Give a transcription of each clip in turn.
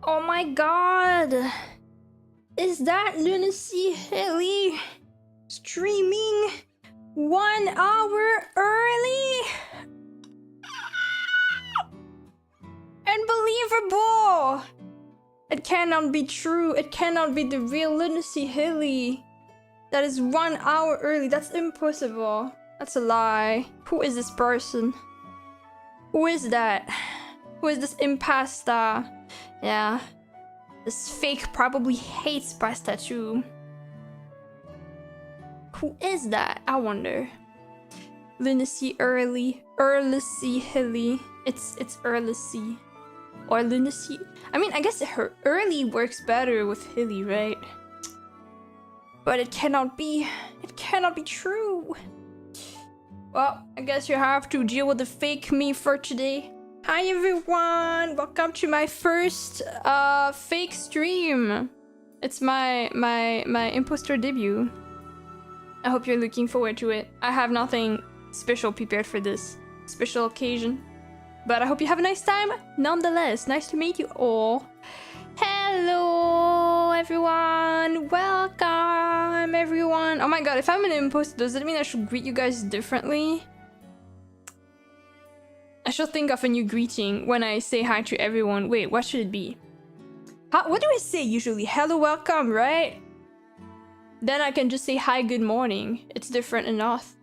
Oh my god! Is that lunacyhilly streaming 1 hour early? Unbelievable! It cannot be true. It cannot be the real lunacyhilly. That is 1 hour early. That's impossible. That's a lie. Who is this person? Who is that? Who is this impasta? Yeah. This fake probably hates pasta too. Who is that? I wonder. Lunacy early. Earlycyhilly. It's earlycy. Or lunacy. I mean, I guess her early works better with hilly, right? But it cannot be. It cannot be true. Well, I guess you have to deal with the fake me for today. Hi everyone! Welcome to my first fake stream. It's my imposter debut. I hope you're looking forward to it. I have nothing special prepared for this special occasion. But I hope you have a nice time nonetheless. Nice to meet you all. Hello everyone! Welcome everyone! Oh my god, if I'm an imposter, does that mean I should greet you guys differently? I should think of a new greeting when I say hi to everyone. Wait, what should it be? What do I say usually? Hello, welcome, right? Then I can just say hi, good morning. It's different enough.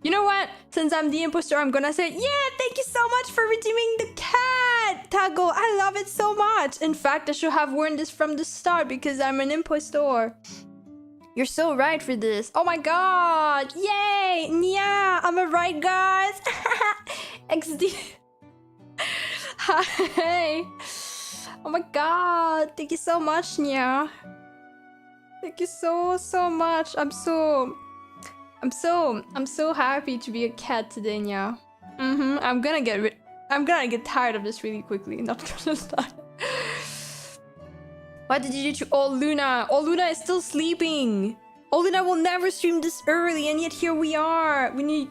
You know what? Since I'm the imposter, I'm gonna say, yeah, thank you so much for redeeming the cat, Tago. I love it so much. In fact, I should have worn this from the start because I'm an impostor. You're so right for this. Oh my god. Yay. Yeah, I'm a right, guys. XD. Hi. Oh my god. Thank you so much, Nya. Thank you so much. I'm so happy to be a cat today, Nya. I'm gonna get tired of this really quickly. Not gonna start. What did you do to old Luna? Old Luna is still sleeping. Old Luna will never stream this early, and yet here we are. We need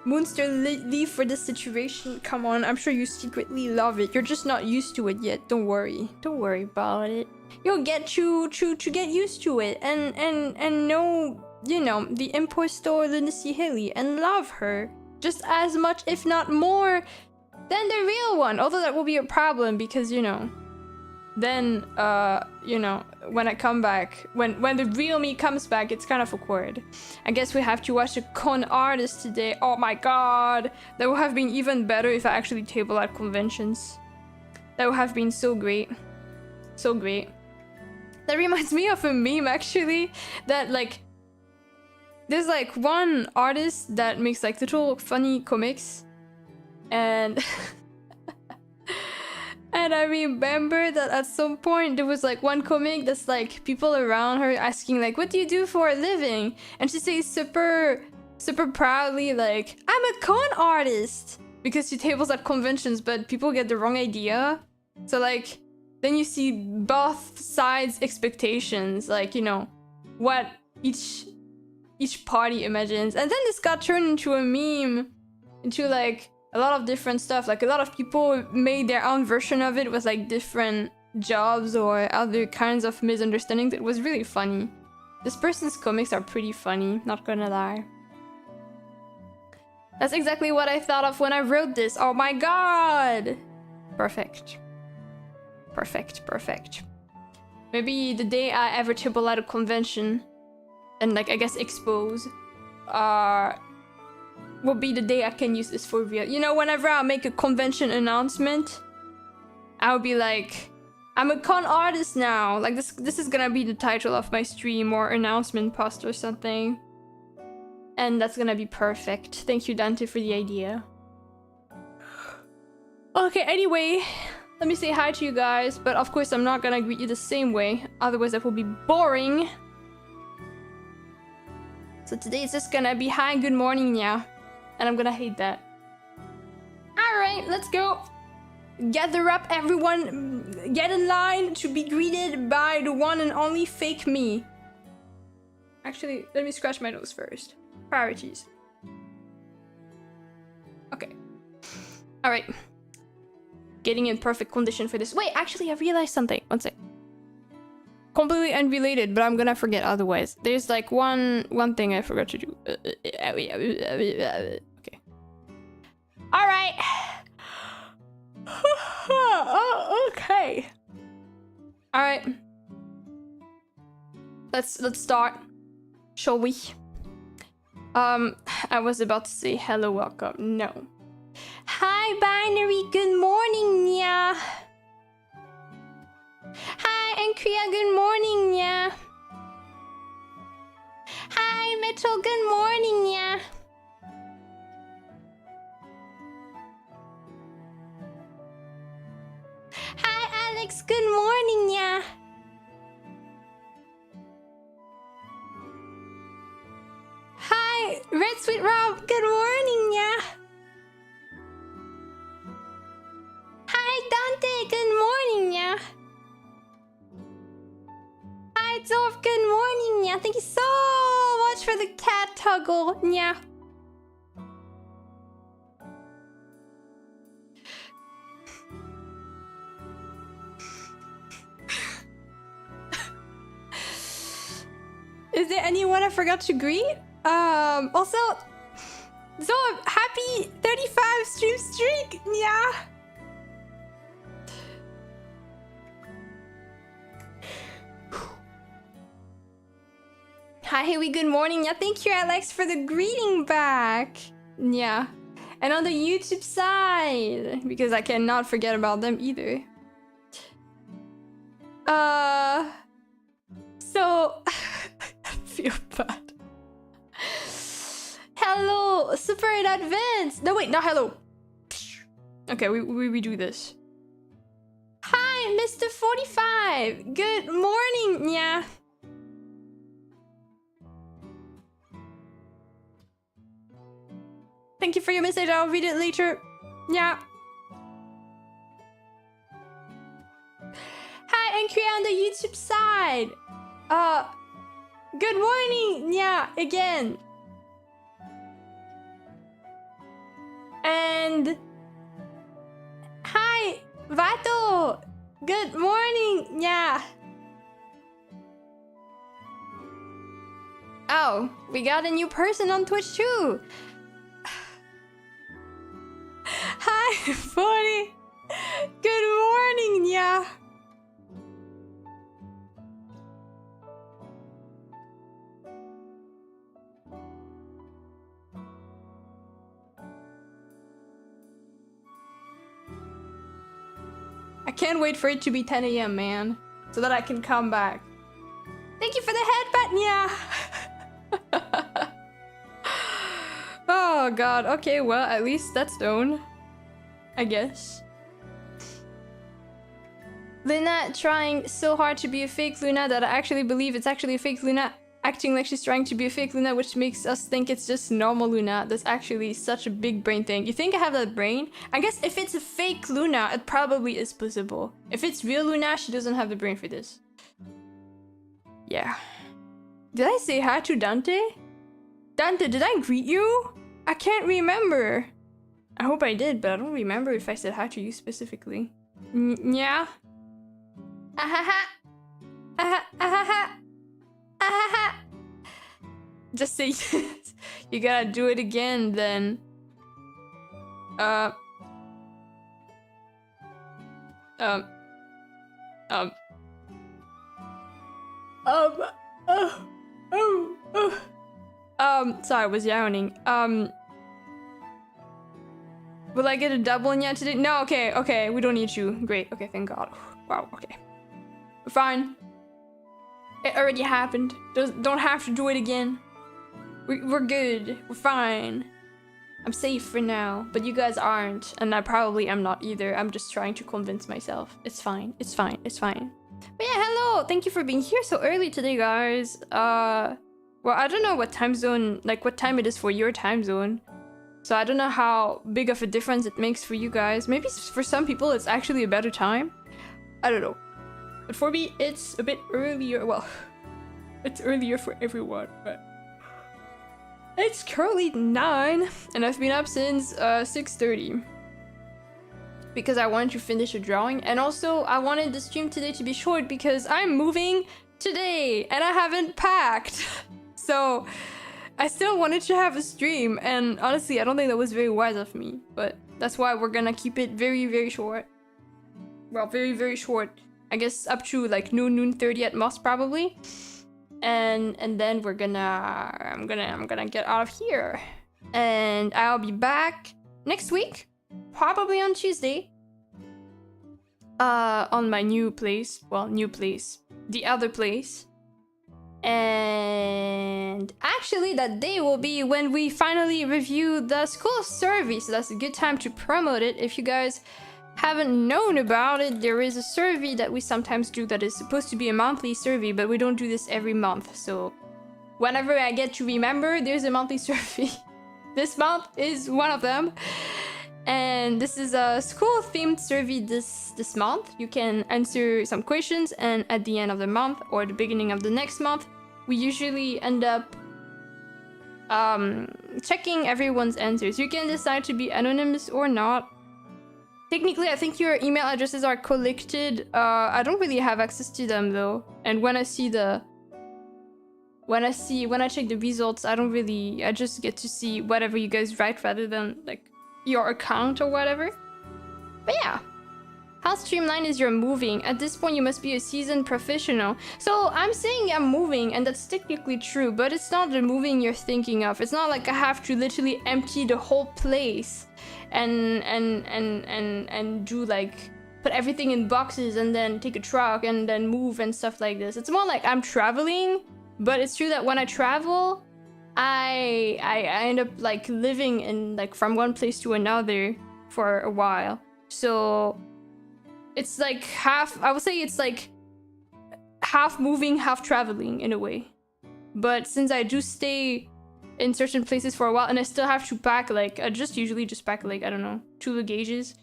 Moonster leave for this situation. Come on, I'm sure you secretly love it. You're just not used to it yet. Don't worry. Don't worry about it. You'll get to get used to it and know, you know, the impostor lunacyhilly and love her just as much, if not more, than the real one. Although that will be a problem because, you know, then, you know, when I come back, when the real me comes back, it's kind of awkward. I guess we have to watch a con artist today. Oh my god! That would have been even better if I actually table at conventions. That would have been so great. So great. That reminds me of a meme, actually, that, like, there's, like, one artist that makes, like, little funny comics, and... And I remember that at some point there was like one comic that's like people around her asking like, what do you do for a living? And she says super proudly like, I'm a con artist, because she tables at conventions, but people get the wrong idea. So like then you see both sides' expectations, like, you know, what each party imagines. And then this got turned into a meme, into like a lot of different stuff. Like a lot of people made their own version of it with like different jobs or other kinds of misunderstandings. It was really funny. This person's comics are pretty funny, not gonna lie. That's exactly what I thought of when I wrote this. Oh my god! Perfect. Perfect, perfect. Maybe the day I ever table at a convention and like I guess expose will be the day I can use this for real. You know, whenever I make a convention announcement, I'll be like, I'm a con artist now. Like this is gonna be the title of my stream or announcement post or something. And that's gonna be perfect. Thank you, Dante, for the idea. Okay, anyway, let me say hi to you guys. But of course, I'm not gonna greet you the same way. Otherwise, that will be boring. So today it's just gonna be hi, good morning, yeah. And I'm gonna hate that. Alright, let's go. Gather up, everyone. Get in line to be greeted by the one and only fake me. Actually, let me scratch my nose first. Priorities. Okay. Alright. getting in perfect condition for this. Wait, actually, I realized something. One sec. Completely unrelated, but I'm gonna forget otherwise. There's like one thing I forgot to do. Okay. All right. Oh, okay. All right. Let's start. Shall we? I was about to say hello, welcome. No. Hi, Binary. Good morning, Nya. Hi, Ankria. Good morning, Nya. Hi, Metal. Good morning, Nya. Hi, Alex. Good morning, Nya. Hi, Red Sweet Rob. Good morning, Nya. Hi, Dante. Good morning, Nya. Hi, Dorf. Good morning, Nya. Thank you so much for the cat toggle, Nya. Is there anyone I forgot to greet? Also, Zorb, happy 35 stream streak, yeah. Hi, Hiwwy, good morning. Yeah, thank you, Alex, for the greeting back. Yeah, and on the YouTube side, because I cannot forget about them either. So I feel bad. Hello, Super in Advance. No, wait, not hello. Okay, we redo this. Hi, Mr. 45. Good morning, yeah. Thank you for your message. I'll read it later. Yeah. Hi, Ankria on the YouTube side. Good morning. Yeah, again. And hi, Vato. Good morning. Yeah. Oh, we got a new person on Twitch too. Hi, 40. Good morning, yeah. I can't wait for it to be 10 AM, man, so that I can come back. Thank you for the headbutt, yeah. Oh god, okay, well, at least that's known, I guess. Luna trying so hard to be a fake Luna that I actually believe it's actually a fake Luna, acting like she's trying to be a fake Luna, which makes us think it's just normal Luna. That's actually such a big brain thing. You think I have that brain? I guess if it's a fake Luna, it probably is possible. If it's real Luna, she doesn't have the brain for this. Yeah. Did I say hi to Dante? Dante, did I greet you? I can't remember. I hope I did, but I don't remember if I said hi to you specifically. Yeah. Ahaha. Ahaha. Ahaha. Just say yes. You gotta do it again then. Oh. Sorry, I was yawning. Will I get a double in yet today? No, okay, we don't need you. Great, okay, thank God. Wow, okay. We're fine. It already happened. Don't have to do it again. We're good. We're fine. I'm safe for now, but you guys aren't, and I probably am not either. I'm just trying to convince myself. It's fine. It's fine. It's fine. But yeah, hello. Thank you for being here so early today, guys. Well, I don't know what time zone, like what time it is for your time zone. So I don't know how big of a difference it makes for you guys. Maybe for some people it's actually a better time. I don't know. But for me, it's a bit earlier. Well, it's earlier for everyone, but it's currently 9 and I've been up since 6:30. because I wanted to finish a drawing, and also I wanted the stream today to be short because I'm moving today and I haven't packed. So I still wanted to have a stream, and honestly I don't think that was very wise of me, but that's why we're gonna keep it very, very short. Well, very, very short. I guess up to like noon 30 at most probably. And then we're gonna I'm gonna get out of here. And I'll be back next week, probably on Tuesday. On my new place. Well, new place. The other place. And actually that day will be when we finally review the school survey, so that's a good time to promote it. If you guys haven't known about it, there is a survey that we sometimes do that is supposed to be a monthly survey, but we don't do this every month. So whenever I get to remember, there's a monthly survey. This month is one of them. And this is a school-themed survey this month. You can answer some questions, and at the end of the month or the beginning of the next month, we usually end up checking everyone's answers. You can decide to be anonymous or not. Technically, I think your email addresses are collected. I don't really have access to them though. And when I check the results, I just get to see whatever you guys write rather than like your account or whatever. But yeah, how streamlined is your moving? At this point you must be a seasoned professional. So I'm saying I'm moving, and that's technically true, but it's not the moving you're thinking of. It's not like I have to literally empty the whole place and do like put everything in boxes and then take a truck and then move and stuff like this. It's more like I'm traveling, but it's true that when I travel I end up like living in like from one place to another for a while. So it's like I would say it's like half moving, half traveling in a way. But since I do stay in certain places for a while and I still have to pack, like I usually just pack like, I don't know, 2 luggages,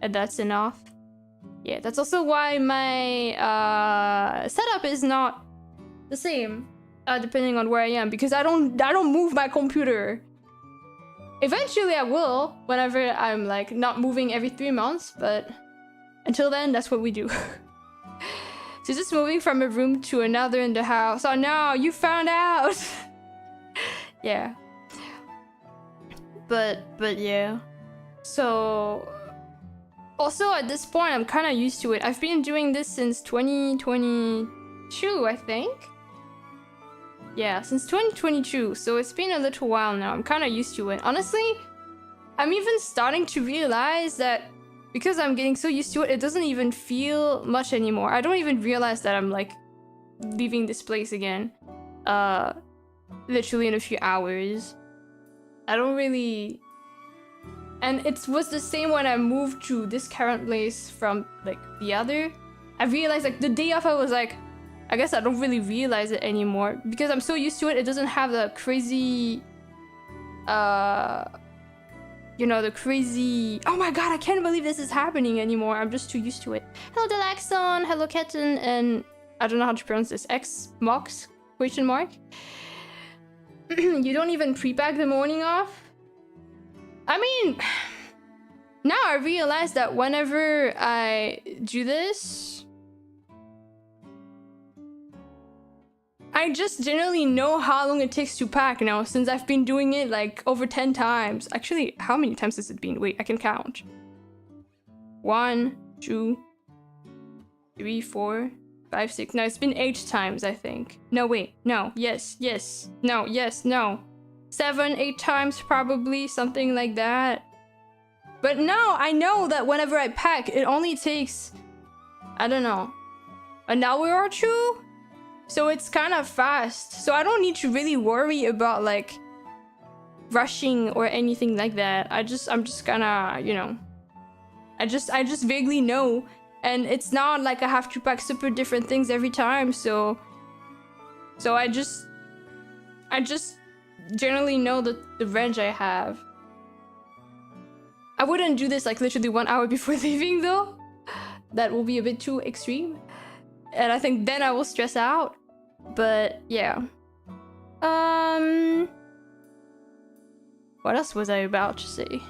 and that's enough. Yeah, that's also why my setup is not the same. Depending on where I am, because I don't move my computer. Eventually I will, whenever I'm like not moving every 3 months, but until then that's what we do. So just moving from a room to another in the house. Oh no, you found out. Yeah. But yeah. So also at this point I'm kind of used to it. I've been doing this since 2022, I think. Yeah, since 2022, so it's been a little while now. I'm kind of used to it. Honestly, I'm even starting to realize that because I'm getting so used to it, it doesn't even feel much anymore. I don't even realize that I'm like leaving this place again. Literally in a few hours. I don't really... And it was the same when I moved to this current place from like the other. I realized like the day off I was like, I guess I don't really realize it anymore because I'm so used to it. It doesn't have the crazy, you know, the crazy, oh my god, I can't believe this is happening anymore. I'm just too used to it. Hello Delaxon, hello Ketten, and I don't know how to pronounce this, X-Mox, question mark. You don't even pre-pack the morning off? I mean, now I realize that whenever I do this, I just generally know how long it takes to pack now, since I've been doing it like over 10 times. Actually, how many times has it been? Wait, I can count. 1, 2, 3, 4, 5, 6. No, it's been 8 times, I think. No, wait. No. Yes. No. Yes. No. 7, 8 times probably, something like that. But no, I know that whenever I pack, it only takes, I don't know, an hour or 2? So it's kind of fast. So I don't need to really worry about like rushing or anything like that. I'm just gonna, you know, I just vaguely know, and it's not like I have to pack super different things every time. So I just generally know the range I have. I wouldn't do this like literally 1 hour before leaving though. That will be a bit too extreme. And I think then I will stress out. But yeah. What else was I about to say?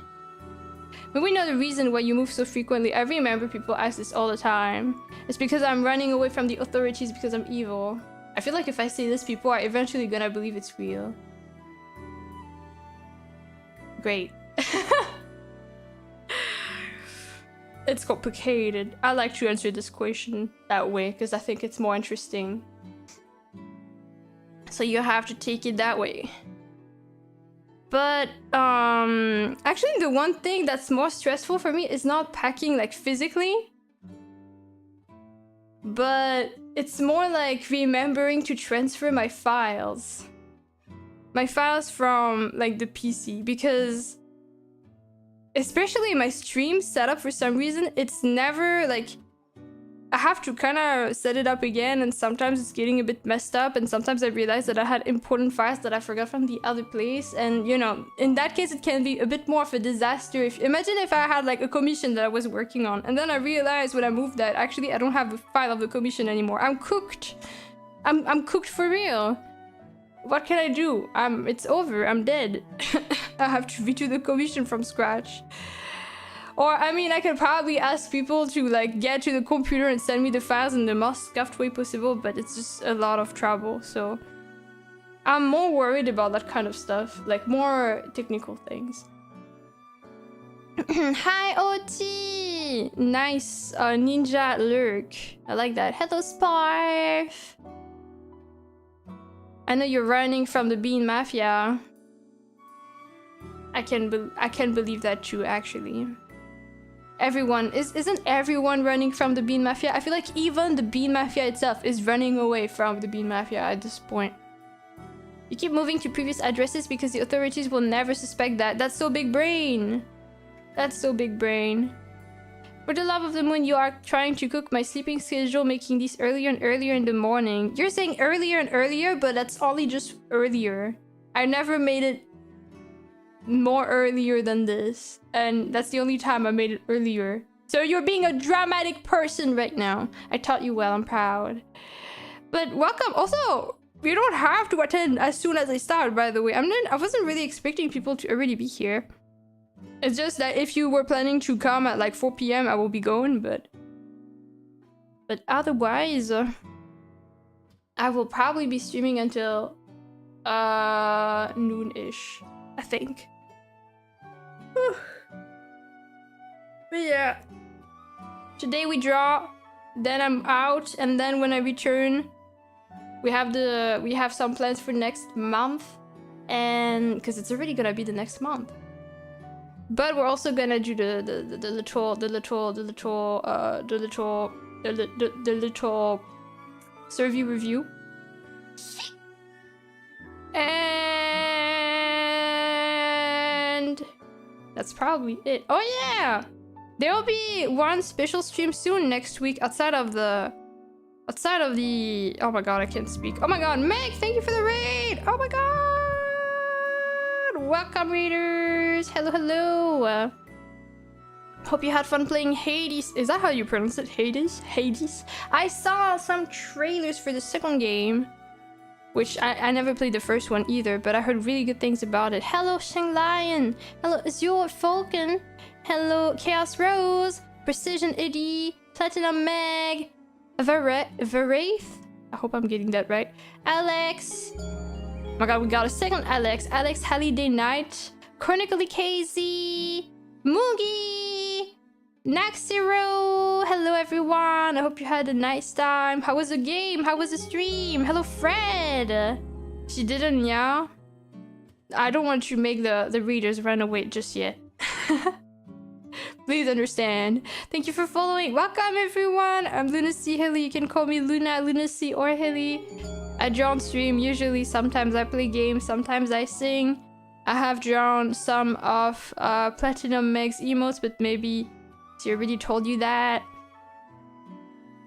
But we know the reason why you move so frequently. I remember people ask this all the time. It's because I'm running away from the authorities because I'm evil. I feel like if I say this, people are eventually gonna believe it's real. Great. It's complicated. I like to answer this question that way because I think it's more interesting. So you have to take it that way. But actually the one thing that's more stressful for me is not packing like physically, but it's more like remembering to transfer my files from like the PC, because especially my stream setup, for some reason it's never like, I have to kind of set it up again, and sometimes it's getting a bit messed up, and sometimes I realize that I had important files that I forgot from the other place, and you know, in that case it can be a bit more of a disaster. Imagine if I had like a commission that I was working on, and then I realized when I moved that actually I don't have the file of the commission anymore. I'm cooked. I'm cooked for real. What can I do? It's over. I'm dead. I have to redo the commission from scratch. Or, I mean, I could probably ask people to, like, get to the computer and send me the files in the most scuffed way possible, but it's just a lot of trouble, so... I'm more worried about that kind of stuff, like, more technical things. Hi, OT! Nice, ninja lurk. I like that. Hello, Sparf! I know you're running from the Bean Mafia. I can believe that too, actually. Everyone isn't everyone running from the Bean Mafia? I feel like even the Bean Mafia itself is running away from the Bean Mafia at this point. You keep moving to previous addresses because the authorities will never suspect that. That's so big brain. That's so big brain. For the love of the moon, you are trying to cook my sleeping schedule, making these earlier and earlier in the morning. You're saying earlier and earlier, but that's only just earlier. I never made it more earlier than this, and that's the only time I made it earlier. So you're being a dramatic person right now. I taught you well. I'm proud. But welcome. Also, you don't have to attend as soon as I start, by the way. I wasn't really expecting people to already be here. It's just that if you were planning to come at like 4 PM, I will be going, but otherwise, I will probably be streaming until noon-ish, I think. But yeah, today we draw, then I'm out, and then when I return, we have some plans for next month, and because it's already gonna be the next month. But we're also gonna do the little survey review. And that's probably it. Oh yeah! There will be one special stream soon next week outside of the... Oh my god, I can't speak. Oh my god, Meg, thank you for the raid! Oh my god! Welcome, readers! Hello, hello! Hope you had fun playing Hades. Is that how you pronounce it? Hades? Hades? I saw some trailers for the second game, which I never played the first one either, but I heard really good things about it. Hello, Shang Lion! Hello, Azure Falcon! Hello, Chaos Rose! Precision Eddie! Platinum Meg! Veraith? I hope I'm getting that right. Alex! Oh my god, we got a second Alex. Alex Halliday Knight. Chronically KZ. Moogie. Naxiro. Hello everyone. I hope you had a nice time. How was the game? How was the stream? Hello Fred. She didn't, yeah? I don't want to make the readers run away just yet. Please understand. Thank you for following. Welcome everyone. I'm lunacyhilly. You can call me Luna, Lunacy, or Hilly. I draw on stream usually. Sometimes I play games, sometimes I sing. I have drawn some of Platinum Meg's emotes, but maybe she already told you that.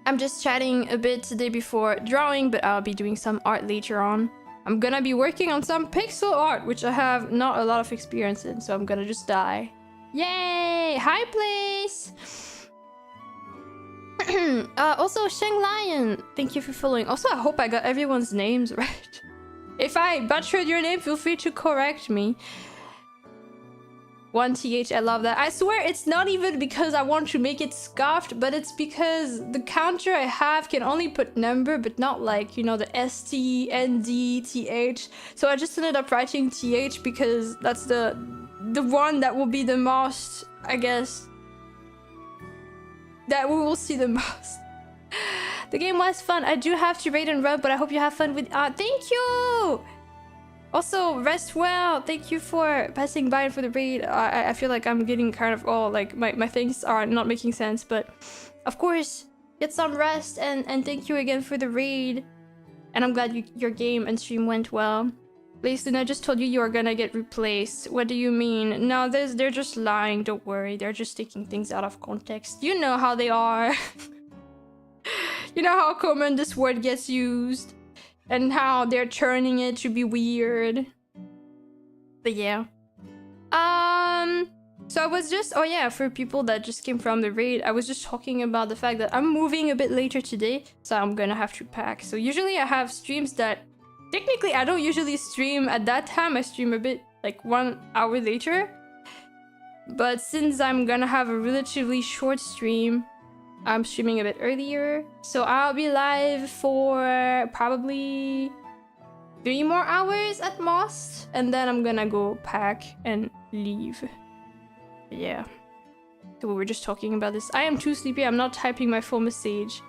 I'm just chatting a bit today before drawing, but I'll be doing some art later on. I'm gonna be working on some pixel art, which I have not a lot of experience in, so I'm gonna just die. Yay! Hi, place! Also, Shang Lion, thank you for following. Also, I hope I got everyone's names right. If I butchered your name, feel free to correct me. 1th, I love that. I swear it's not even because I want to make it scuffed, but it's because the counter I have can only put number, but not like, you know, the ST, ND, TH. So I just ended up writing TH because that's the one that will be the most, I guess, that we will see the most. The game was fun. I do have to raid and run, but I hope you have fun with... thank you! Also, rest well. Thank you for passing by and for the raid. I feel like I'm getting kind of all like my things are not making sense, but of course, get some rest and thank you again for the raid. And I'm glad your game and stream went well. Listen, I just told you are gonna get replaced. What do you mean? No, they're just lying. Don't worry. They're just taking things out of context. You know how they are. You know how common this word gets used. And how they're turning it to be weird. But yeah. So I was just... Oh yeah, for people that just came from the raid, I was just talking about the fact that I'm moving a bit later today. So I'm gonna have to pack. So usually I have streams that... Technically, I don't usually stream at that time. I stream a bit like 1 hour later. But since I'm gonna have a relatively short stream... I'm streaming a bit earlier, so I'll be live for probably 3 more hours at most, and then I'm gonna go pack and leave. Yeah. So we were just talking about this. I am too sleepy. I'm not typing my full message.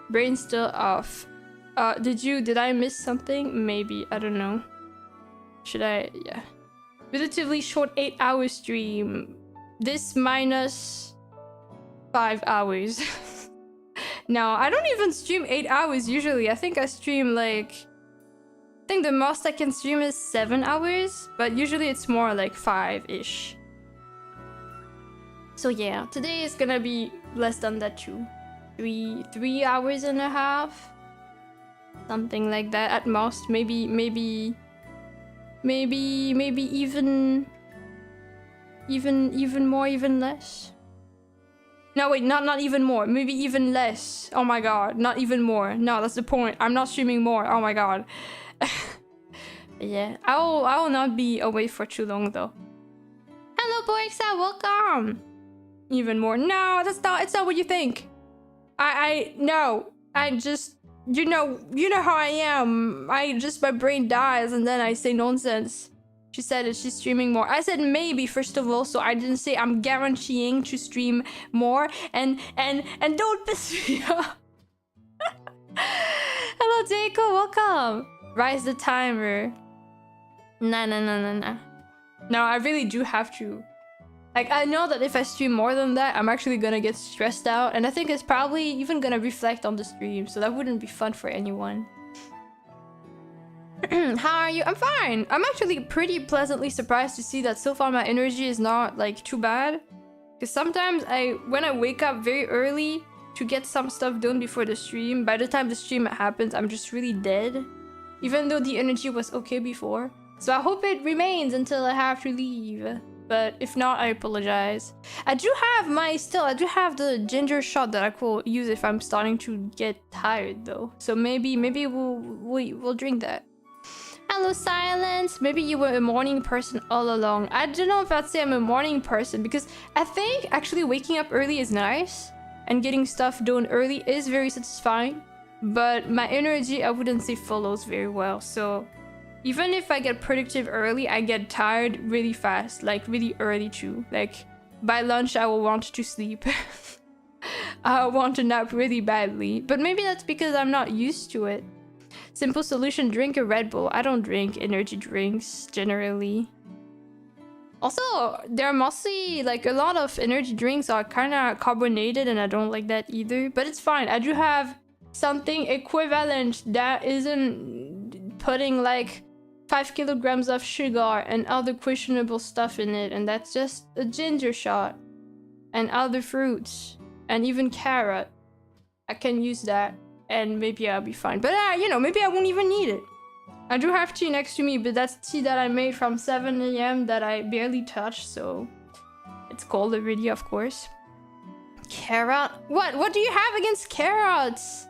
Brain still off. Did I miss something? Maybe. I don't know. Should I? Yeah. Relatively short 8-hour stream. This minus 5 hours. No, I don't even stream 8 hours usually. I think I stream like... I think the most I can stream is 7 hours, but usually it's more like 5-ish. So yeah, today is gonna be less than that too. 3 hours and a half? Something like that at most. Maybe even more, even less. No, wait, not even more. Maybe even less. Oh my god, not even more. No, that's the point. I'm not streaming more. Oh my god. Yeah, I will not be away for too long though. Hello, Borxa, welcome. Even more. No, it's not what you think. No. I just, you know how I am. My brain dies and then I say nonsense. She said it, she's streaming more. I said maybe, first of all, so I didn't say I'm guaranteeing to stream more. And don't piss me off. Hello, Jacob, welcome. Rise the timer. Nah. No, I really do have to. Like, I know that if I stream more than that, I'm actually gonna get stressed out. And I think it's probably even gonna reflect on the stream. So that wouldn't be fun for anyone. How are you? I'm fine. I'm actually pretty pleasantly surprised to see that so far my energy is not like too bad. Because sometimes when I wake up very early to get some stuff done before the stream, by the time the stream happens, I'm just really dead. Even though the energy was okay before. So I hope it remains until I have to leave. But if not, I apologize. I do have the ginger shot that I could use if I'm starting to get tired though. So maybe we'll drink that. Hello, Silence. Maybe you were a morning person all along. I don't know if I'd say I'm a morning person because I think actually waking up early is nice and getting stuff done early is very satisfying. But my energy, I wouldn't say follows very well. So even if I get productive early, I get tired really fast, like really early too. Like by lunch, I will want to sleep. I want to nap really badly. But maybe that's because I'm not used to it. Simple solution, drink a Red Bull. I don't drink energy drinks generally. Also, they're mostly like a lot of energy drinks are kind of carbonated and I don't like that either. But it's fine. I do have something equivalent that isn't putting like 5 kilograms of sugar and other questionable stuff in it. And that's just a ginger shot and other fruits and even carrot. I can use that. And maybe I'll be fine. But, you know, maybe I won't even need it. I do have tea next to me, but that's tea that I made from 7 AM that I barely touched, so... It's cold already, of course. Carrot? What do you have against carrots?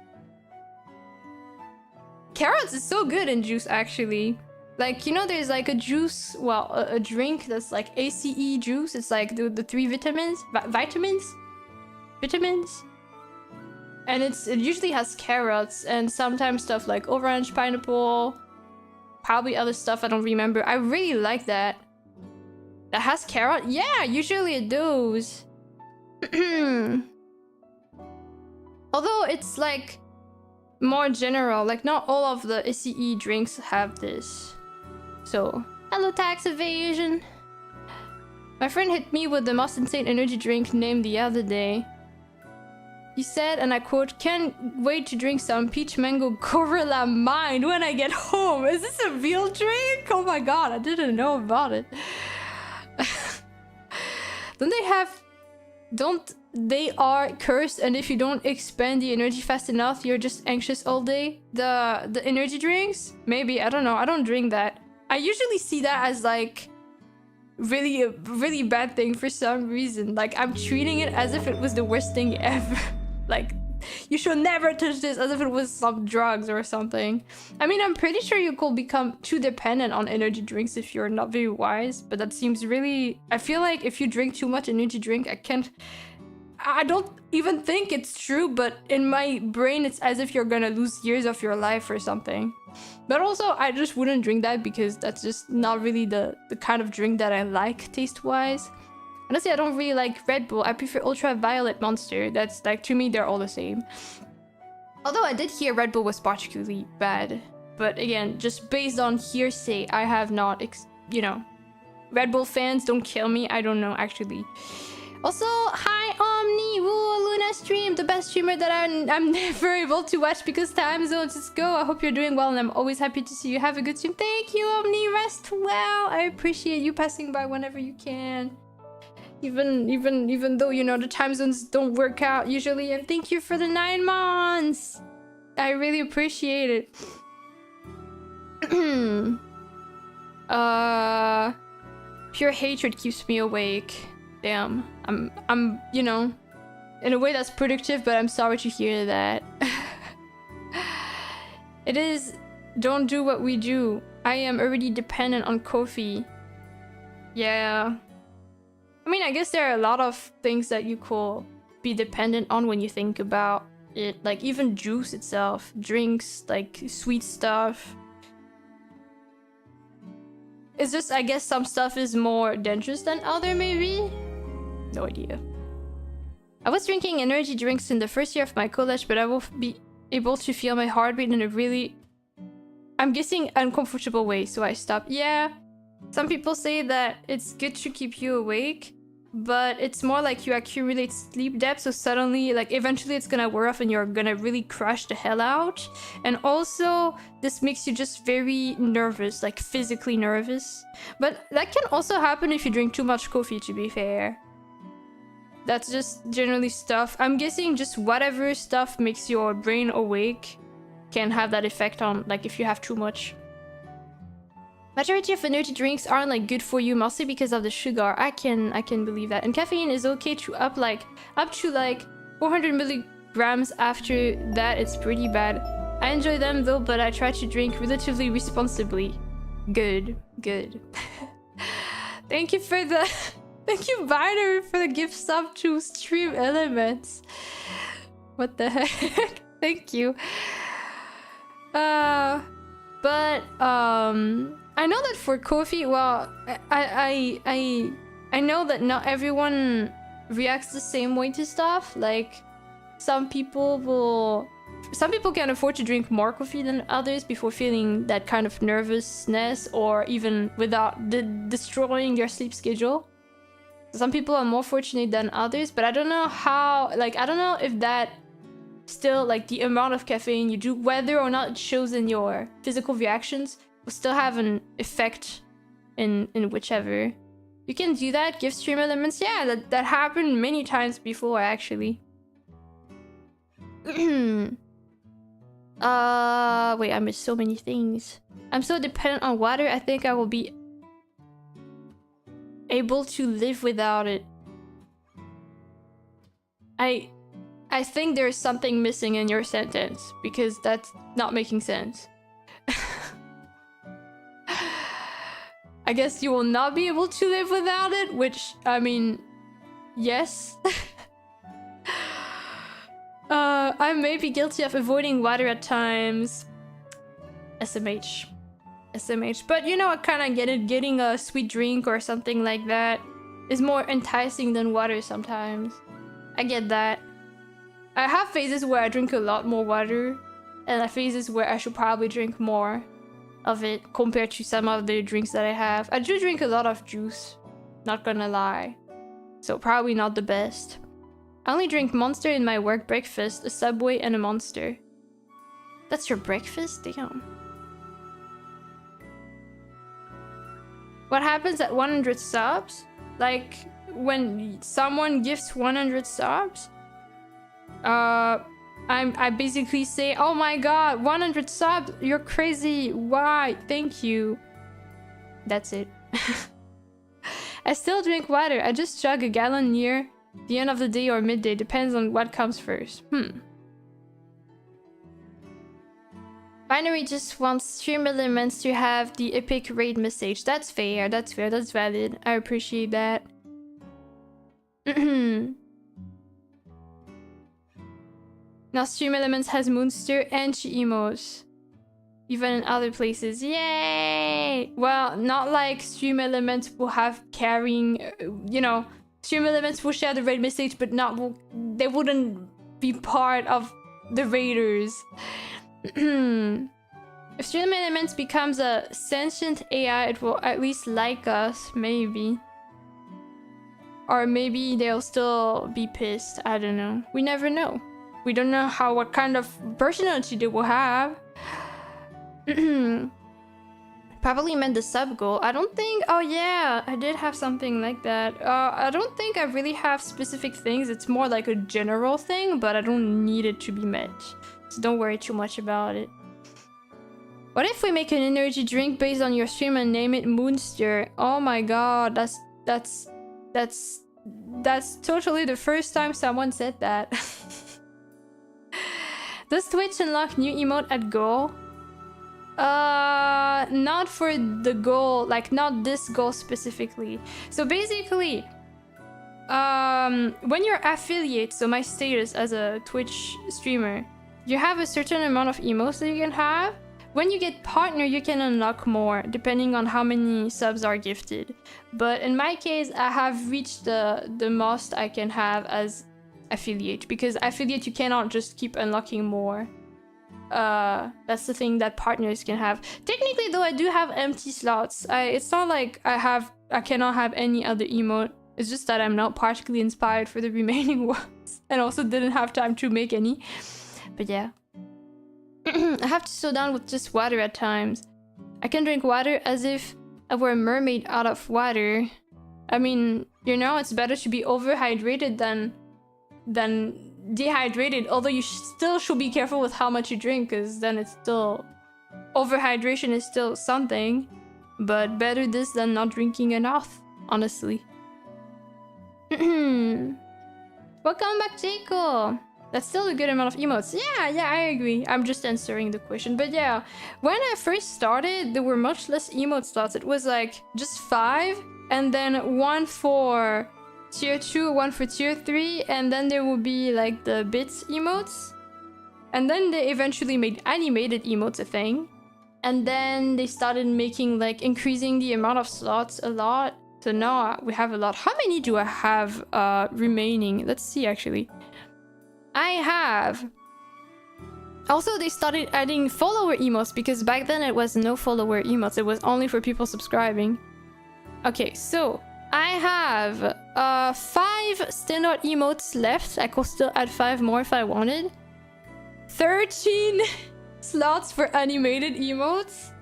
Carrots is so good in juice, actually. Like, you know, there's like a juice, well, a drink that's like ACE juice. It's like the 3 vitamins, vitamins. And it usually has carrots and sometimes stuff like orange, pineapple, probably other stuff I don't remember. I really like that. That has carrot? Yeah, usually it does. Although it's like more general, like not all of the ACE drinks have this. So, hello tax evasion. My friend hit me with the most insane energy drink name the other day. He said, and I quote, "Can't wait to drink some peach mango gorilla mind when I get home." Is this a real drink? Oh my god, I didn't know about it. Don't they are cursed, and if you don't expend the energy fast enough, you're just anxious all day? The energy drinks? Maybe, I don't know. I don't drink that. I usually see that as like really a really bad thing for some reason. Like I'm treating it as if it was the worst thing ever. Like you should never touch this, as if it was some drugs or something. I mean, I'm pretty sure you could become too dependent on energy drinks if you're not very wise, but that seems really... I feel like if you drink too much energy drink, I don't even think it's true, but in my brain it's as if you're gonna lose years of your life or something. But also, I just wouldn't drink that because that's just not really the kind of drink that I like taste-wise. Honestly, I don't really like Red Bull. I prefer Ultraviolet Monster. That's like, to me, they're all the same. Although I did hear Red Bull was particularly bad. But again, just based on hearsay, I have not, you know. Red Bull fans, don't kill me. I don't know, actually. Also, hi Omni, woo, Luna stream, the best streamer that I'm never able to watch because time zones. Let's go. I hope you're doing well, and I'm always happy to see you. Have a good stream. Thank you, Omni. Rest well. I appreciate you passing by whenever you can. Even though, you know, the time zones don't work out usually. And thank you for the 9 months. I really appreciate it. Pure hatred keeps me awake. Damn. I'm, you know, in a way that's productive, but I'm sorry to hear that. It is, don't do what we do. I am already dependent on coffee. Yeah. I mean, I guess there are a lot of things that you could be dependent on when you think about it. Like even juice itself, drinks, like sweet stuff. It's just, I guess some stuff is more dangerous than other, maybe? No idea. I was drinking energy drinks in the first year of my college, but I will be able to feel my heartbeat in a really, I'm guessing, uncomfortable way, so I stopped. Yeah, some people say that it's good to keep you awake, but it's more like you accumulate sleep debt, so suddenly, like, eventually it's gonna wear off and you're gonna really crash the hell out. And also, this makes you just very nervous, like physically nervous. But that can also happen if you drink too much coffee, to be fair. That's just generally stuff. I'm guessing just whatever stuff makes your brain awake can have that effect on, like, if you have too much. Majority of energy drinks aren't like good for you, mostly because of the sugar. I can believe that. And caffeine is okay to up to like 400 milligrams. After that, it's pretty bad. I enjoy them though, but I try to drink relatively responsibly. Good. Thank you for the thank you, Biner, for the gift sub to Stream Elements. What the heck? Thank you. I know that for coffee, well, I know that not everyone reacts the same way to stuff. Like, some people can afford to drink more coffee than others before feeling that kind of nervousness, or even without destroying their sleep schedule. Some people are more fortunate than others, but I don't know how, like, I don't know if that still, like, the amount of caffeine you do, whether or not it shows in your physical reactions, will still have an effect in whichever. You can do that, give stream elements. Yeah, that happened many times before, actually. Wait, I missed so many things. I'm so dependent on water, I think I will be able to live without it. I think there's something missing in your sentence, because that's not making sense. I guess you will not be able to live without it, which, I mean, yes. I may be guilty of avoiding water at times. SMH. SMH. But you know, I kind of get it. Getting a sweet drink or something like that is more enticing than water sometimes. I get that. I have phases where I drink a lot more water, and I have phases where I should probably drink more of it compared to some of the drinks that I have. I do drink a lot of juice, not gonna lie. So probably not the best. I only drink Monster in my work breakfast, a Subway, and a Monster. That's your breakfast? Damn. What happens at 100 subs? Like, when someone gifts 100 subs, I basically say, oh my god, 100 subs, you're crazy, why, thank you. That's it. I still drink water, I just chug a gallon near the end of the day or midday, depends on what comes first. Binary just wants stream elements to have the epic raid message. That's fair, that's valid. I appreciate that. Now Stream Elements has Moonster and Chi-Emos. Even in other places. Yay! Well, not like Stream Elements will have carrying, you know, Stream Elements will share the raid message, but they wouldn't be part of the raiders. If Stream Elements becomes a sentient AI, it will at least like us, maybe. Or maybe they'll still be pissed. I don't know. We never know. We don't know what kind of personality they will have. Probably meant the sub goal. I don't think... Oh yeah, I did have something like that. I don't think I really have specific things. It's more like a general thing, but I don't need it to be met. So don't worry too much about it. What if we make an energy drink based on your stream and name it Moonster? Oh my god, that's totally the first time someone said that. Does Twitch unlock new emote at goal? Not for the goal, like not this goal specifically. So basically, when you're affiliate, so my status as a Twitch streamer, you have a certain amount of emotes that you can have. When you get partner, you can unlock more, depending on how many subs are gifted. But in my case, I have reached the most I can have as affiliate, because affiliate you cannot just keep unlocking more. That's the thing that partners can have. Technically though, I do have empty slots. It's not like I cannot have any other emote. It's just that I'm not particularly inspired for the remaining ones, and also didn't have time to make any. But yeah. I have to slow down with just water at times. I can drink water as if I were a mermaid out of water. I mean, you know, it's better to be overhydrated than dehydrated, although you still should be careful with how much you drink, because then it's still... Overhydration is still something, but better this than not drinking enough, honestly. Welcome back, Jaco! That's still a good amount of emotes. Yeah, I agree. I'm just answering the question. But yeah, when I first started, there were much less emote slots. It was like just 5, and then 1 for tier 2, 1 for tier 3, and then there would be like the bits emotes. And then they eventually made animated emotes a thing. And then they started making like increasing the amount of slots a lot. So now we have a lot. How many do I have remaining? Let's see actually. I have... Also, they started adding follower emotes, because back then it was no follower emotes. It was only for people subscribing. Okay, so I have 5 standard emotes left. I could still add 5 more if I wanted. 13 slots for animated emotes.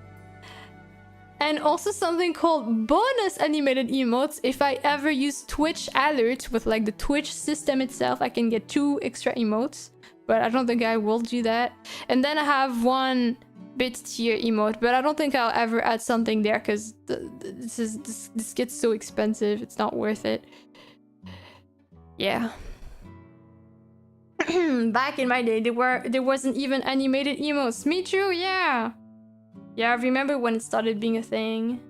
And also something called bonus animated emotes. If I ever use Twitch alerts with like the Twitch system itself, I can get 2 extra emotes. But I don't think I will do that. And then I have 1 bit tier emote, but I don't think I'll ever add something there, because this gets so expensive. It's not worth it. Yeah. Back in my day, there wasn't even animated emotes. Me too, yeah. Yeah, I remember when it started being a thing.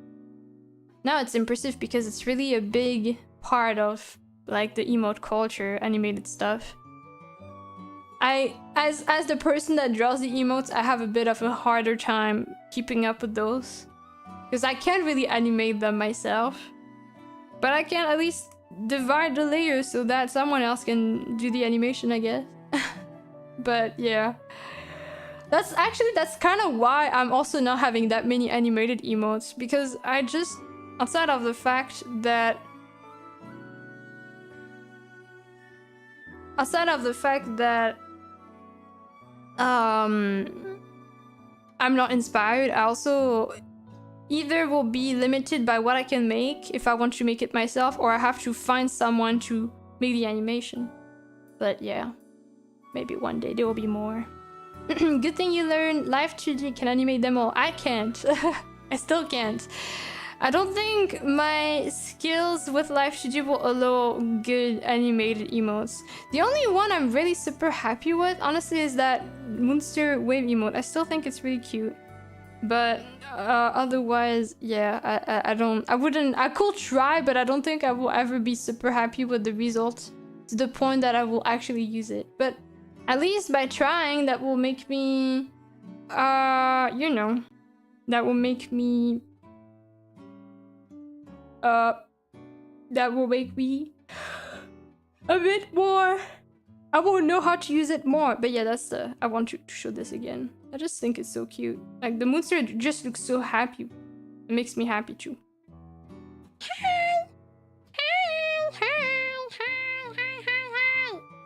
Now it's impressive because it's really a big part of like the emote culture, animated stuff. As the person that draws the emotes, I have a bit of a harder time keeping up with those. Because I can't really animate them myself. But I can at least divide the layers so that someone else can do the animation, I guess. But yeah. That's kind of why I'm also not having that many animated emotes. Because I just, outside of the fact that I'm not inspired, I also either will be limited by what I can make if I want to make it myself, or I have to find someone to make the animation. But yeah, maybe one day there will be more. Good thing you learned Live 2D can animate them all. I can't. I still can't. I don't think my skills with Live 2D will allow good animated emotes. The only one I'm really super happy with, honestly, is that Monster Wave emote. I still think it's really cute. But otherwise, yeah, I could try, but I don't think I will ever be super happy with the result to the point that I will actually use it. But at least by trying, that will make me, you know, that will make me a bit more, I won't know how to use it more. But yeah, that's the, I want to show this again. I just think it's so cute. Like, the monster just looks so happy. It makes me happy too.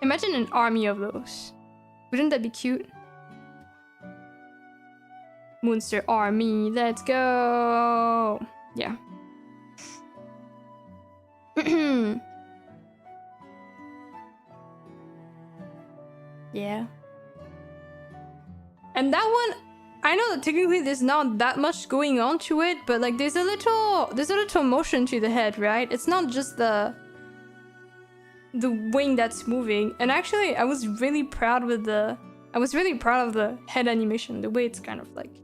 Imagine an army of those. Wouldn't that be cute? Monster army, let's go! Yeah. Yeah. And that one, I know that technically there's not that much going on to it, but like there's a little motion to the head, right? It's not just the wing that's moving. And actually, I was really proud of the head animation, the way it's kind of like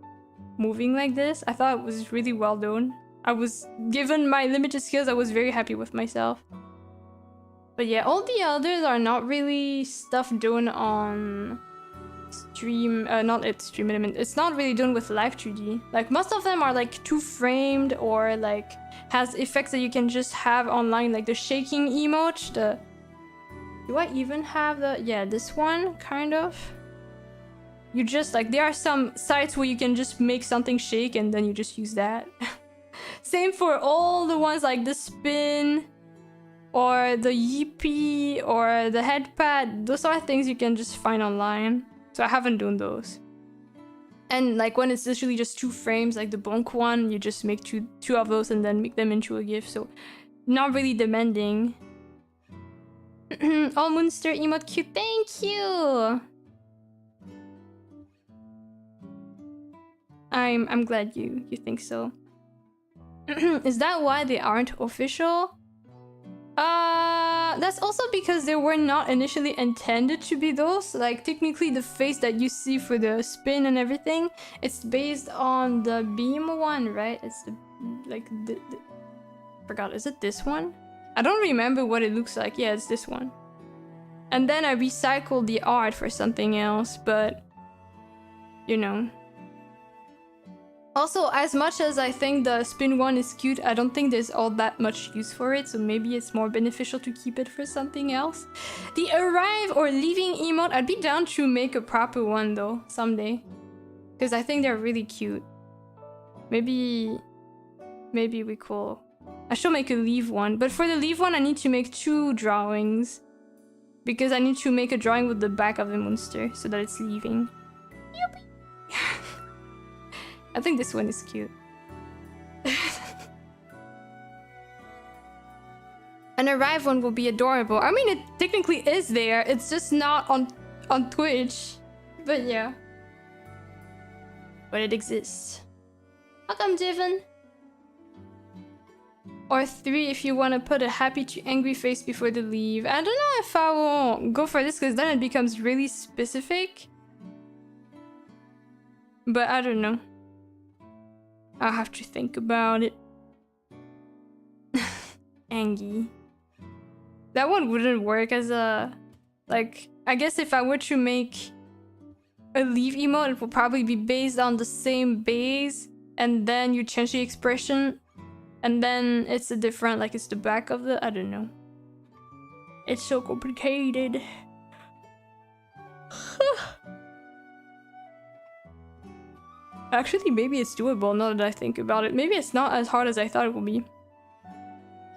moving like this. I thought it was really well done. I was, given my limited skills, I was very happy with myself. But yeah, all the others are not really stuff done on stream, not at stream element. It's not really done with Live 2D. Like, most of them are like 2-framed or like has effects that you can just have online, like the shaking emote. Do I even have the, yeah, this one kind of. You just like, there are some sites where you can just make something shake and then you just use that. Same for all the ones like the spin or the yippee or the head pad. Those are things you can just find online. So I haven't done those. And like when it's literally just 2 frames, like the bonk one, you just make two of those and then make them into a GIF. So not really demanding. All monster emote cute. Thank you. I'm glad you think so. Is that why they aren't official? That's also because they were not initially intended to be those. Like, technically the face that you see for the spin and everything, it's based on the beam one, right? It's the, like, the forgot, is it this one? I don't remember what it looks like. Yeah, it's this one. And then I recycled the art for something else, but, you know. Also, as much as I think the spin one is cute, I don't think there's all that much use for it, so maybe it's more beneficial to keep it for something else. The arrive or leaving emote, I'd be down to make a proper one though, someday. Because I think they're really cute. Maybe we cool. I should make a leave one, but for the leave one I need to make 2 drawings. Because I need to make a drawing with the back of the monster, so that it's leaving. I think this one is cute. An arrive one will be adorable. I mean, it technically is there. It's just not on Twitch. But yeah. But it exists. Welcome, Divin. Or 3 if you want to put a happy to angry face before the leave. I don't know if I will go for this, because then it becomes really specific. But I don't know. I'll have to think about it. tangy. That one wouldn't work as a... Like, I guess if I were to make a leaf emote, it would probably be based on the same base, and then you change the expression, and then it's a different, like it's the back of the... I don't know. It's so complicated. Actually, maybe it's doable now that I think about it. Maybe it's not as hard as I thought it would be.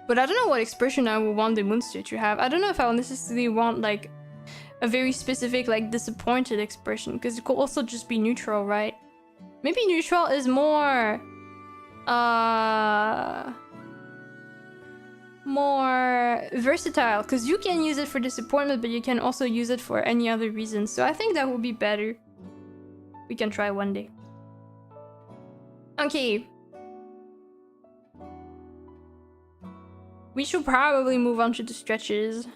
But I don't know what expression I would want the monster to have. I don't know if I necessarily want like a very specific like disappointed expression, because it could also just be neutral, right? Maybe neutral is more more versatile, because you can use it for disappointment, but you can also use it for any other reason. So I think that would be better. We can try one day. Okay. We should probably move on to the stretches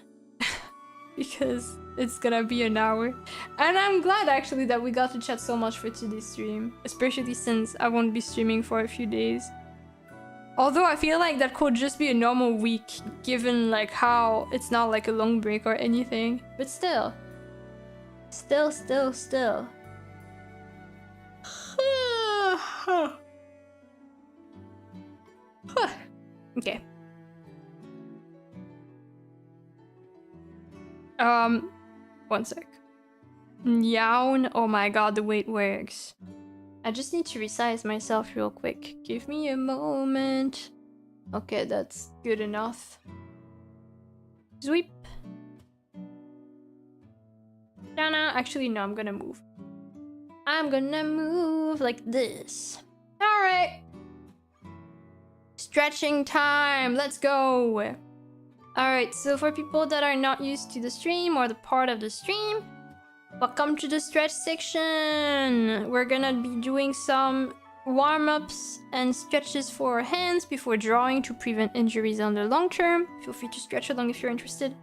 because it's gonna be an hour. And I'm glad actually that we got to chat so much for today's stream, especially since I won't be streaming for a few days. Although I feel like that could just be a normal week given like how it's not like a long break or anything. But still. Still. Okay. One sec. Yawn. Oh my god, the way it works. I just need to resize myself real quick. Give me a moment. Okay, that's good enough. Sweep. Dana. Actually, no, I'm gonna move. I'm gonna move like this. Alright. Stretching time. Let's go. Alright, so for people that are not used to the stream or the part of the stream, welcome to the stretch section. We're gonna be doing some warm-ups and stretches for our hands before drawing to prevent injuries on the long term. Feel free to stretch along if you're interested.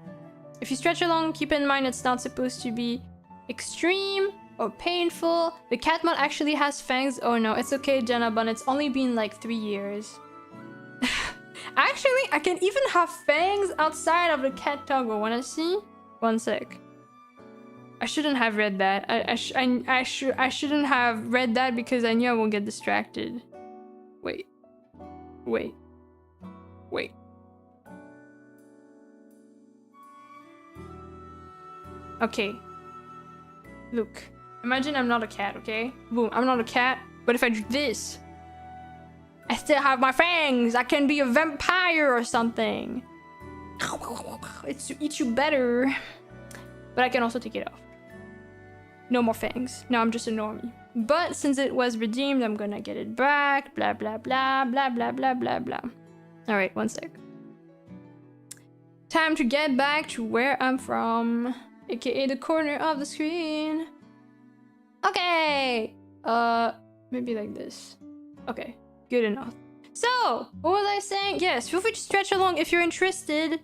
If you stretch along, keep in mind it's not supposed to be extreme or painful. The cat mod actually has fangs. Oh no, it's okay, Jenna Bun. It's only been like 3 years. Actually, I can even have fangs outside of the cat toggle. Wanna see? One sec. I shouldn't have read that. I shouldn't have read that because I knew I won't get distracted. Wait. Okay. Look. Imagine I'm not a cat, okay? Boom, I'm not a cat. But if I do this, I still have my fangs. I can be a vampire or something. It's to eat you better. But I can also take it off. No more fangs. Now I'm just a normie. But since it was redeemed, I'm gonna get it back. Blah, blah, blah, blah, blah, blah, blah, blah. Alright, one sec. Time to get back to where I'm from. AKA the corner of the screen. Okay. Maybe like this. Okay. Good enough. So, what was I saying? Yes, feel free to stretch along if you're interested.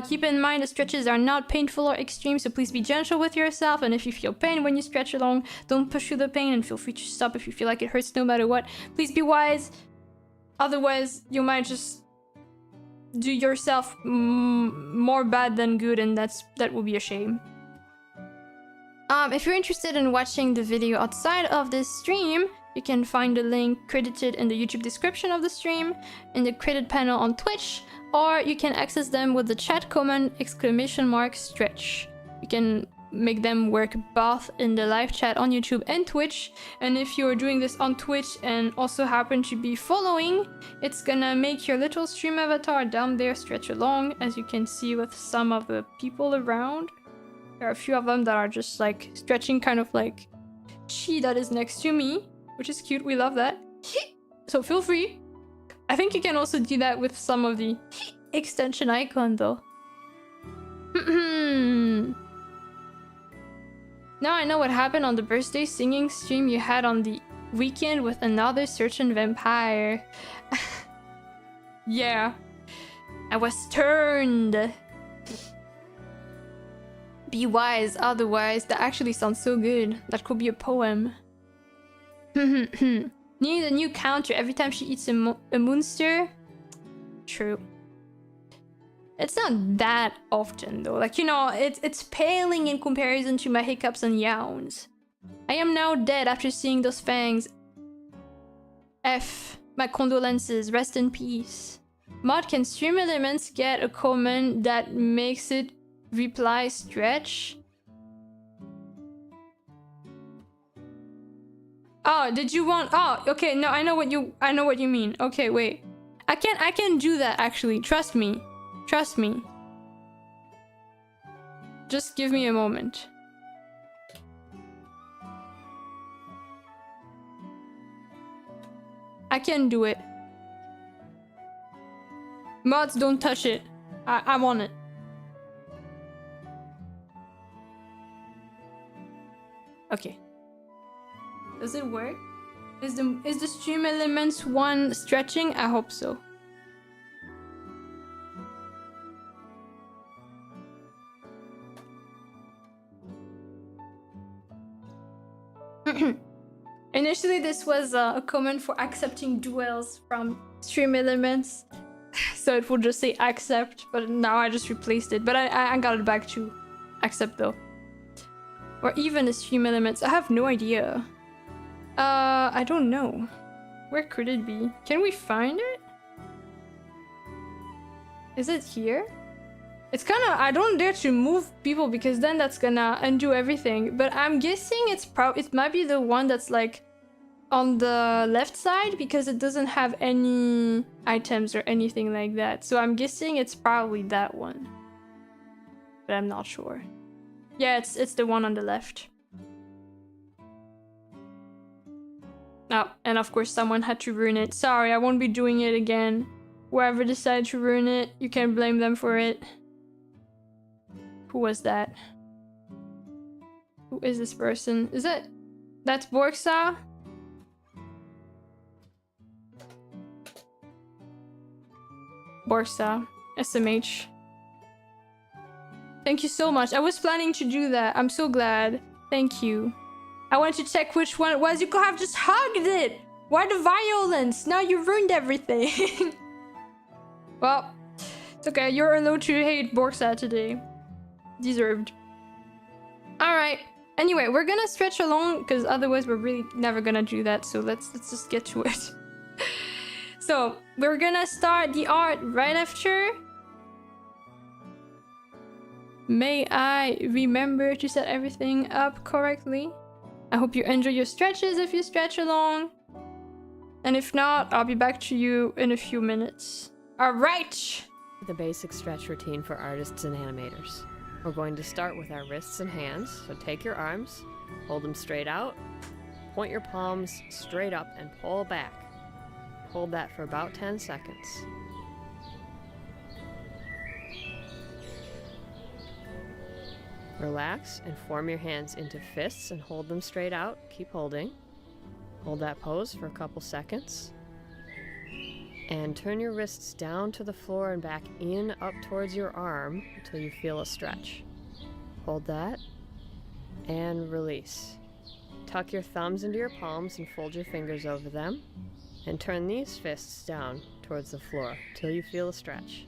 Keep in mind the stretches are not painful or extreme, so please be gentle with yourself. And if you feel pain when you stretch along, don't push through the pain and feel free to stop if you feel like it hurts no matter what. Please be wise. Otherwise, you might just do yourself more bad than good, and that will be a shame. If you're interested in watching the video outside of this stream, you can find the link credited in the YouTube description of the stream, in the credit panel on Twitch, or you can access them with the chat command !stretch. You can make them work both in the live chat on YouTube and Twitch. And if you're doing this on Twitch and also happen to be following, it's gonna make your little stream avatar down there stretch along, as you can see with some of the people around. There are a few of them that are just like stretching, kind of like Chi that is next to me, which is cute. We love that. So feel free. I think you can also do that with some of the extension icon though. Now I know what happened on the birthday singing stream you had on the weekend with another certain vampire. Yeah. I was turned. Be wise, otherwise. That actually sounds so good. That could be a poem. Need a new counter every time she eats a monster? True. It's not that often though. Like, you know, it's paling in comparison to my hiccups and yawns. I am now dead after seeing those fangs. F. My condolences. Rest in peace. Mod, can stream elements get a comment that makes it reply stretch? Oh, did you want... Oh, okay, no, I know what you mean. Okay, wait. I can do that actually. Trust me. Trust me. Just give me a moment. I can do it. Mods, don't touch it. I'm on it. Okay. Does it work? Is the stream elements one stretching? I hope so. Initially, this was a comment for accepting duels from stream elements. So it would just say accept, but now I just replaced it. But I got it back to accept though. Or even the stream elements. I have no idea. I don't know. Where could it be? Can we find it? Is it here? It's kind of... I don't dare to move people because then that's gonna undo everything. But I'm guessing it might be the one that's like on the left side because it doesn't have any items or anything like that. So I'm guessing it's probably that one. But I'm not sure. Yeah, it's the one on the left. Oh, and of course someone had to ruin it. Sorry, I won't be doing it again. Whoever decided to ruin it, you can blame them for it. Who was that? Who is this person? Is it... That's Borgsa? Borgsa. SMH. Thank you so much. I was planning to do that. I'm so glad. Thank you. I wanted to check which one it was. You could have just hugged it! Why the violence? Now you ruined everything. Well, it's okay. You're allowed to hate Borgsa today. Deserved. Alright. Anyway, we're gonna stretch along because otherwise we're really never gonna do that. So let's just get to it. So, we're gonna start the art right after. May I remember to set everything up correctly? I hope you enjoy your stretches if you stretch along. And if not, I'll be back to you in a few minutes. Alright! The basic stretch routine for artists and animators. We're going to start with our wrists and hands, so take your arms, hold them straight out, point your palms straight up and pull back. Hold that for about 10 seconds. Relax and form your hands into fists and hold them straight out. Keep holding. Hold that pose for a couple seconds. And turn your wrists down to the floor and back in up towards your arm until you feel a stretch. Hold that and release. Tuck your thumbs into your palms and fold your fingers over them. And turn these fists down towards the floor till you feel a stretch.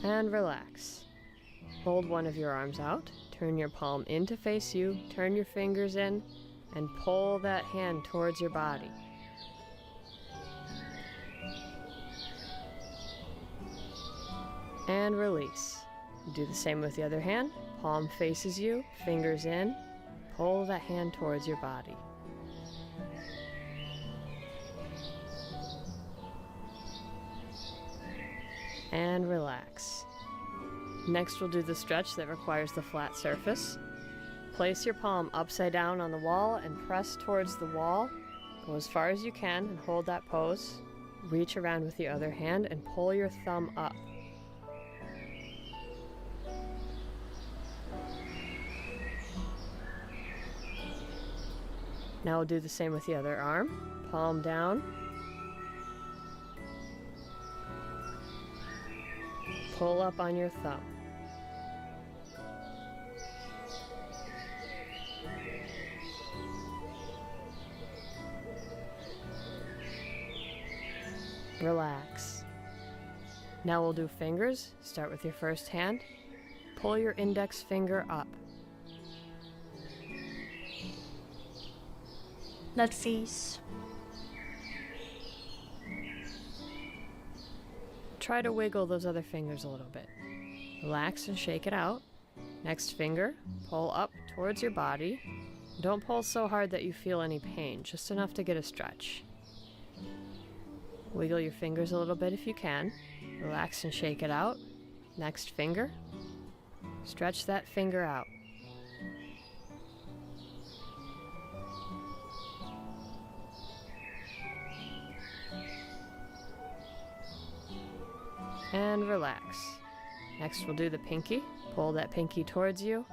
And relax. Hold one of your arms out, turn your palm in to face you, turn your fingers in, and pull that hand towards your body. And release. Do the same with the other hand. Palm faces you, fingers in, pull that hand towards your body. And relax. Next we'll do the stretch that requires the flat surface. Place your palm upside down on the wall and press towards the wall. Go as far as you can and hold that pose. Reach around with the other hand and pull your thumb up. Now we'll do the same with the other arm. Palm down. Pull up on your thumb. Relax. Now we'll do fingers. Start with your first hand. Pull your index finger up. That face. Try to wiggle those other fingers a little bit. Relax and shake it out. Next finger, pull up towards your body. Don't pull so hard that you feel any pain, just enough to get a stretch. Wiggle your fingers a little bit if you can. Relax and shake it out. Next finger, stretch that finger out. And relax. Next we'll do the pinky. Pull that pinky towards you.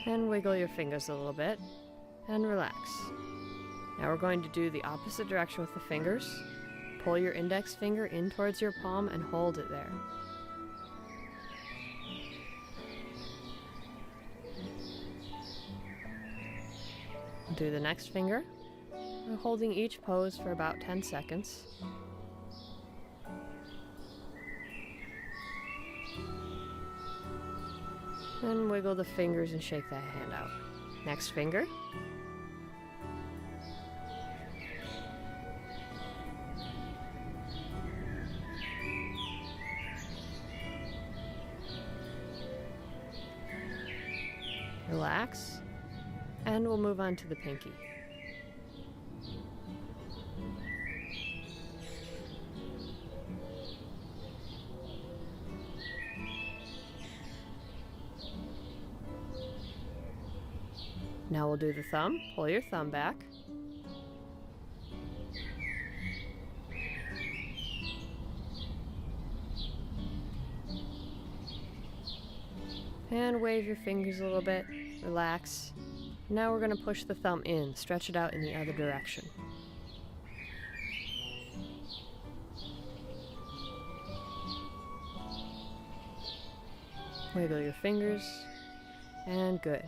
And wiggle your fingers a little bit. And relax. Now we're going to do the opposite direction with the fingers. Pull your index finger in towards your palm and hold it there. Do the next finger. We're holding each pose for about 10 seconds. And wiggle the fingers and shake that hand out. Next finger. Relax. And we'll move on to the pinky. Now we'll do the thumb. Pull your thumb back. And wave your fingers a little bit. Relax. Now we're going to push the thumb in, stretch it out in the other direction. Wiggle your fingers, and good.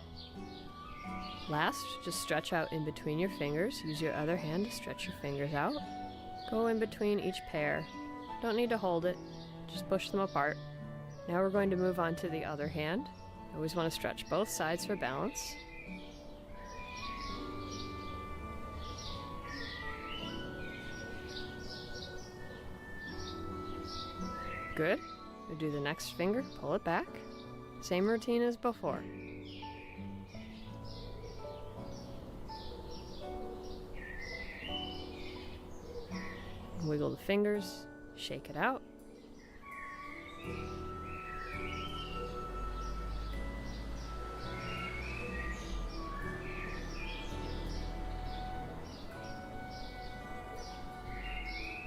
Last, just stretch out in between your fingers. Use your other hand to stretch your fingers out. Go in between each pair. Don't need to hold it, just push them apart. Now we're going to move on to the other hand. Always want to stretch both sides for balance. Good. We do the next finger, pull it back. Same routine as before. Wiggle the fingers, shake it out.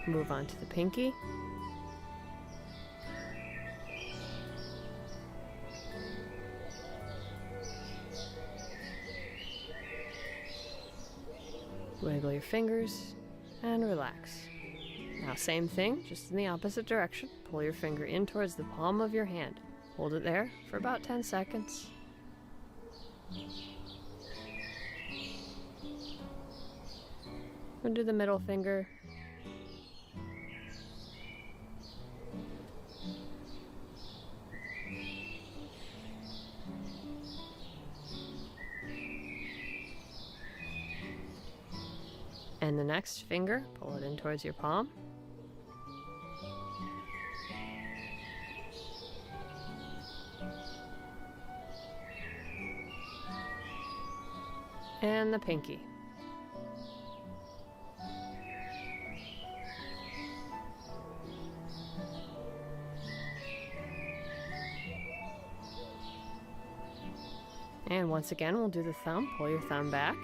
Move on to the pinky. Wiggle your fingers and relax. Now same thing, just in the opposite direction. Pull your finger in towards the palm of your hand. Hold it there for about 10 seconds. And do the middle finger. And the next finger, pull it in towards your palm. And the pinky. And once again, we'll do the thumb. Pull your thumb back.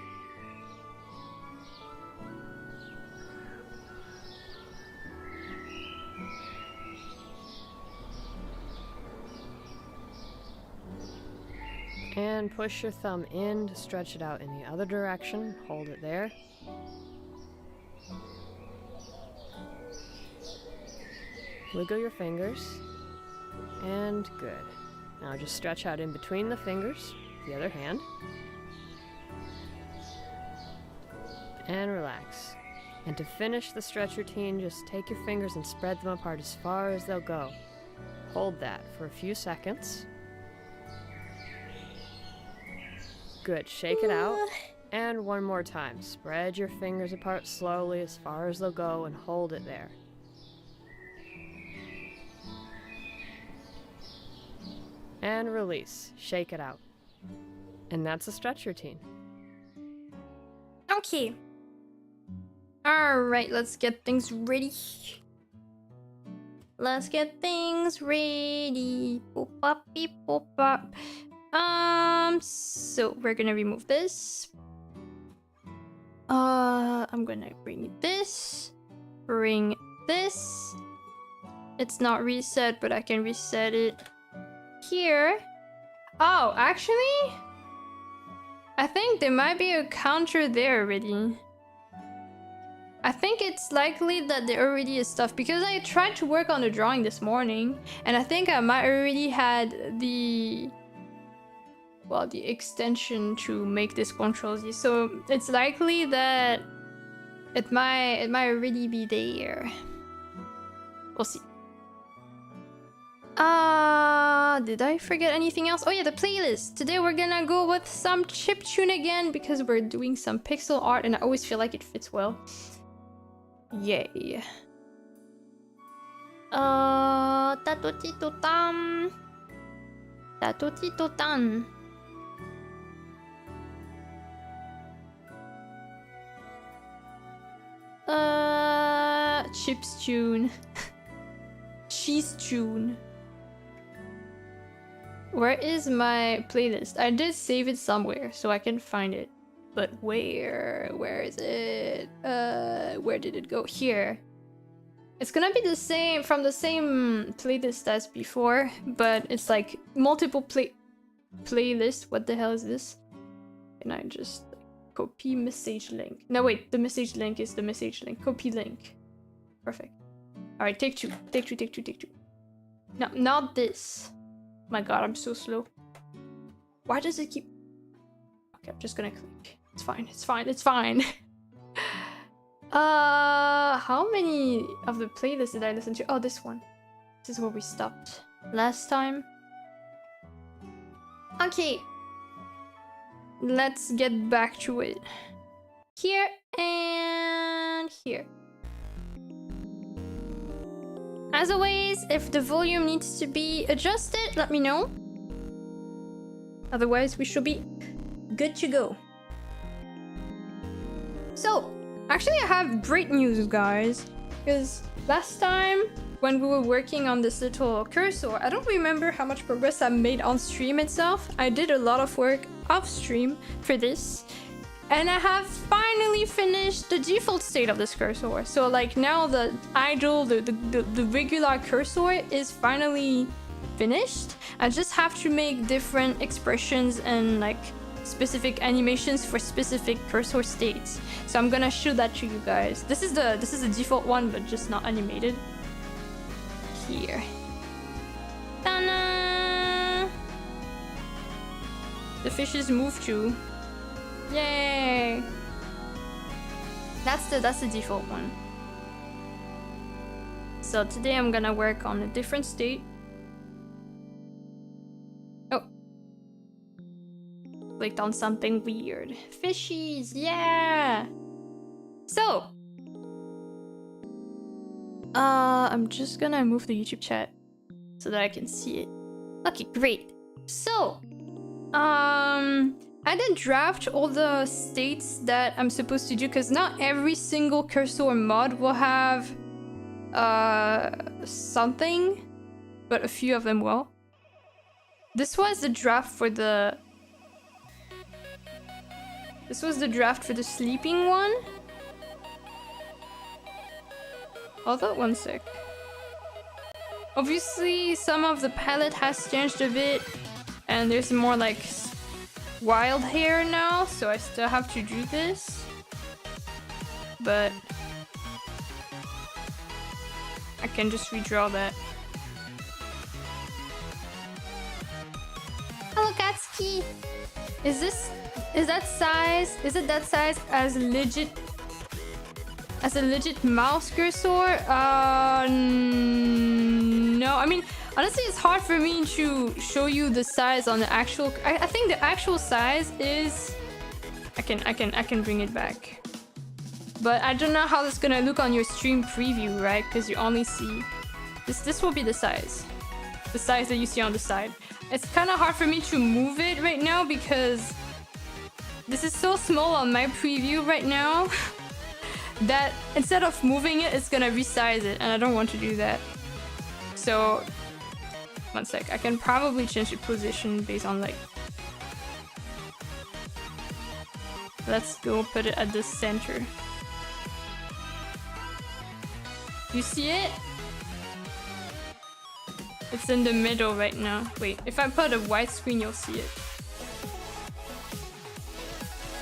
And push your thumb in to stretch it out in the other direction. Hold it there. Wiggle your fingers. And good. Now just stretch out in between the fingers. The other hand. And relax. And to finish the stretch routine, just take your fingers and spread them apart as far as they'll go. Hold that for a few seconds. Good, shake it out. And one more time. Spread your fingers apart slowly as far as they'll go and hold it there. And release. Shake it out. And that's a stretch routine. Okay. Alright, let's get things ready. Let's get things ready. Boop up, beep, boop up. So we're gonna remove this. I'm gonna bring this. Bring this. It's not reset, but I can reset it here. Oh, actually, I think there might be a counter there already. I think it's likely that there already is stuff because I tried to work on the drawing this morning and I think I might already had the extension to make this Ctrl Z. So it's likely that it might already be there. We'll see. Did I forget anything else? Oh yeah, the playlist. Today we're gonna go with some chiptune again because we're doing some pixel art and I always feel like it fits well. Yay. Tatotito-tam. Tatotito-tan. Chips tune. Cheese tune. Where is my playlist? I did save it somewhere so I can find it. But where? Where is it? Where did it go? Here. It's gonna be the same from the same playlist as before, but it's like multiple playlist. What the hell is this? Can I just copy message link? No, wait. The message link is the message link. Copy link. Perfect. All right, take two. Take two. Take two. Take two. No, not this. My God, I'm so slow. Why does it keep? Okay, I'm just gonna click. It's fine. It's fine. It's fine. How many of the playlists did I listen to? Oh, this one. This is where we stopped last time. Okay. Let's get back to it. Here and here. As always, if the volume needs to be adjusted, let me know. Otherwise, we should be good to go. So, actually I have great news, guys. Because last time, when we were working on this little cursor, I don't remember how much progress I made on stream itself. I did a lot of work off stream for this. And I have finally finished the default state of this cursor. So like now the idle, the regular cursor is finally finished. I just have to make different expressions and like specific animations for specific cursor states. So I'm gonna show that to you guys. This is the default one, but just not animated. Here. Ta-da! The fishes move too. Yay! That's the default one. So today I'm gonna work on a different state. Oh. Clicked on something weird. Fishies, yeah! So. I'm just gonna move the YouTube chat so that I can see it. Okay, great. So, I did draft all the states that I'm supposed to do because not every single cursor mod will have something, but a few of them will. This was the draft for the sleeping one. Hold on one sec. Obviously, some of the palette has changed a bit, and there's more like wild hair now, so I still have to do this. But I can just redraw that. Hello, Katsuki! Is that size? Is it that size as legit? As a legit mouse cursor? No. I mean, honestly, it's hard for me to show you the size on the actual. I think the actual size is. I can bring it back. But I don't know how it's gonna look on your stream preview, right? Because you only see this will be the size that you see on the side. It's kind of hard for me to move it right now because this is so small on my preview right now that instead of moving it, it's gonna resize it, and I don't want to do that. So, one sec. I can probably change the position based on like. Let's go put it at the center. You see it? It's in the middle right now. Wait, if I put a white screen, you'll see it.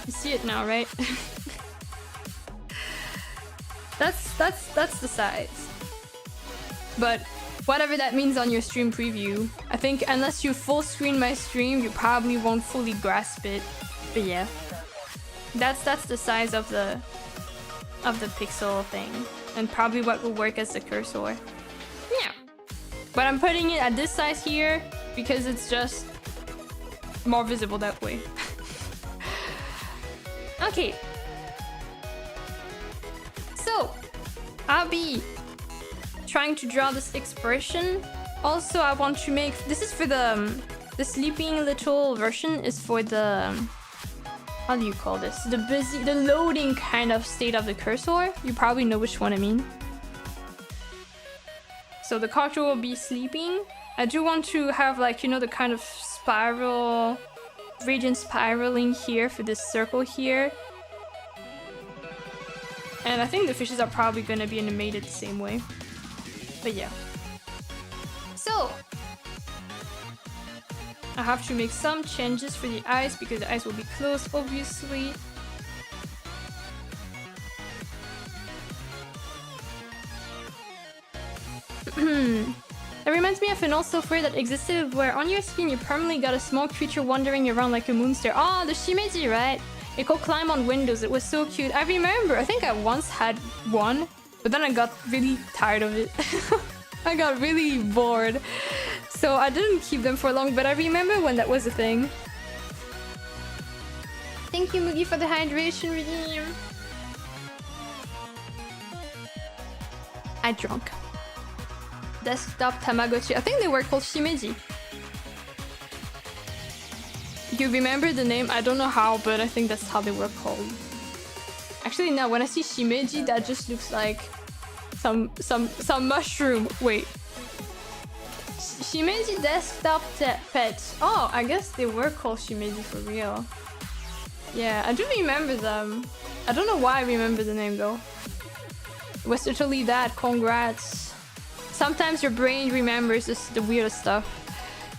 You see it now, right? That's the size. But whatever that means on your stream preview, I think unless you full screen my stream, you probably won't fully grasp it. But yeah, that's the size of the pixel thing, and probably what will work as the cursor. Yeah, but I'm putting it at this size here because it's just more visible that way. Okay. So, I'll be trying to draw this expression. Also, I want to make... This is for the sleeping little version is for the... How do you call this? The loading kind of state of the cursor. You probably know which one I mean. So the character will be sleeping. I do want to have like, you know, the kind of spiral... gradient spiraling here for this circle here. And I think the fishes are probably gonna be animated the same way. But yeah. So I have to make some changes for the eyes because the eyes will be closed, obviously. That reminds me of an old software that existed where on your screen you permanently got a small creature wandering around like a moonster. Oh, the Shimeji, right? It could climb on windows. It was so cute. I remember. I think I once had one, but then I got really tired of it. I got really bored. So I didn't keep them for long, but I remember when that was a thing. Thank you, Mugi, for the hydration redeem. I drunk. Desktop Tamagotchi. I think they were called Shimeji. You remember the name? I don't know how, but I think that's how they were called. Actually, now when I see Shimeji, that just looks like some mushroom. Wait. Shimeji desktop pets. Oh, I guess they were called Shimeji for real. Yeah, I do remember them. I don't know why I remember the name though. It was totally that. Congrats. Sometimes your brain remembers the weirdest stuff.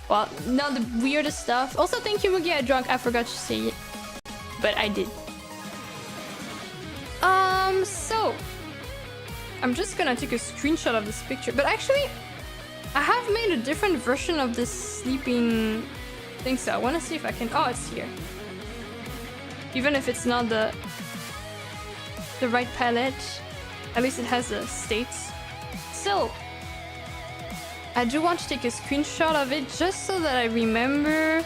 Well, not the weirdest stuff. Also, thank you, Mugi. I drunk. I forgot to say it, but I did. So I'm just gonna take a screenshot of this picture. But actually, I have made a different version of this sleeping thing. So I want to see if I can. Oh, it's here. Even if it's not the right palette, at least it has the states. So I do want to take a screenshot of it just so that I remember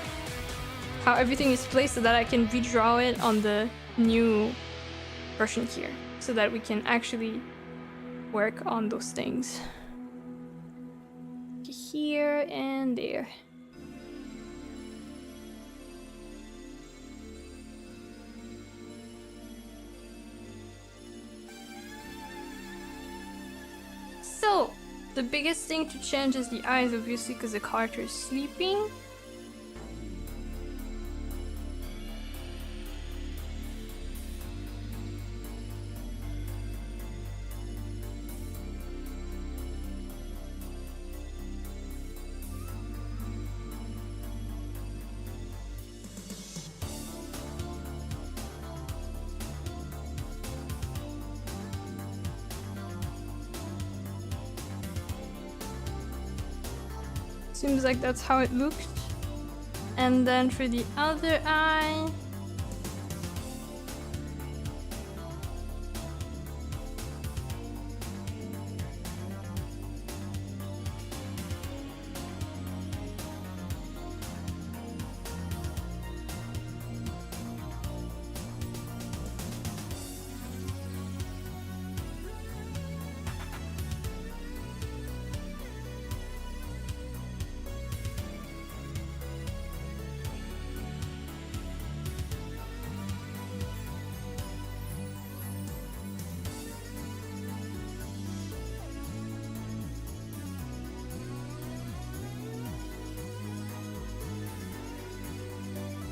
how everything is placed so that I can redraw it on the new version here so that we can actually work on those things. Here and there. So the biggest thing to change is the eyes, obviously, because the character is sleeping. Seems like that's how it looked. And then for the other eye.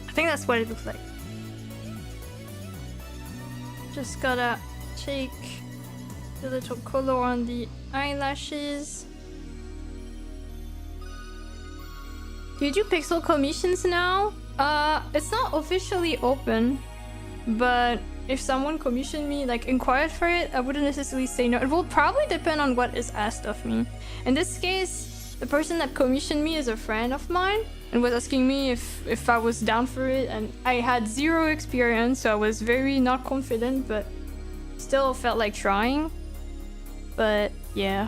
I think that's what it looks like. Just gotta take the little color on the eyelashes. Do you do pixel commissions now? It's not officially open, but if someone commissioned me, like inquired for it, I wouldn't necessarily say no. It will probably depend on what is asked of me. In this case, the person that commissioned me is a friend of mine and was asking me if I was down for it, and I had zero experience, so I was very not confident, but still felt like trying. But yeah.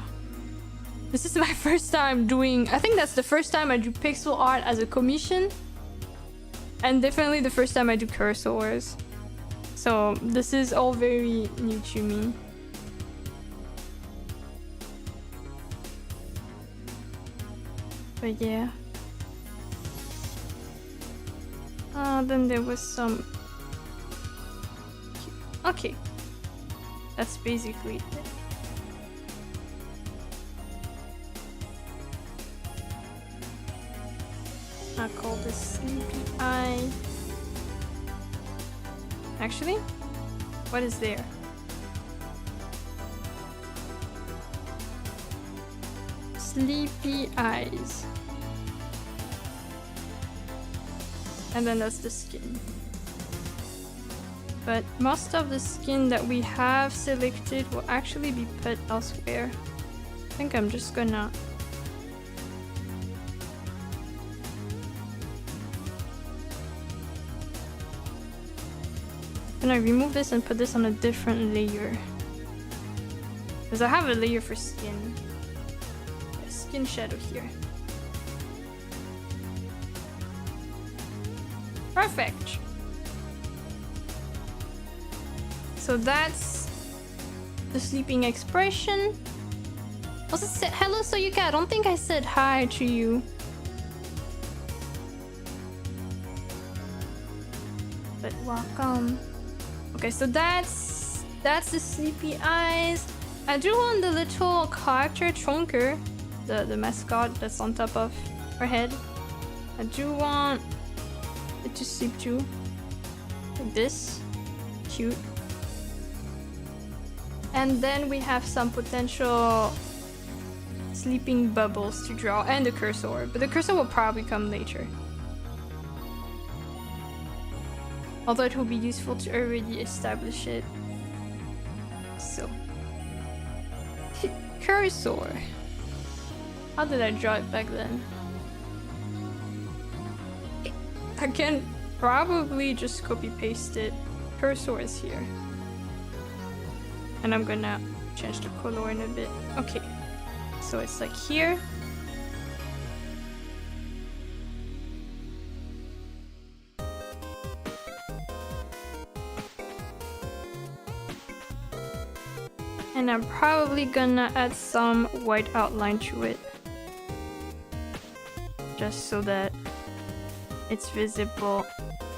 This is my first time doing... I think that's the first time I do pixel art as a commission. And definitely the first time I do cursors. So this is all very new to me. But yeah. Then there was some... Okay. That's basically it. I call this sleepy eye. Actually, what is there? Sleepy eyes. And then that's the skin. But most of the skin that we have selected will actually be put elsewhere. I think I'm just gonna... remove this and put this on a different layer. Because I have a layer for skin. A skin shadow here. Perfect! So that's the sleeping expression. Also said hello Soyuka, I don't think I said hi to you. But welcome. Okay, so that's the sleepy eyes. I drew on the little character Trunker, the mascot that's on top of her head. I do want it to sleep too. Like this. Cute. And then we have some potential sleeping bubbles to draw and the cursor, but the cursor will probably come later. Although it will be useful to already establish it. So. Cursor. How did I draw it back then? I can probably just copy paste it. Cursor is here. And I'm gonna change the color in a bit. Okay. So it's like here. And I'm probably gonna add some white outline to it. Just so that it's visible.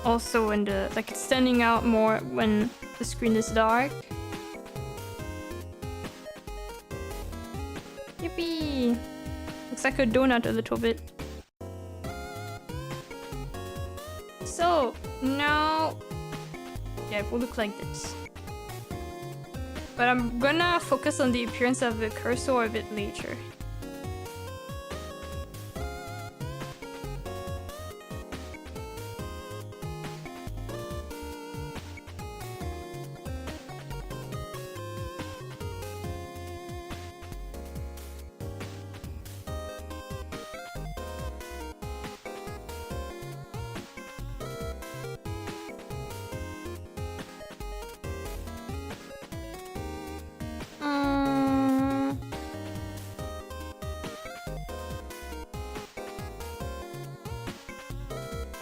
Also when the, like it's standing out more when the screen is dark. Yippee! Looks like a donut a little bit. So now, yeah, it will look like this. But I'm gonna focus on the appearance of the cursor a bit later.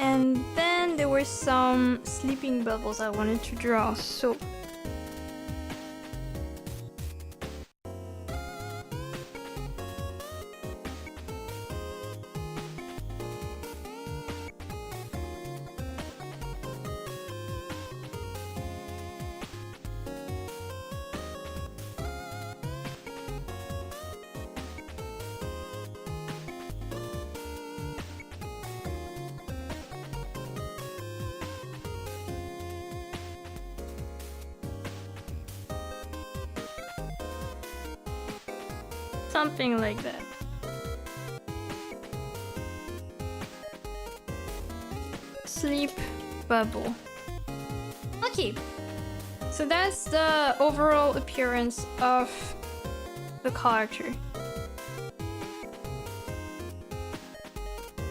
And then there were some sleeping bubbles I wanted to draw, so something like that. Sleep bubble. Okay, so that's the overall appearance of the character.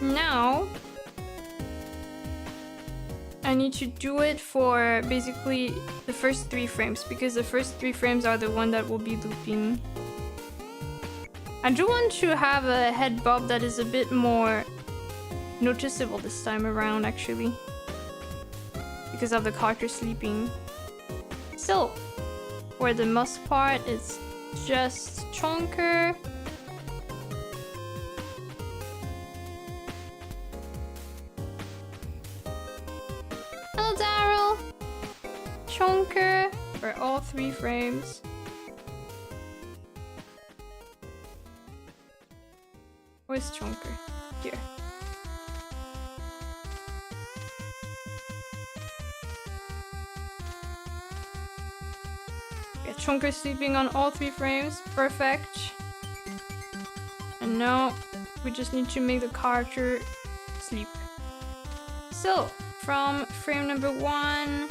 Now I need to do it for basically the first 3 frames, because the first 3 frames are the one that will be looping. I do want to have a head bob that is a bit more noticeable this time around, actually, because of the character sleeping. So, for the most part, it's just chonker. Hello, Daryl! Chonker for all 3 frames. Where's Chonker? Here. Yeah, Chonker sleeping on all 3 frames. Perfect. And now we just need to make the character sleep. So, from frame number 1,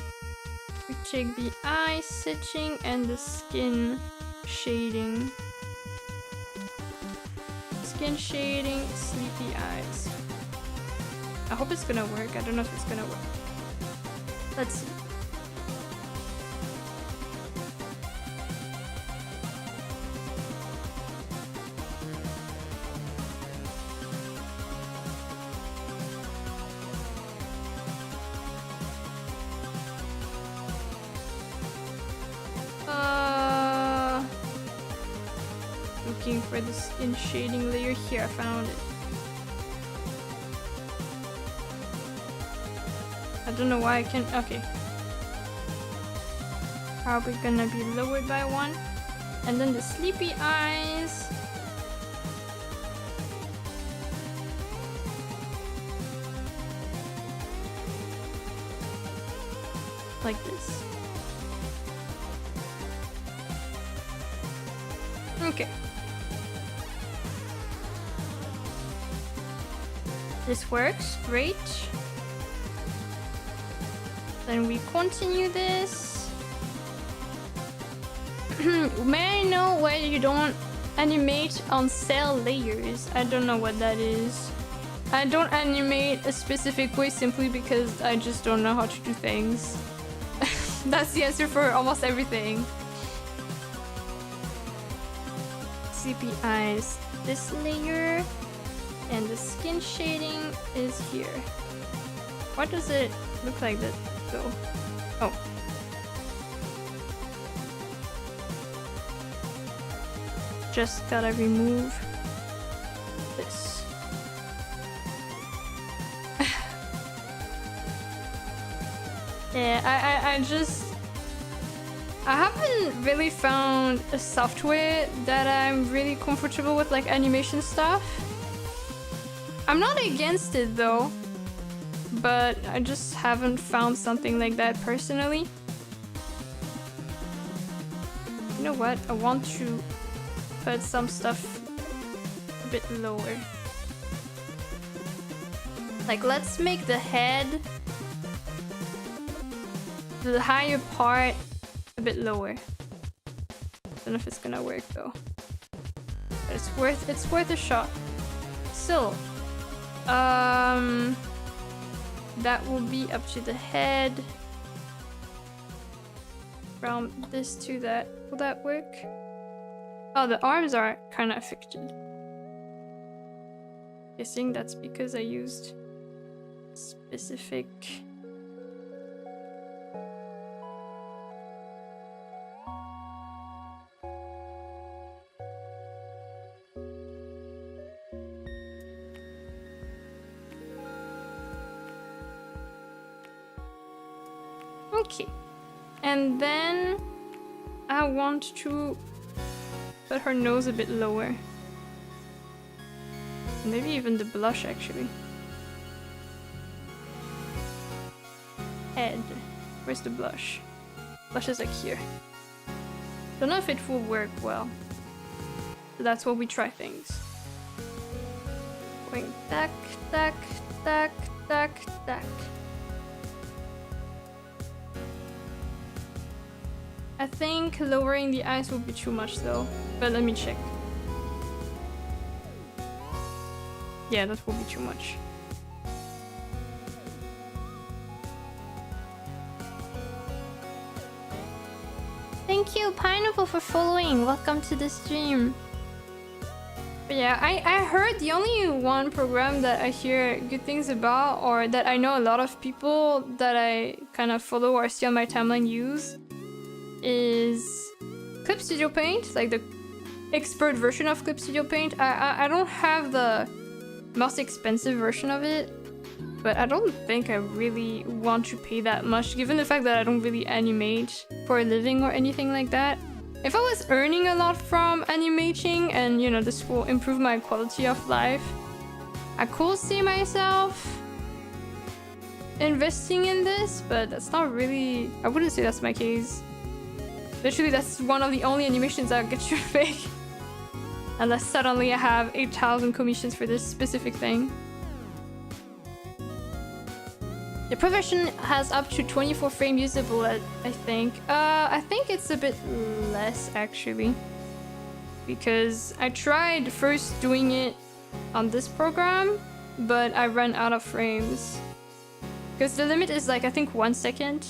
we take the eye stitching and the skin shading. Skin shading, sleepy eyes. I hope it's gonna work. I don't know if it's gonna work. Let's see. Looking for the skin shading layer here. I found it. I don't know why I can't. Okay. Probably gonna be lowered by 1. And then the sleepy eyes. Like this. Okay. This works, great. Then we continue this. May I know why you don't animate on cell layers? I don't know what that is. I don't animate a specific way simply because I just don't know how to do things. That's the answer for almost everything. Sleepy eyes, this layer. And the skin shading is here. Why does it look like that though? Oh. Just gotta remove this. Yeah, I haven't really found a software that I'm really comfortable with, like animation stuff. I'm not against it though, but I just haven't found something like that personally. You know what? I want to put some stuff a bit lower. Like, let's make the head, the higher part, a bit lower. Don't know if it's gonna work though, but it's worth a shot. So. That will be up to the head. From this to that. Will that work? Oh, the arms are kind of affected. Guessing that's because I used specific. Okay, and then I want to put her nose a bit lower. Maybe even the blush actually. Head. Where's the blush? Blush is like here. Don't know if it will work well. So that's where we try things. Going tack, tack, tack, tack, tack. I think lowering the eyes will be too much though, but let me check. Yeah, that will be too much. Thank you, Pineapple, for following. Welcome to the stream. But yeah, I heard the only one program that I hear good things about, or that I know a lot of people that I kind of follow or see on my timeline use, is Clip Studio Paint, like the expert version of Clip Studio Paint. I don't have the most expensive version of it, but I don't think I really want to pay that much given the fact that I don't really animate for a living or anything like that. If I was earning a lot from animating and, you know, this will improve my quality of life, I could see myself investing in this, but that's not really... I wouldn't say that's my case. Literally, that's one of the only animations I get to make. Unless suddenly I have 8,000 commissions for this specific thing. The Pro version has up to 24 frame usable, I think. I think it's a bit less, actually. Because I tried first doing it on this program, but I ran out of frames. Because the limit is like, I think 1 second.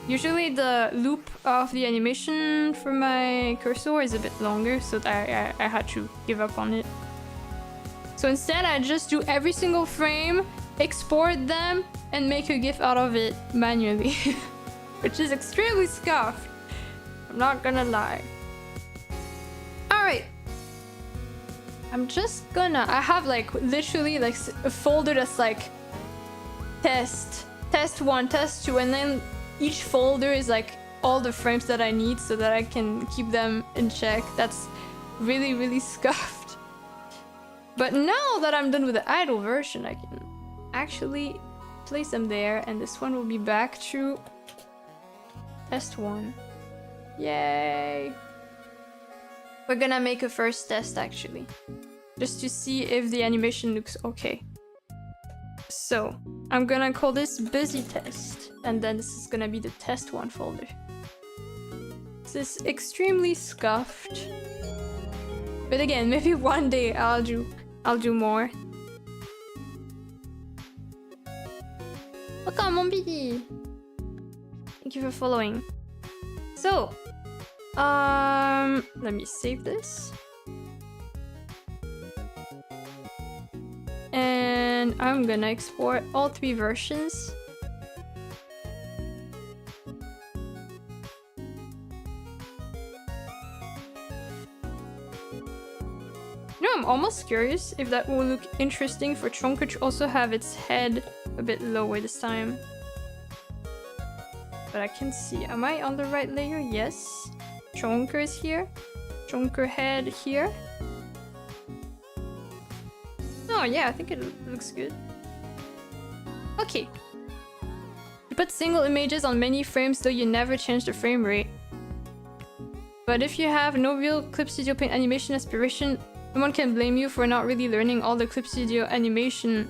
Usually the loop of the animation for my cursor is a bit longer, so I had to give up on it. So instead I just do every single frame, export them, and make a GIF out of it manually. Which is extremely scuffed. I'm not gonna lie. Alright. I'm just gonna... I have like literally like a folder that's like test 1, test 2, and then each folder is like all the frames that I need so that I can keep them in check. That's really, really scuffed. But now that I'm done with the idle version, I can actually place them there, and this one will be back to test 1. Yay! We're gonna make a first test actually, just to see if the animation looks okay. So, I'm gonna call this busy test, and then this is gonna be the test 1 folder. This is extremely scuffed. But again, maybe one day I'll do more. Welcome, mon bidi! Thank you for following. So, let me save this. And I'm gonna export all 3 versions. You know, I'm almost curious if that will look interesting for Chonker to also have its head a bit lower this time. But I can see. Am I on the right layer? Yes. Chonker is here. Chonker head here. Oh yeah, I think it looks good. Okay. You put single images on many frames, though you never change the frame rate. But if you have no real Clip Studio Paint animation aspiration, no one can blame you for not really learning all the Clip Studio animation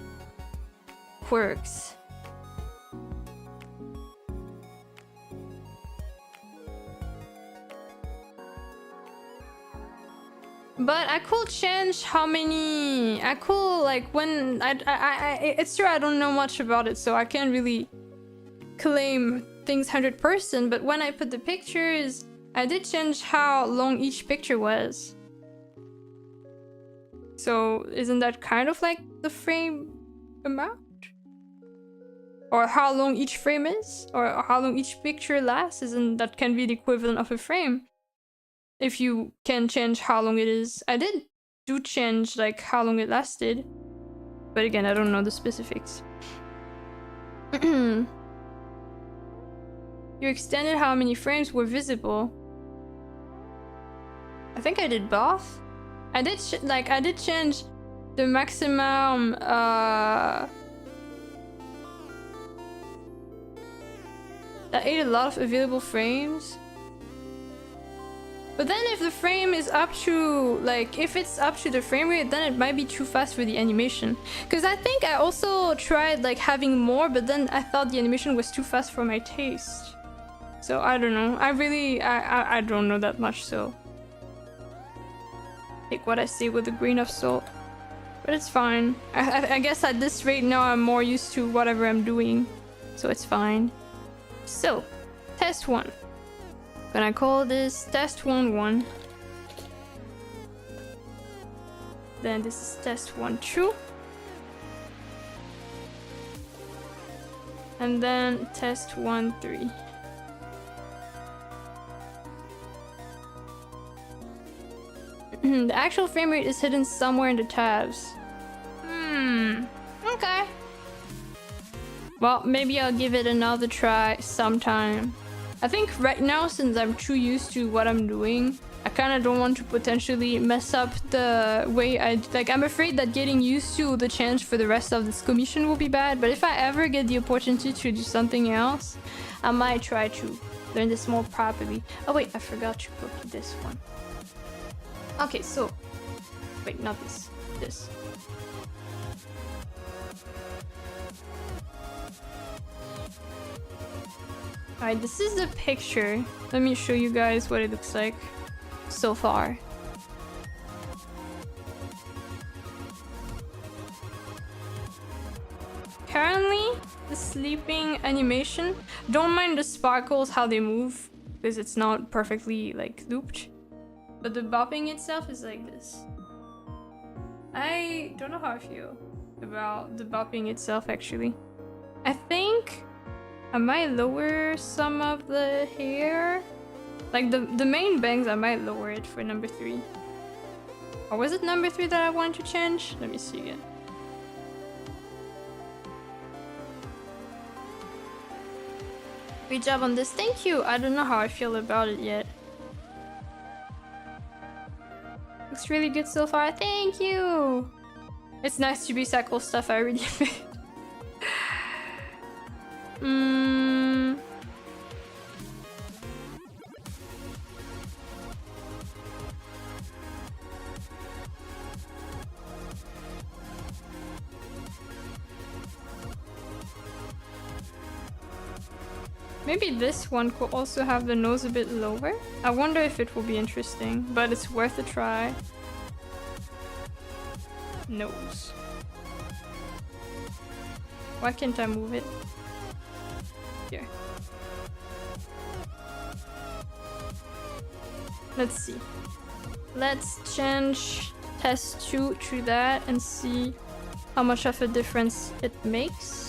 quirks. But I could change how many... I could, like, when... it's true I don't know much about it, so I can't really claim things 100%, but when I put the pictures, I did change how long each picture was. So, isn't that kind of like the frame amount? or how long each frame is, or how long each picture lasts, isn't that can be the equivalent of a frame. If you can change how long it is. I do change like how long it lasted, but again, I don't know the specifics. You extended how many frames were visible. I think I did both. I did change the maximum that ate a lot of available frames. But then if the frame is up to, like, if it's up to the frame rate, then it might be too fast for the animation. Because I think I also tried, like, having more, but then I thought the animation was too fast for my taste. So I don't know. I don't know that much, so take what I say with a grain of salt. But it's fine. I guess at this rate now I'm more used to whatever I'm doing. So it's fine. So, test 1. Gonna call this test 1-1. Then this is test 1-2. And then test 1-3. The actual frame rate is hidden somewhere in the tabs. Okay. Well, maybe I'll give it another try sometime. I think right now, since I'm too used to what I'm doing, I kind of don't want to potentially mess up the way I'm afraid that getting used to the change for the rest of this commission will be bad, but if I ever get the opportunity to do something else, I might try to learn this more properly. Oh wait, I forgot to copy this one. Okay, so... wait, not this. This. Alright, this is the picture. Let me show you guys what it looks like so far. Apparently, the sleeping animation, don't mind the sparkles, how they move, because it's not perfectly, like, looped. But the bopping itself is like this. I don't know how I feel about the bopping itself, actually. I think I might lower some of the hair. Like the main bangs, I might lower it for number 3. Or was it number 3 that I wanted to change? Let me see again. Great job on this. Thank you. I don't know how I feel about it yet. Looks really good so far. Thank you. It's nice to recycle stuff I already made. Maybe this one could also have the nose a bit lower. I wonder if it will be interesting, but it's worth a try. Nose. Why can't I move it? Here. Let's see. Let's change test 2 to that and see how much of a difference it makes.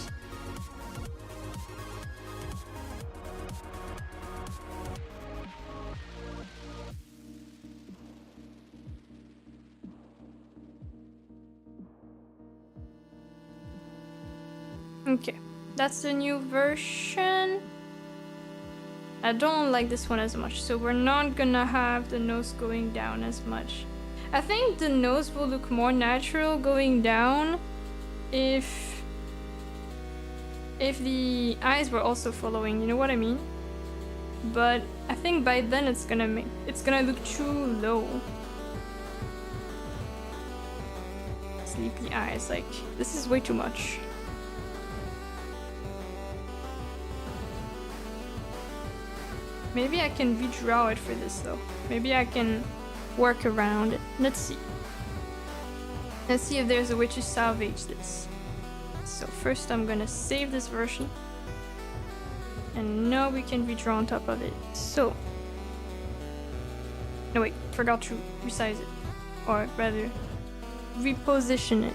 Okay, that's the new version. I don't like this one as much, so we're not gonna have the nose going down as much. I think the nose will look more natural going down if the eyes were also following, you know what I mean? But I think by then it's gonna look too low. Sleepy eyes, like, this is way too much. Maybe I can redraw it for this though. Maybe I can work around it. Let's see. Let's see if there's a way to salvage this. So first I'm gonna save this version. And now we can redraw on top of it. So. No wait, forgot to resize it. Or rather, reposition it.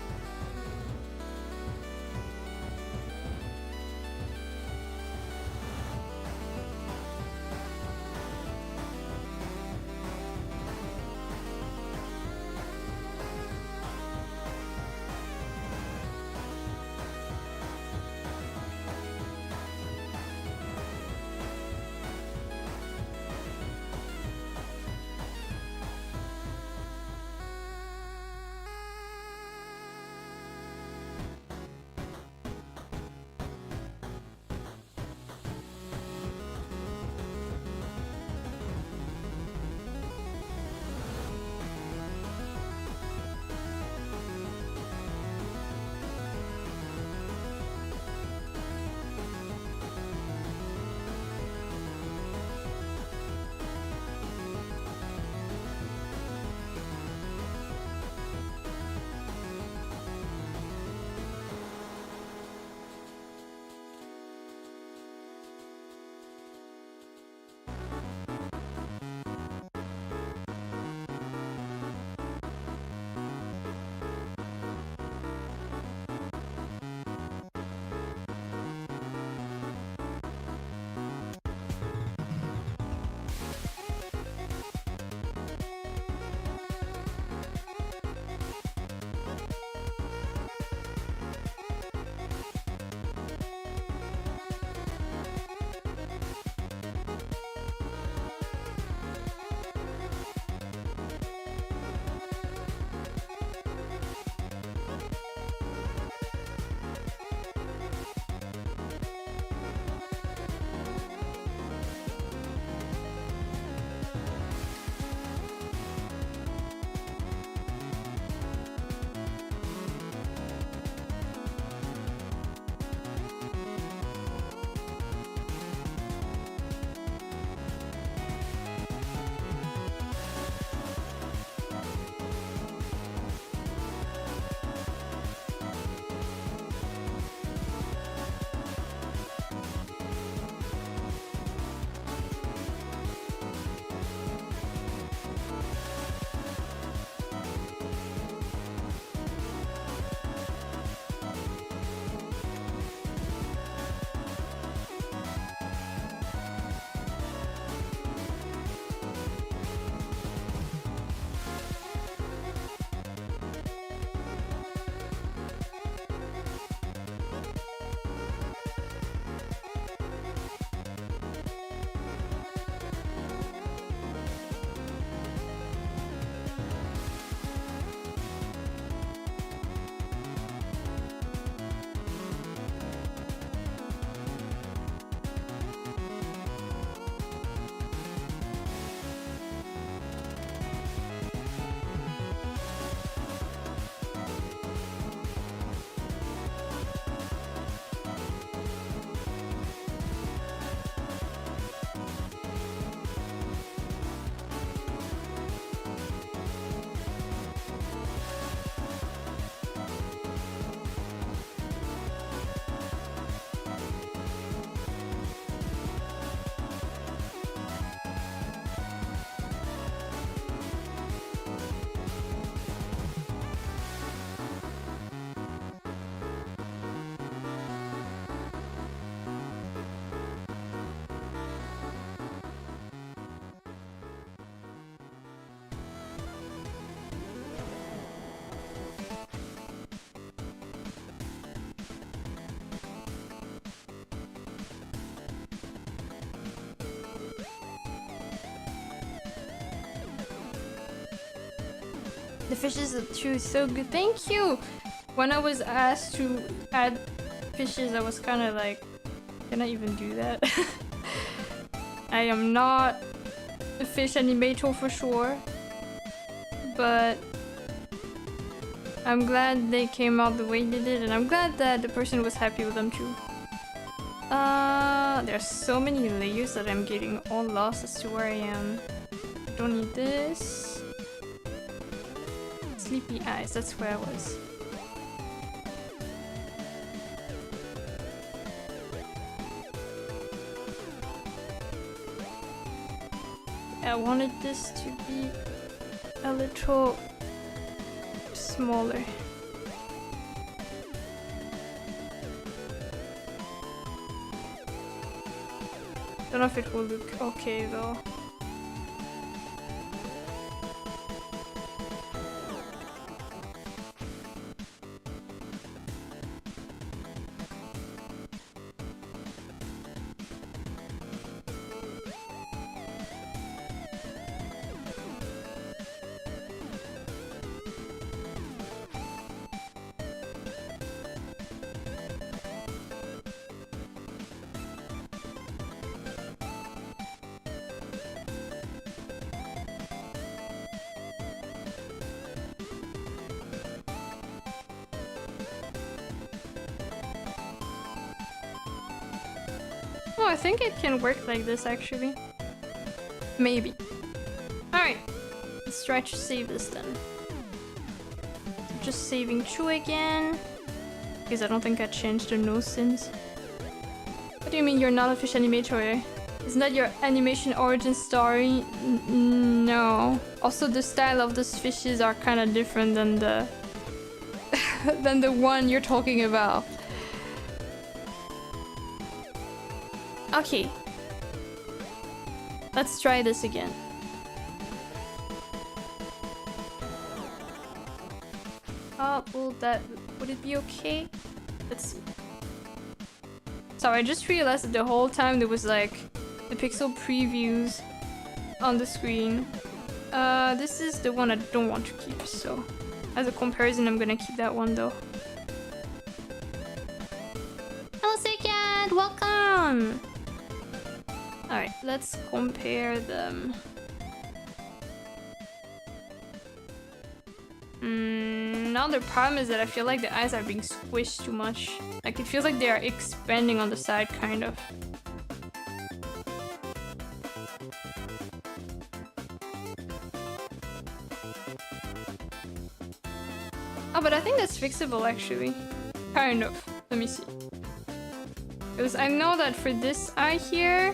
The fishes are too so good. Thank you! When I was asked to add fishes, I was kind of like, can I even do that? I am not a fish animator for sure, but I'm glad they came out the way they did, and I'm glad that the person was happy with them too. There's so many layers that I'm getting all lost as to where I am. Don't need this. Sleepy eyes, that's where I was. I wanted this to be a little smaller. Don't know if it will look okay though. Oh, I think it can work like this actually. Maybe. Alright, let's try to save this then. Just saving Chu again. Because I don't think I changed the nose since. What do you mean you're not a fish animator? Isn't that your animation origin story? No. Also the style of those fishes are kind of different than the than the one you're talking about. Okay. Let's try this again. Would it be okay? Let's see. Sorry, I just realized that the whole time there was like the pixel previews on the screen. This is the one I don't want to keep, so as a comparison I'm gonna keep that one though. Hello Second! Welcome! Alright, let's compare them. Now the problem is that I feel like the eyes are being squished too much. Like it feels like they are expanding on the side, kind of. Oh, but I think that's fixable actually. Kind of. Let me see. Because I know that for this eye here...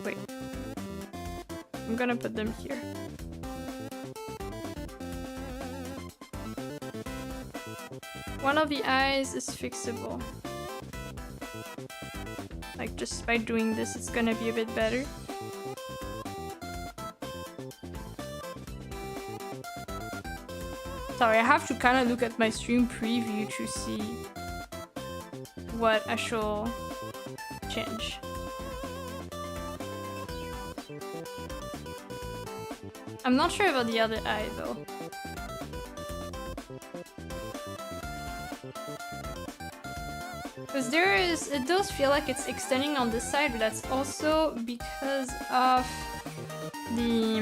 Wait. I'm gonna put them here. One of the eyes is fixable. Like just by doing this, it's gonna be a bit better. Sorry, I have to kind of look at my stream preview to see what I shall change. I'm not sure about the other eye though. Because it does feel like it's extending on this side, but that's also because of the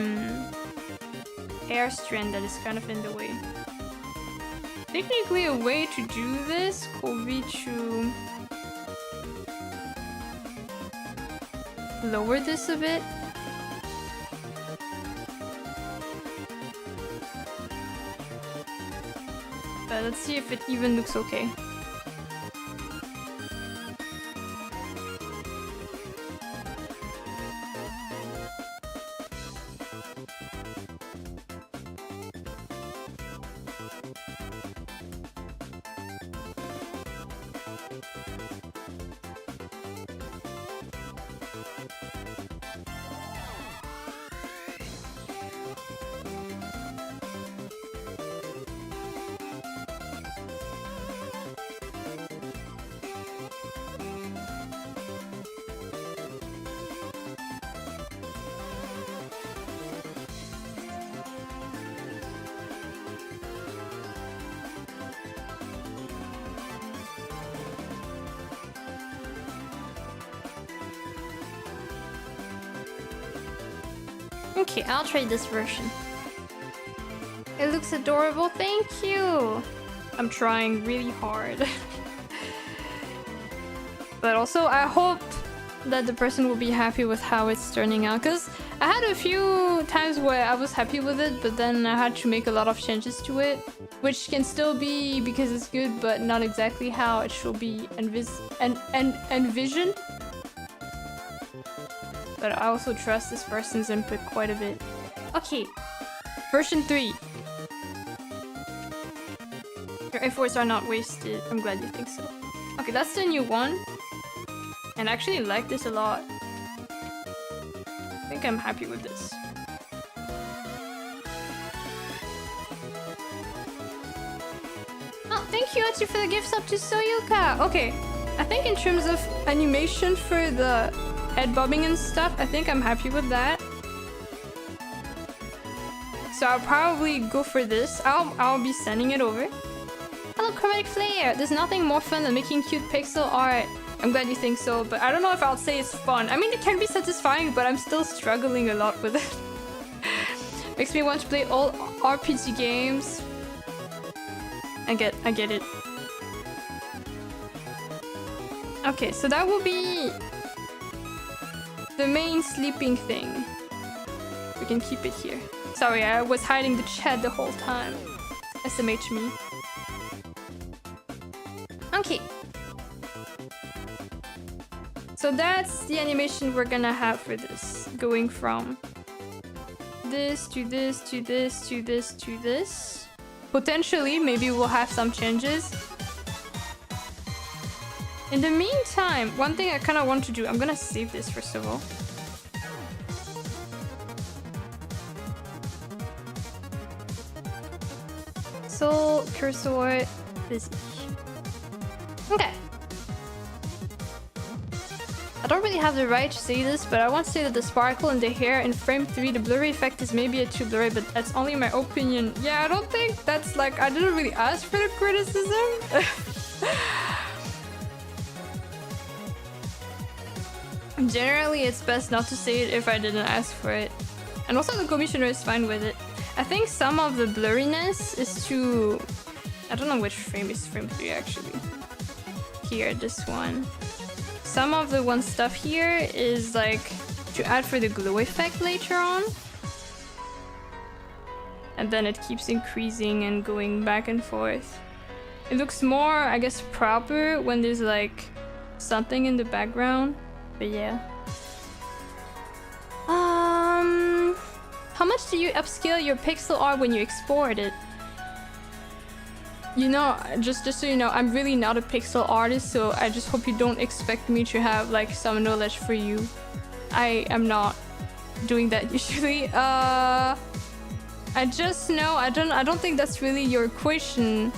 hair strand that is kind of in the way. Technically a way to do this could be to lower this a bit. But let's see if it even looks okay. Okay, I'll try this version. It looks adorable, thank you! I'm trying really hard. But also, I hope that the person will be happy with how it's turning out, because I had a few times where I was happy with it, but then I had to make a lot of changes to it, which can still be because it's good, but not exactly how it should be envisioned. But I also trust this person's input quite a bit. Okay, version 3. Your efforts are not wasted. I'm glad you think so. Okay, that's the new one. And I actually like this a lot. I think I'm happy with this. Oh, thank you, Achi, for the gifts up to Soyuka! Okay, I think in terms of animation for the head bobbing and stuff, I think I'm happy with that. So I'll probably go for this. I'll be sending it over. Hello, Chromatic Flare! There's nothing more fun than making cute pixel art. I'm glad you think so, but I don't know if I'll say it's fun. I mean, it can be satisfying, but I'm still struggling a lot with it. Makes me want to play all RPG games. I get it. Okay, so that will be the main sleeping thing. We can keep it here. Sorry, I was hiding the chat the whole time. SMH me. Okay. So that's the animation we're gonna have for this. Going from this to this to this to this to this. Potentially, maybe we'll have some changes. In the meantime, one thing I kind of want to do, I'm gonna save this first of all. Soul, cursor, busy. Okay. I don't really have the right to say this, but I want to say that the sparkle in the hair in frame 3, the blurry effect is maybe a too blurry, but that's only my opinion. Yeah, I don't think that's like, I didn't really ask for the criticism. Generally, it's best not to say it if I didn't ask for it. And also the commissioner is fine with it. I think some of the blurriness is too... I don't know which frame is frame 3 actually. Here, this one. Some of the one stuff here is like to add for the glow effect later on. And then it keeps increasing and going back and forth. It looks more, I guess, proper when there's like something in the background. But yeah. How much do you upscale your pixel art when you export it? You know, just so you know, I'm really not a pixel artist, so I just hope you don't expect me to have like some knowledge for you. I am not doing that usually. I just know I don't think that's really your question.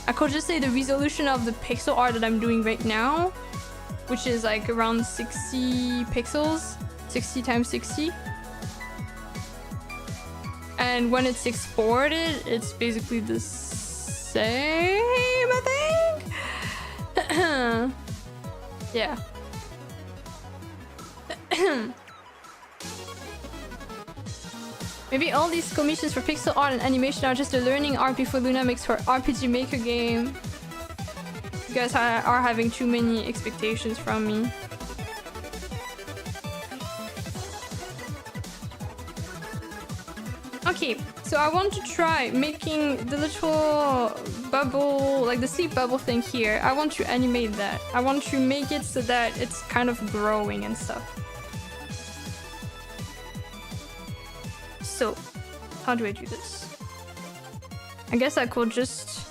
I could just say the resolution of the pixel art that I'm doing right now, which is like around 60 pixels, 60 times 60. And when it's exported, it's basically the same, I think. Yeah. Maybe all these commissions for pixel art and animation are just a learning art before Luna makes her RPG Maker game. You guys are having too many expectations from me. Okay, so I want to try making the little bubble, like the sleep bubble thing here. I want to animate that. I want to make it so that it's kind of growing and stuff. So, how do I do this? I guess I could just...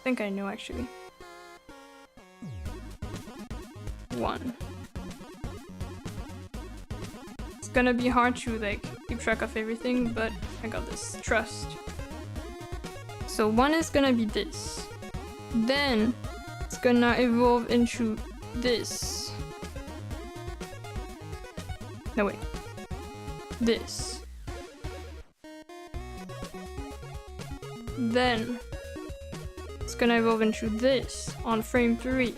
I think I know actually. 1. It's gonna be hard to like keep track of everything, but I got this. Trust. So 1 is gonna be this. Then it's gonna evolve into this. No, wait. This. Then it's gonna evolve into this on frame 3.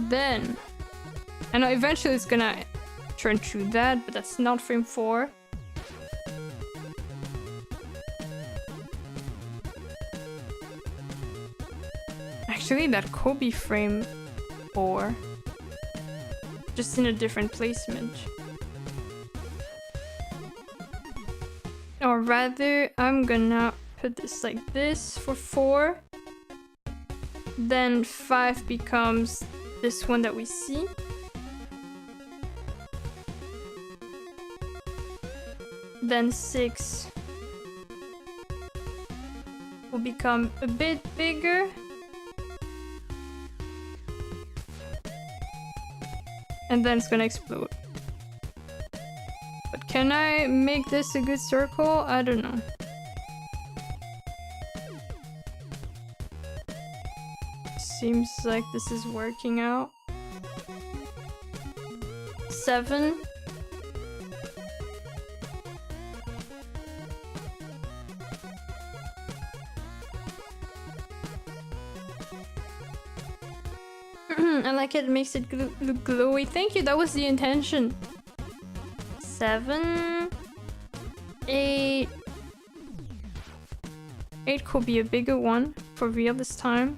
Then I know eventually it's gonna turn to that, but that's not frame 4. Actually, that could be frame 4. Just in a different placement. Or rather, I'm gonna put this like this for 4. Then 5 becomes this one that we see. Then 6 will become a bit bigger. And then it's gonna explode. But can I make this a good circle? I don't know. Seems like this is working out. 7. I like it, makes it look glowy. Thank you, that was the intention. 7. 8. 8 could be a bigger one for real this time.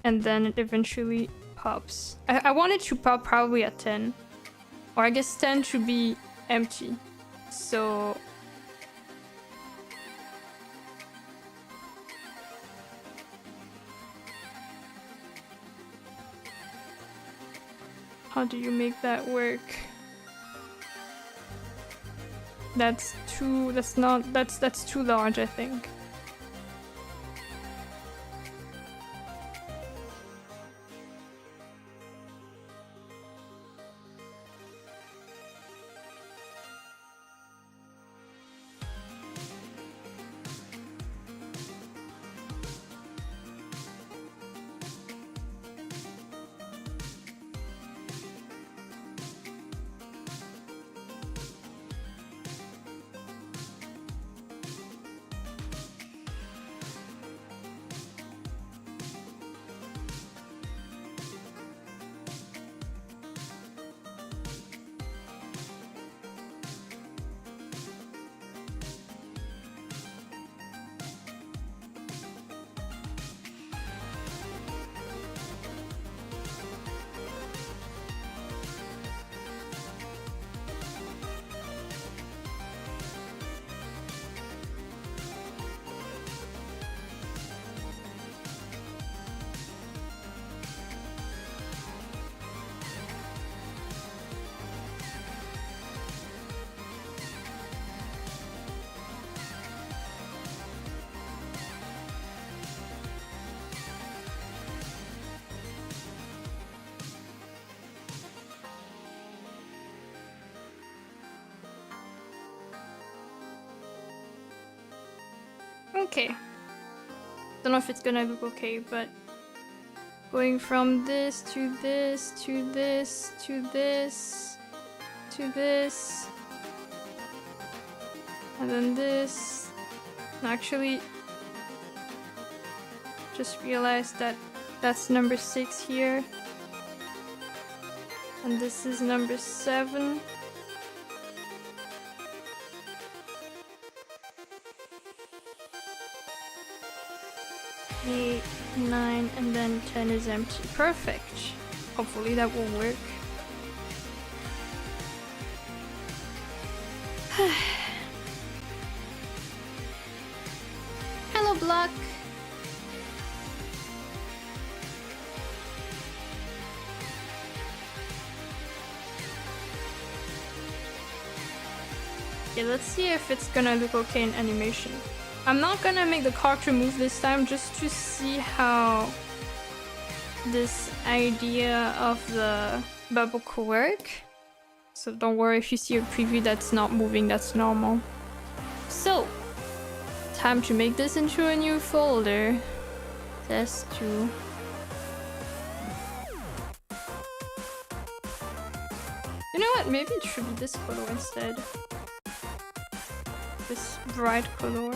And then it eventually pops. I want it to pop probably at 10. Or I guess 10 should be empty. So... how do you make that work? That's too large, I think. Okay. Don't know if it's gonna look okay, but going from this to this to this to this to this and then this. Actually, just realized that that's number 6 here, and this is number 7. 8, 9, and then 10 is empty. Perfect. Hopefully that will work. Hello, Block. Okay, let's see if it's gonna look okay in animation. I'm not gonna make the character move this time, just to see how this idea of the bubble could work. So don't worry if you see a preview that's not moving, that's normal. So, time to make this into a new folder. Test 2. You know what, maybe it should be this color instead. This bright color.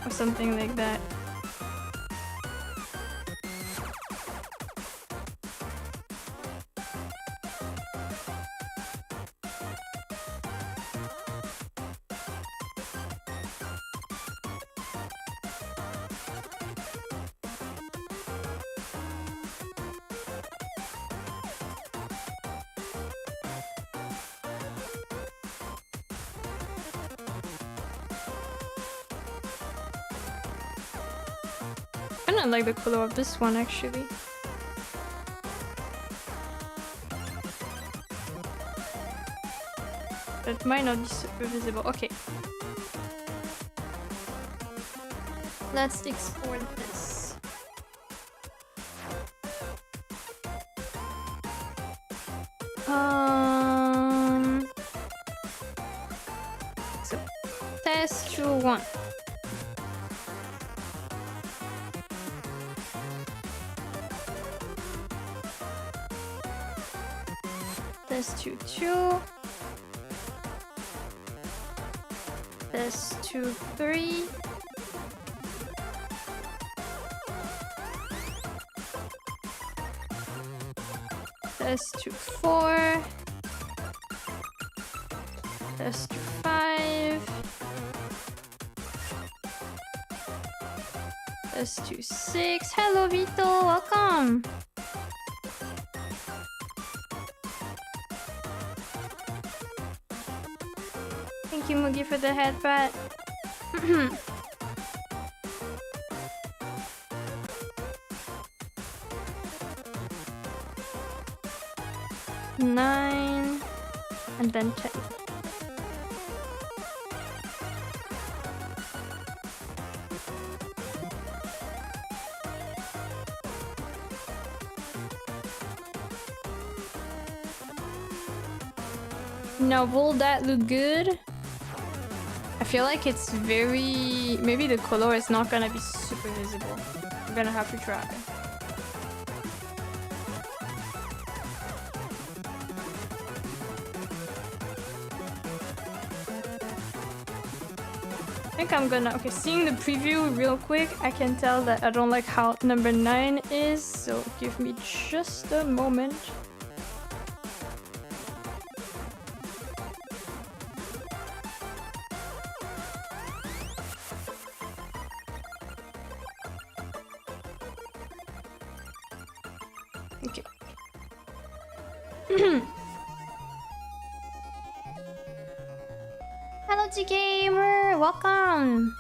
Or something like that. kind of like the color of this one actually. But it might not be super visible. Okay. Let's explore this. So test 1. Test 2. Test 3. Test 4. Test 5. Test 6. Hello Vito, welcome. Thank you Mugi for the head pat. 9 and then 10. Now will that look good? I feel like it's very... maybe the color is not gonna be super visible. I'm gonna have to try. I think I'm gonna... okay, seeing the preview real quick, I can tell that I don't like how number 9 is, so give me just a moment. Okay. Hello G-Gamer! Welcome!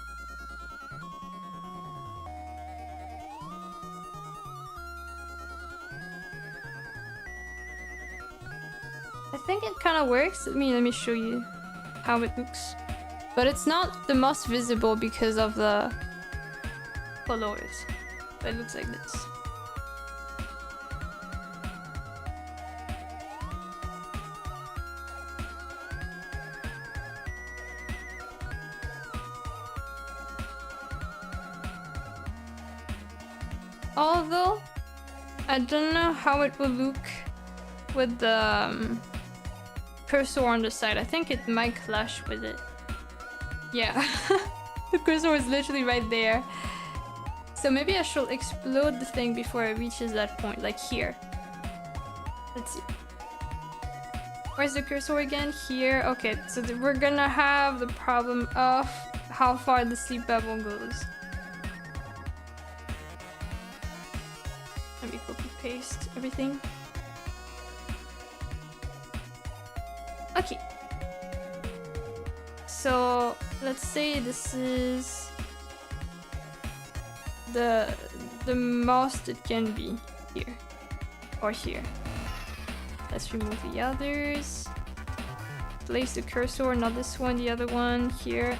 I think it kind of works. Let me show you how it looks. But it's not the most visible because of the colors. But it looks like this. Although, I don't know how it will look with the cursor on the side. I think it might clash with it. Yeah, the cursor is literally right there. So maybe I should explode the thing before it reaches that point, like here. Let's see. Where's the cursor again? Here. Okay, so we're gonna have the problem of how far the sleep bubble goes. Let me copy paste everything. Okay. So let's say this is the most it can be here or here. Let's remove the others. Place the cursor, not this one, the other one here.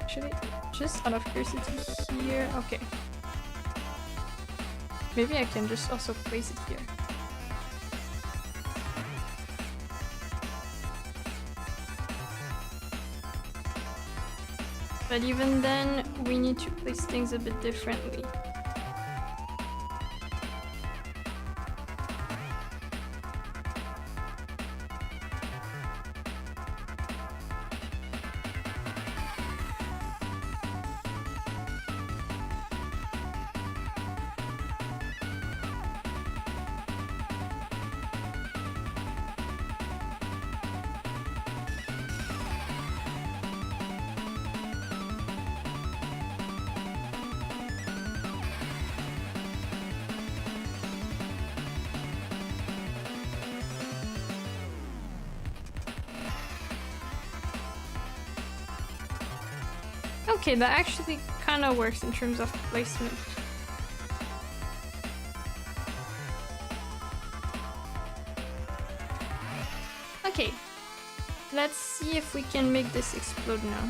Actually, just out of curiosity here. Okay. Maybe I can just also place it here. But even then, we need to place things a bit differently. Okay, that actually kind of works in terms of placement. Okay, let's see if we can make this explode now.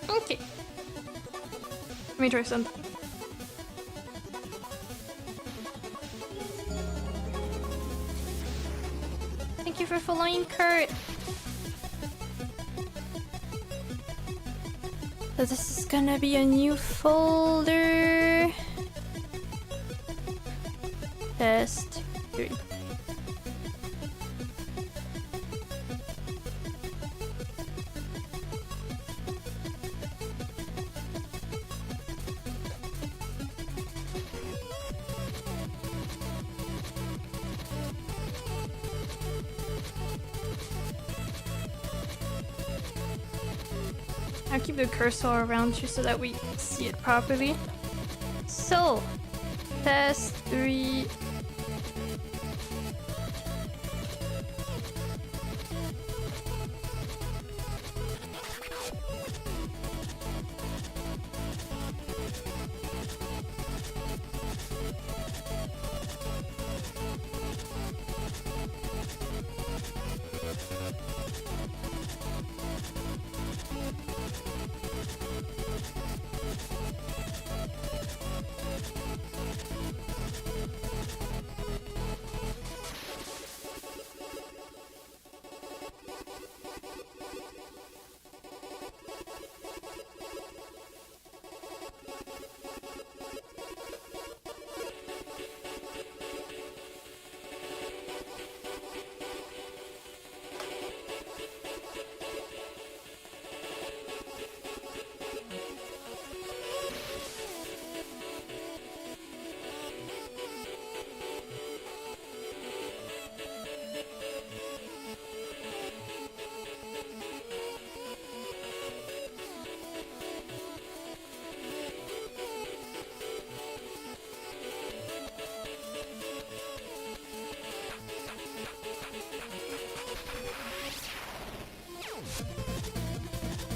Okay. Let me try something. Thank you for following, Kurt. So this is gonna be a new folder. Test 3. I'll keep the cursor around you so that we see it properly. So, test 3.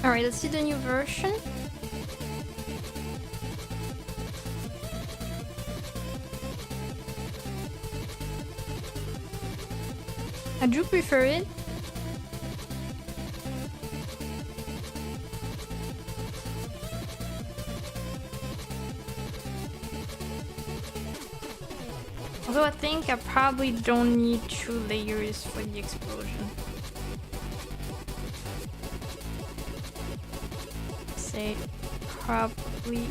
Alright, let's see the new version. I do prefer it. Although I think I probably don't need 2 layers for the explosion. Say probably.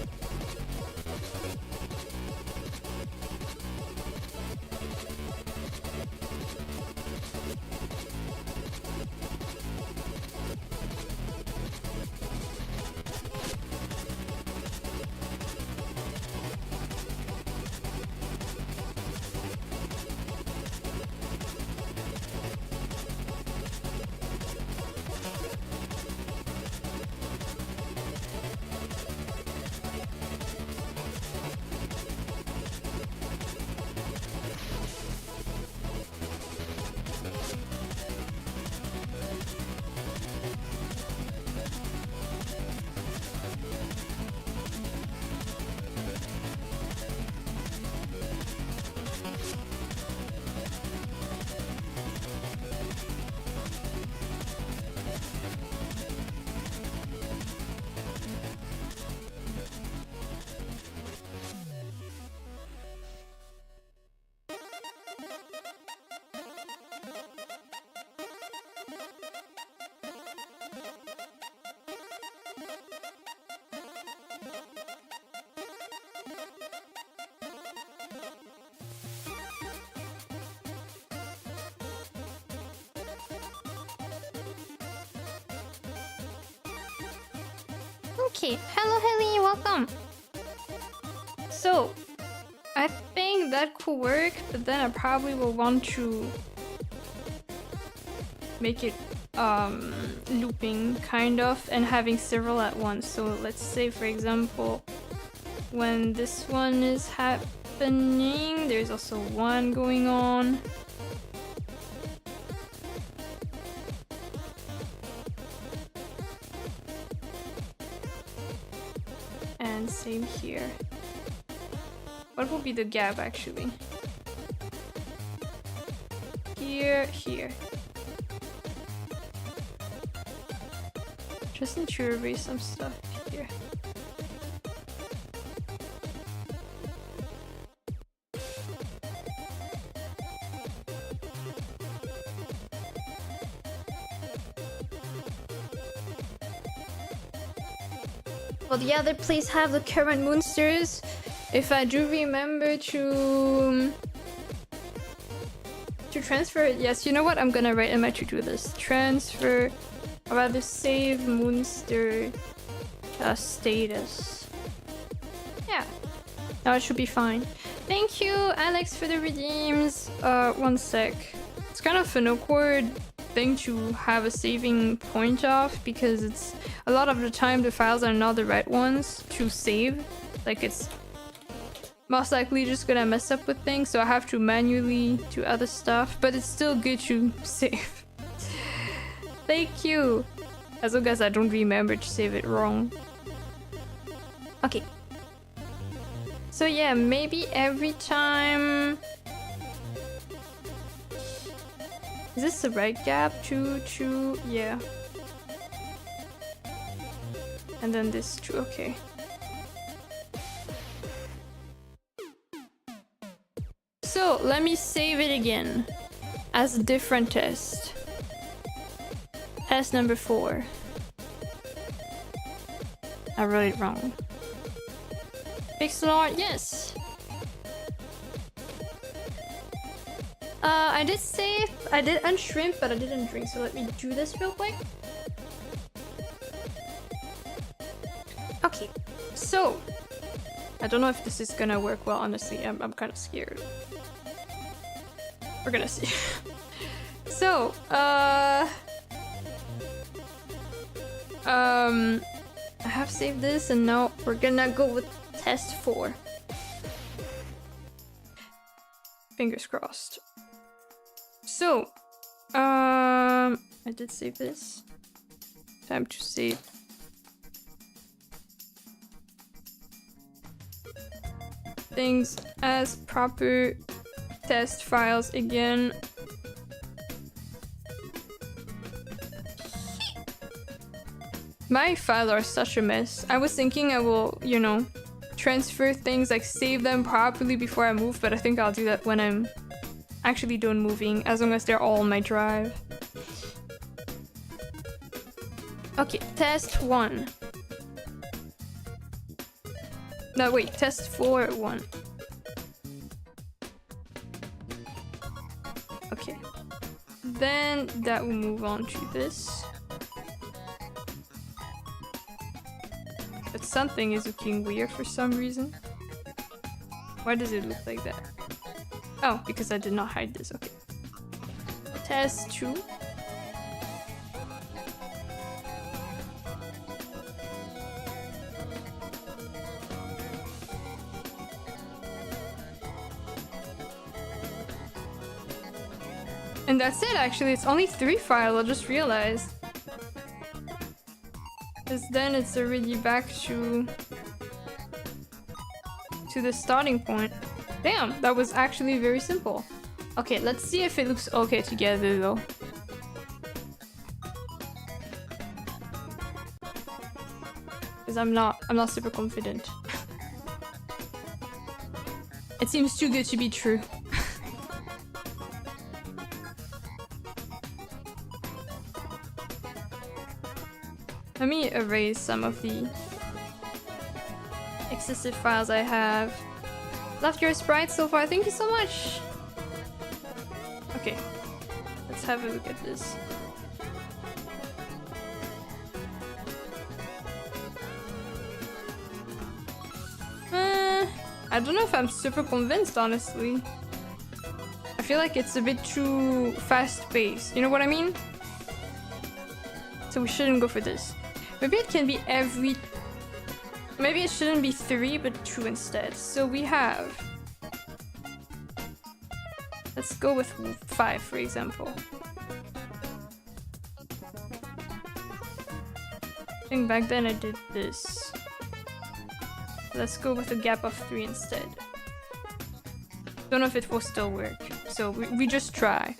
Okay, hello Haley, welcome. So, I think that could work, but then I probably will want to make it looping kind of and having several at once. So let's say for example when this one is happening, there's also one going on. And same here. What will be the gap actually? Here, here. Just need to erase some stuff here. Well, the other place have the current monsters. If I do remember to transfer it, yes, you know what? I'm gonna write in my to-do list. Transfer, or rather save monster status. Yeah, now it should be fine. Thank you, Alex, for the redeems. One sec. It's kind of an awkward thing to have a saving point off because it's a lot of the time the files are not the right ones to save. Like it's most likely just gonna mess up with things, so I have to manually do other stuff, but it's still good to save. Thank you! As long as I don't remember to save it wrong. Okay. So yeah, maybe every time... Is this the right gap? 2, 2, yeah. And then this 2, okay. So, let me save it again as a different test. Test number 4. I wrote it wrong. Pixel art, yes! I did save, I did unshrimp, but I didn't drink, so let me do this real quick. Okay, so I don't know if this is gonna work well, honestly. I'm kind of scared. We're gonna see. So, I have saved this, and now we're gonna go with test 4. Fingers crossed. So, I did save this. Time to save. Things as proper test files again. My files are such a mess. I was thinking I will, you know, transfer things, like save them properly before I move, but I think I'll do that when I'm actually done moving, as long as they're all on my drive. Okay, test 1. No, wait, test 4 1. Okay. Then that will move on to this. But something is looking weird for some reason. Why does it look like that? Oh, because I did not hide this, okay. Test 2. And that's it, actually. It's only 3 files, I just realized. Because then it's already back to the starting point. Damn, that was actually very simple. Okay, let's see if it looks okay together though. Because I'm not super confident. It seems too good to be true. Let me erase some of the excessive files I have. Loved your sprite so far, thank you so much! Okay, let's have a look at this. I don't know if I'm super convinced, honestly. I feel like it's a bit too fast-paced. You know what I mean? So we shouldn't go for this. Maybe it can be every... Maybe it shouldn't be 3, but 2 instead. So we have... Let's go with 5, for example. I think back then I did this. Let's go with a gap of 3 instead. Don't know if it will still work. So we just try.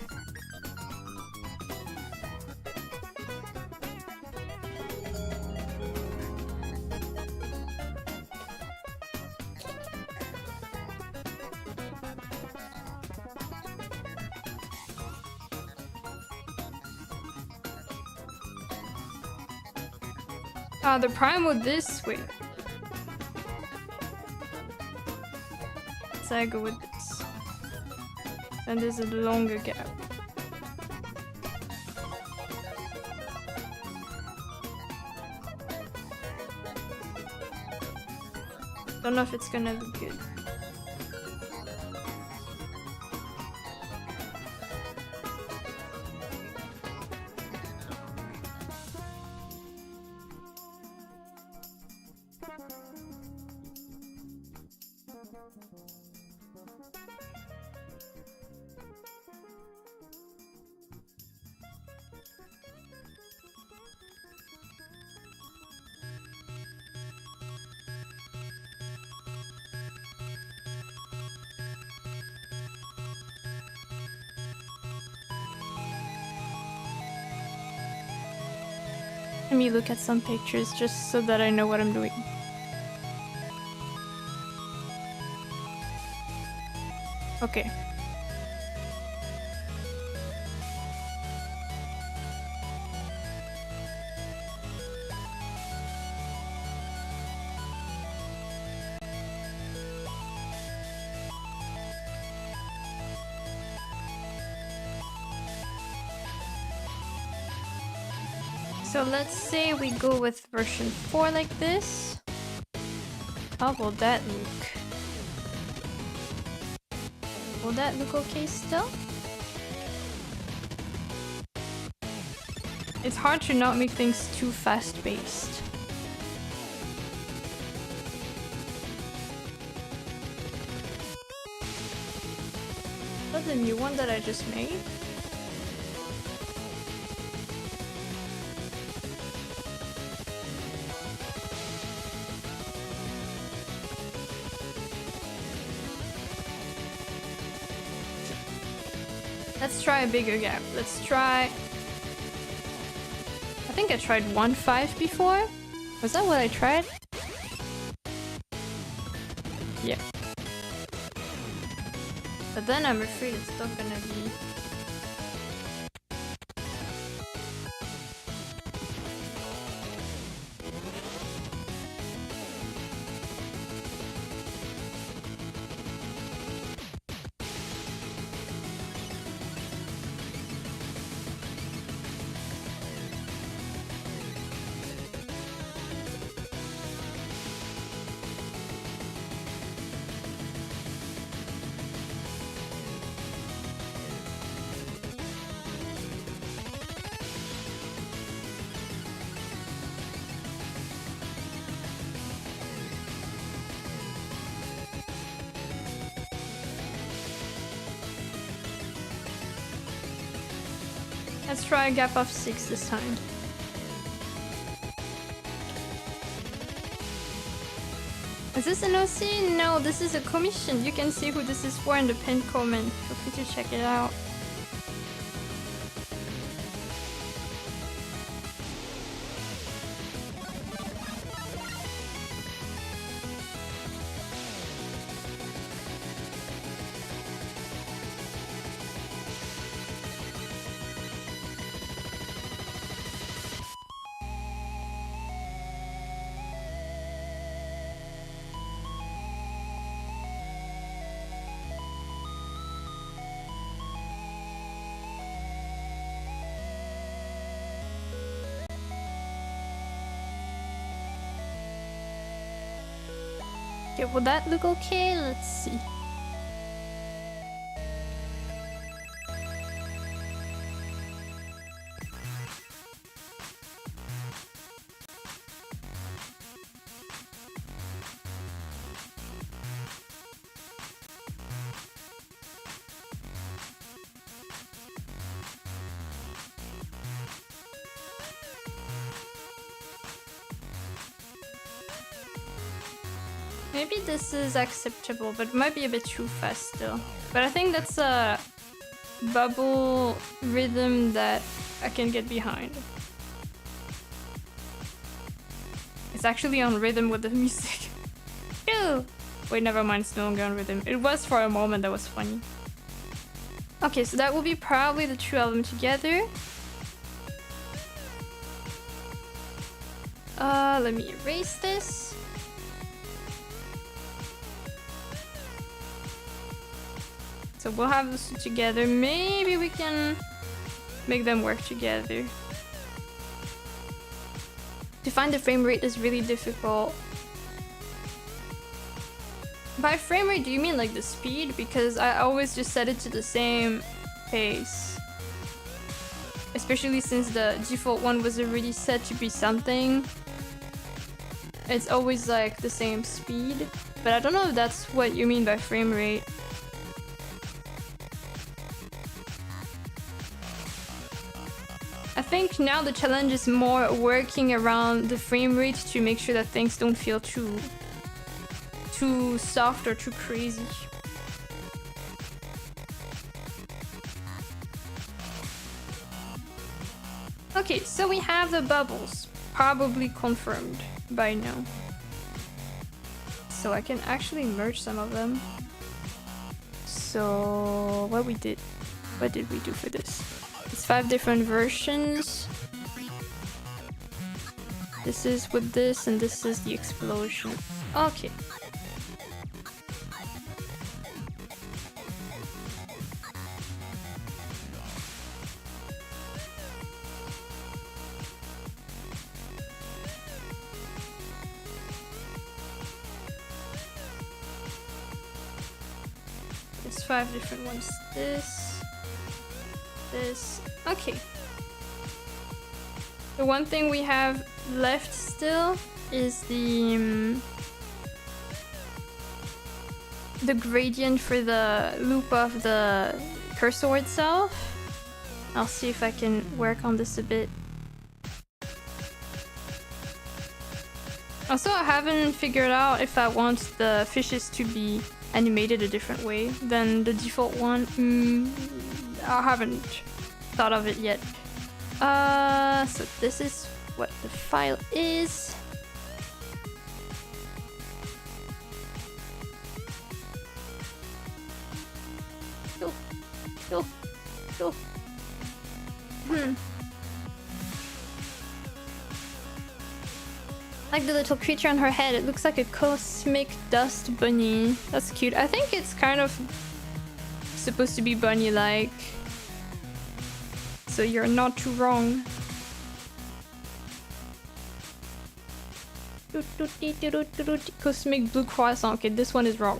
The primal this way. So I go with this. And there's a longer gap. Don't know if it's gonna be good. Let me look at some pictures just so that I know what I'm doing. Okay. So let's say we go with version 4 like this. How will that look? Will that look okay still? It's hard to not make things too fast-paced. That's the new one that I just made. Let's try a bigger gap. Let's try... I think I tried 1.5 before. Was that what I tried? Yeah. But then I'm afraid it's not gonna be... Let's try a gap of 6 this time. Is this an OC? No, this is a commission. You can see who this is for in the pinned comment. Feel free to check it out. Okay, will that look okay? Let's see. Maybe this is acceptable, but it might be a bit too fast still. But I think that's a bubble rhythm that I can get behind. It's actually on rhythm with the music. Ew! Wait, never mind, it's no longer on rhythm. It was for a moment, that was funny. Okay, so that will be probably the two of them together. Let me erase this. So we'll have those two together. Maybe we can make them work together. To find the frame rate is really difficult. By frame rate, do you mean like the speed? Because I always just set it to the same pace. Especially since the default one was already set to be something. It's always like the same speed. But I don't know if that's what you mean by frame rate. I think now the challenge is more working around the frame rate to make sure that things don't feel too soft or too crazy. Okay, so we have the bubbles, probably confirmed by now. So I can actually merge some of them. So what did we do for this? It's 5 different versions. This is with this, and this is the explosion. Okay. There's 5 different ones. This. Okay. The one thing we have left still is the gradient for the loop of the cursor itself. I'll see if I can work on this a bit. Also, I haven't figured out if I want the fishes to be animated a different way than the default one. I haven't thought of it yet. So this is what the file is. Go. Like the little creature on her head, it looks like a cosmic dust bunny. That's cute. I think it's kind of supposed to be bunny-like. So you're not too wrong. Cosmic blue croissant. Okay, this one is wrong.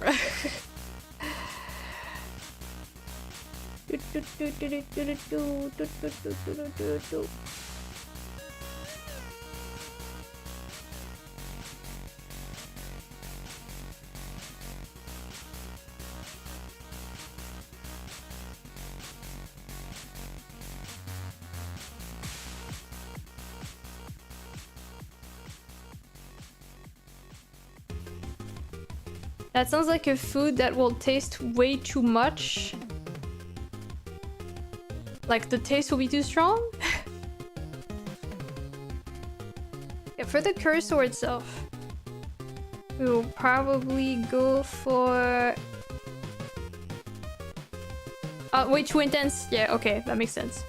That sounds like a food that will taste way too much. Like the taste will be too strong? Yeah, for the cursor itself, we will probably go for... way too intense? Yeah, okay, that makes sense.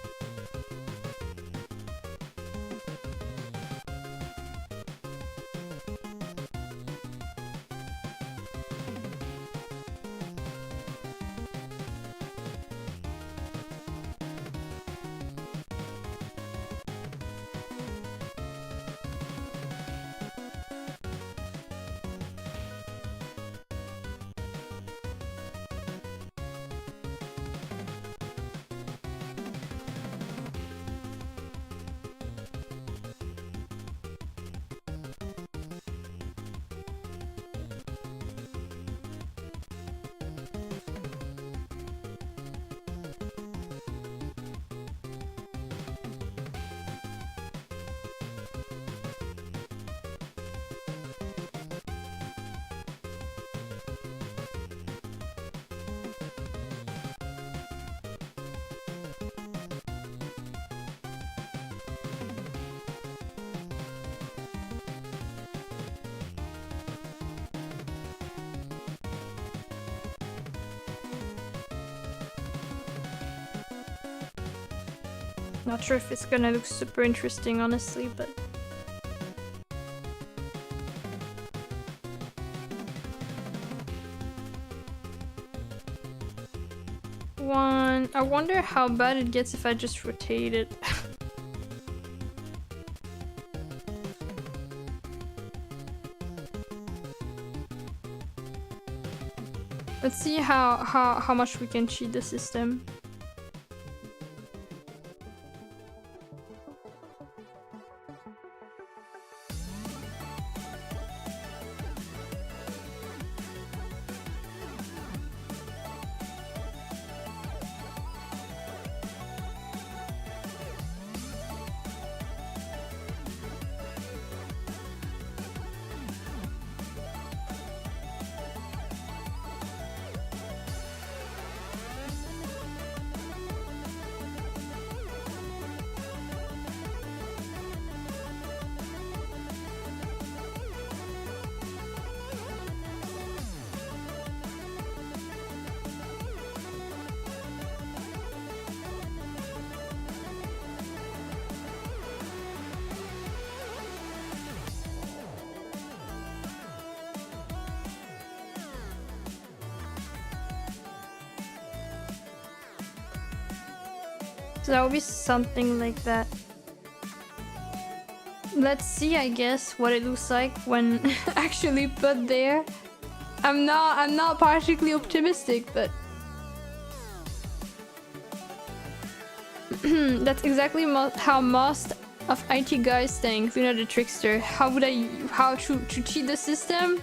Not sure if it's gonna look super interesting, honestly, but... I wonder how bad it gets if I just rotate it. Let's see how much we can cheat the system. So that would be something like that. Let's see, I guess, what it looks like when actually put there. I'm not particularly optimistic, but that's exactly how most of IT guys think. Luna the trickster. How to cheat the system?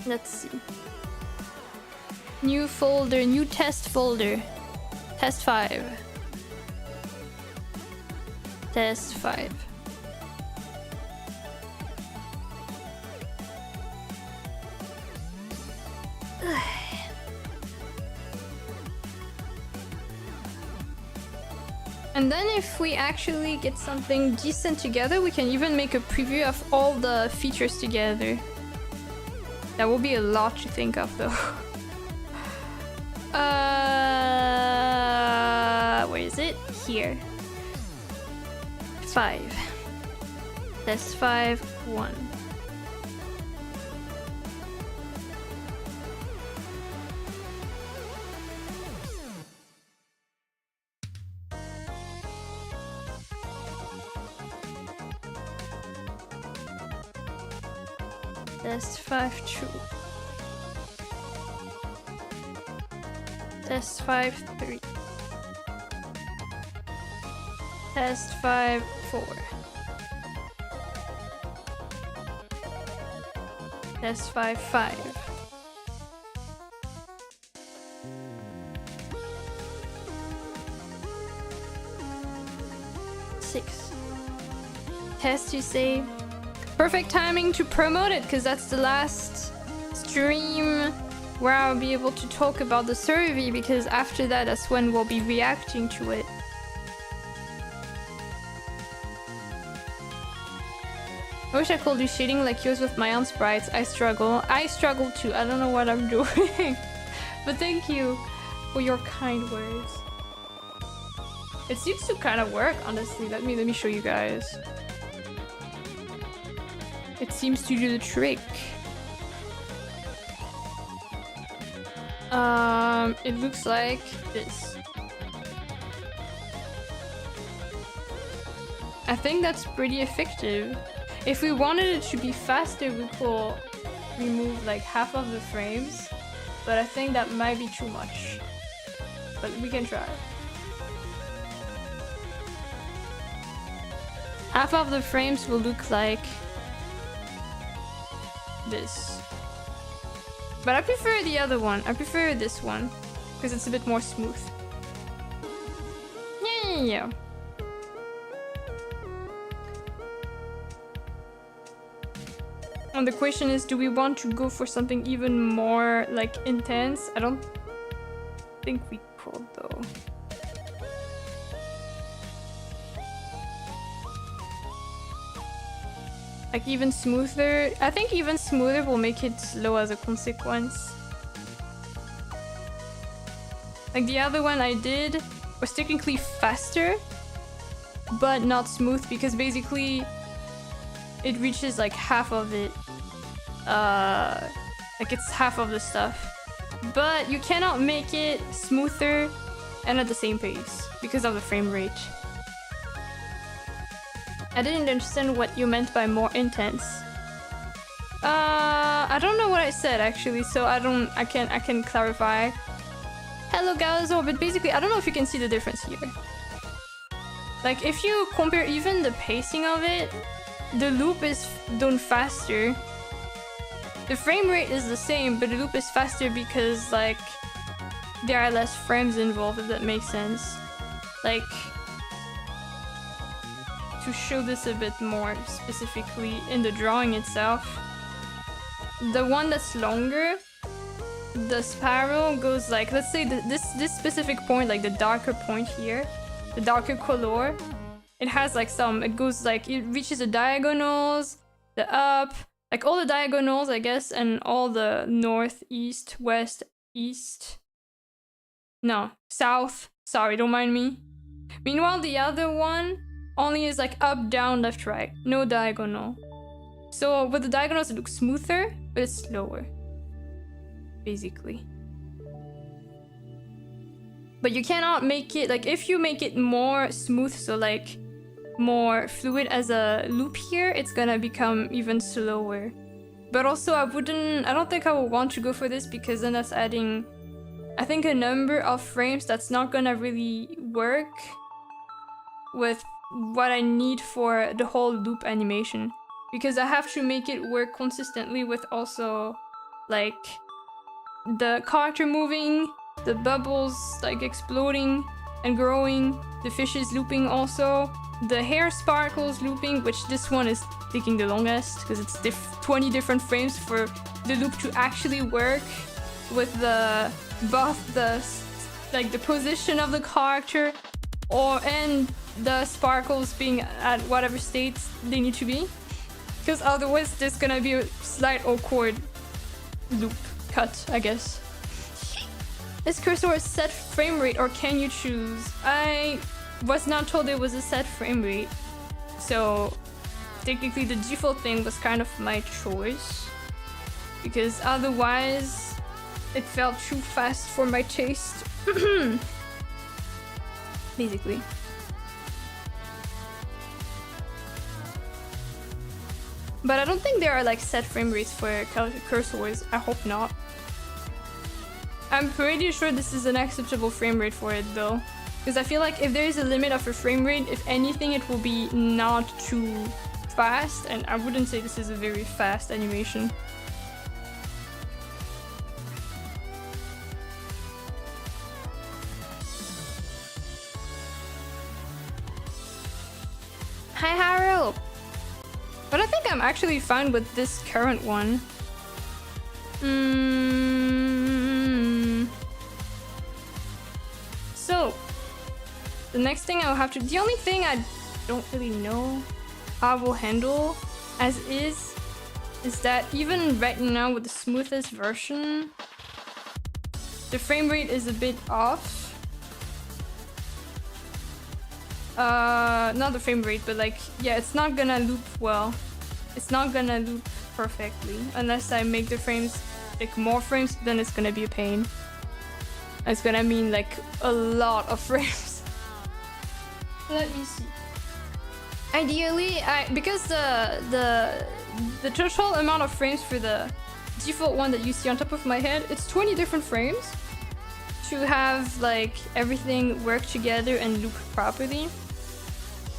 Let's see. New folder, new test folder. Test 5. Test 5. And then if we actually get something decent together, we can even make a preview of all the features together. That will be a lot to think of, though. Where is it? Here. 5. Test 5, 1. Test 5, true. Test 5, 3. Test 5, 4. Test 5, 5. Six. Test, you say? Perfect timing to promote it, because that's the last stream where I'll be able to talk about the survey, because after that, that's when we'll be reacting to it. I wish I could do shading like yours with my own sprites. I struggle. I struggle too. I don't know what I'm doing. But thank you for your kind words. It seems to kind of work, honestly. Let me show you guys. It seems to do the trick. It looks like this. I think that's pretty effective. If we wanted it to be faster, we could remove like half of the frames, but I think that might be too much. But we can try. Half of the frames will look like this. But I prefer the other one. I prefer this one because it's a bit more smooth. Yeah. And the question is, do we want to go for something even more like intense? I don't think we could though. Like even smoother. I think even smoother will make it slow as a consequence. Like the other one I did was technically faster, but not smooth because basically it reaches like half of it. Like it's half of the stuff. But you cannot make it smoother and at the same pace because of the frame rate. I didn't understand what you meant by more intense. I don't know what I said actually, so I can clarify. Hello Galazor, but basically I don't know if you can see the difference here. Like if you compare even the pacing of it, the loop is done faster. The frame rate is the same, but the loop is faster because like there are less frames involved, if that makes sense. Like to show this a bit more specifically in the drawing itself, the one that's longer, the spiral goes like, let's say this specific point, like the darker point here, the darker color, it has like it goes like, it reaches the diagonals, the up, like all the diagonals I guess, and all the north, east, west, east, no, south, sorry, don't mind me. Meanwhile the other one only is like up, down, left, right, no diagonal. So with the diagonals it looks smoother, but it's slower, basically. But you cannot make it, like if you make it more smooth, so like more fluid as a loop here, it's gonna become even slower. But also I don't think I would want to go for this because then that's adding, I think, a number of frames that's not gonna really work with what I need for the whole loop animation. Because I have to make it work consistently with also like the character moving, the bubbles like exploding and growing, the fishes looping also, the hair sparkles looping, which this one is taking the longest because it's 20 different frames for the loop to actually work with the both the like the position of the character and the sparkles being at whatever states they need to be. Because otherwise there's gonna be a slight awkward loop cut, I guess. Is cursor a set frame rate or can you choose? I was not told it was a set frame rate. So technically the default thing was kind of my choice. Because otherwise it felt too fast for my taste. Basically. But I don't think there are like set frame rates for cursors. I hope not. I'm pretty sure this is an acceptable frame rate for it though. Because I feel like if there is a limit of a frame rate, if anything it will be not too fast, and I wouldn't say this is a very fast animation. Hi Harold! But I think I'm actually fine with this current one. So, the next thing I'll have to... The only thing I don't really know how I will handle as is that even right now with the smoothest version, the frame rate is a bit off. Not the frame rate, but like, yeah, it's not gonna loop well. It's not gonna loop perfectly unless I make the frames like more frames, then it's gonna be a pain. It's gonna mean like a lot of frames. Let me see. Ideally, because the total amount of frames for the default one that you see on top of my head, it's 20 different frames to have like everything work together and loop properly.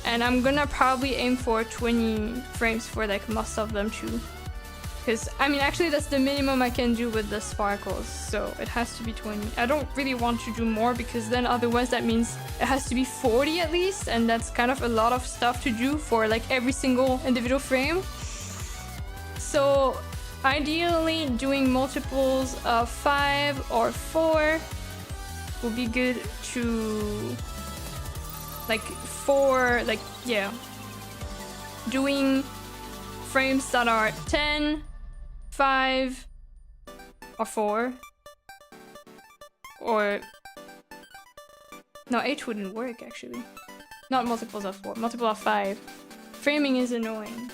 And I'm gonna probably aim for 20 frames for like most of them too. Because, I mean, actually that's the minimum I can do with the sparkles, so it has to be 20. I don't really want to do more because then otherwise that means it has to be 40 at least, and that's kind of a lot of stuff to do for like every single individual frame. So ideally doing multiples of 5 or 4 would be good to... like 4, like, yeah, doing frames that are 10, 5, or 4. Or... No, 8 wouldn't work actually. Not multiples of 4, multiple of 5. Framing is annoying.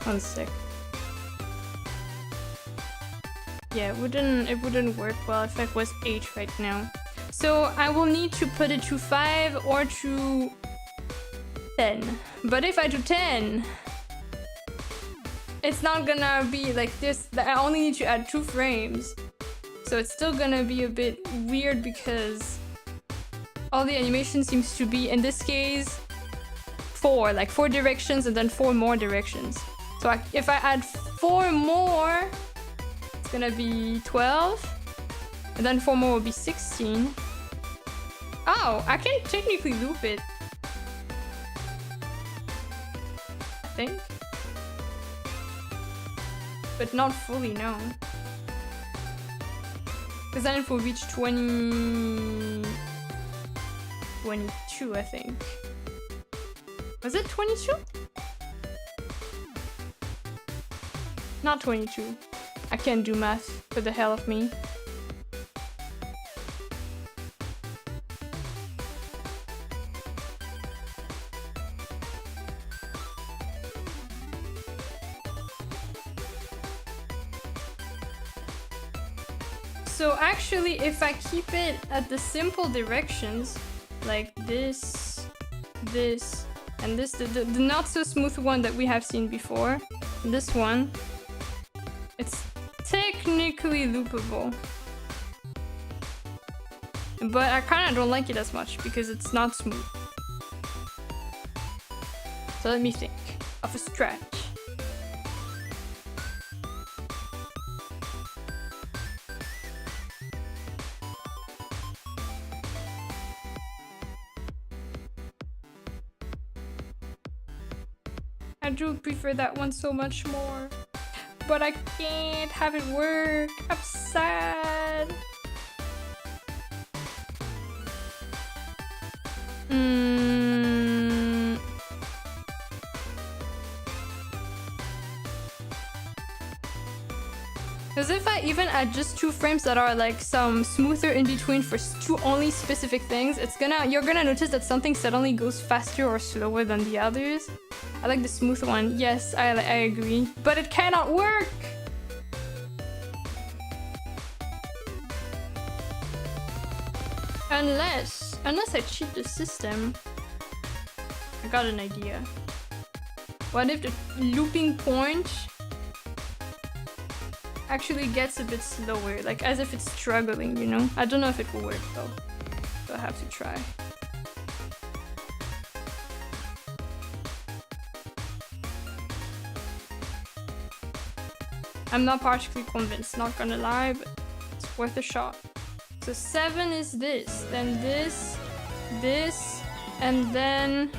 One sec. Yeah, it wouldn't work well if it was 8 right now. So I will need to put it to 5 or to 10. But if I do 10, it's not gonna be like this. I only need to add 2 frames. So it's still gonna be a bit weird because all the animation seems to be, in this case, 4. Like 4 directions and then 4 more directions. So if I add 4 more, it's gonna be 12. And then 4 more will be 16. Oh, I can technically loop it. I think. But not fully, no. Because then it will reach 22, I think. Was it 22? Not 22. I can't do math for the hell of me. So actually, if I keep it at the simple directions, like this, this, and this, the not so smooth one that we have seen before, this one, it's technically loopable. But I kind of don't like it as much because it's not smooth. So let me think of a stretch. I do prefer that one so much more. But I can't have it work. I'm sad. Because if I even add just 2 frames that are like some smoother in between for 2 only specific things, you're gonna notice that something suddenly goes faster or slower than the others. I like the smooth one. Yes, I agree. But it cannot work! Unless I cheat the system. I got an idea. What if the looping point actually gets a bit slower, like as if it's struggling, you know? I don't know if it will work though, so I have to try. I'm not particularly convinced, not gonna lie, but it's worth a shot. So 7 is this, then this, this, and then...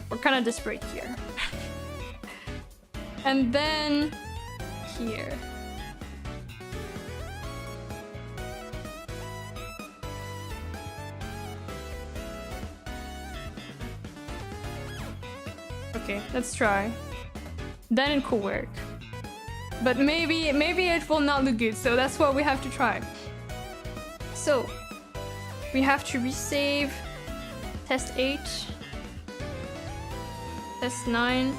We're kind of disparate here. And then... here. Okay, let's try. Then it could work. But maybe it will not look good, so that's what we have to try. So, we have to resave test 8, test 9,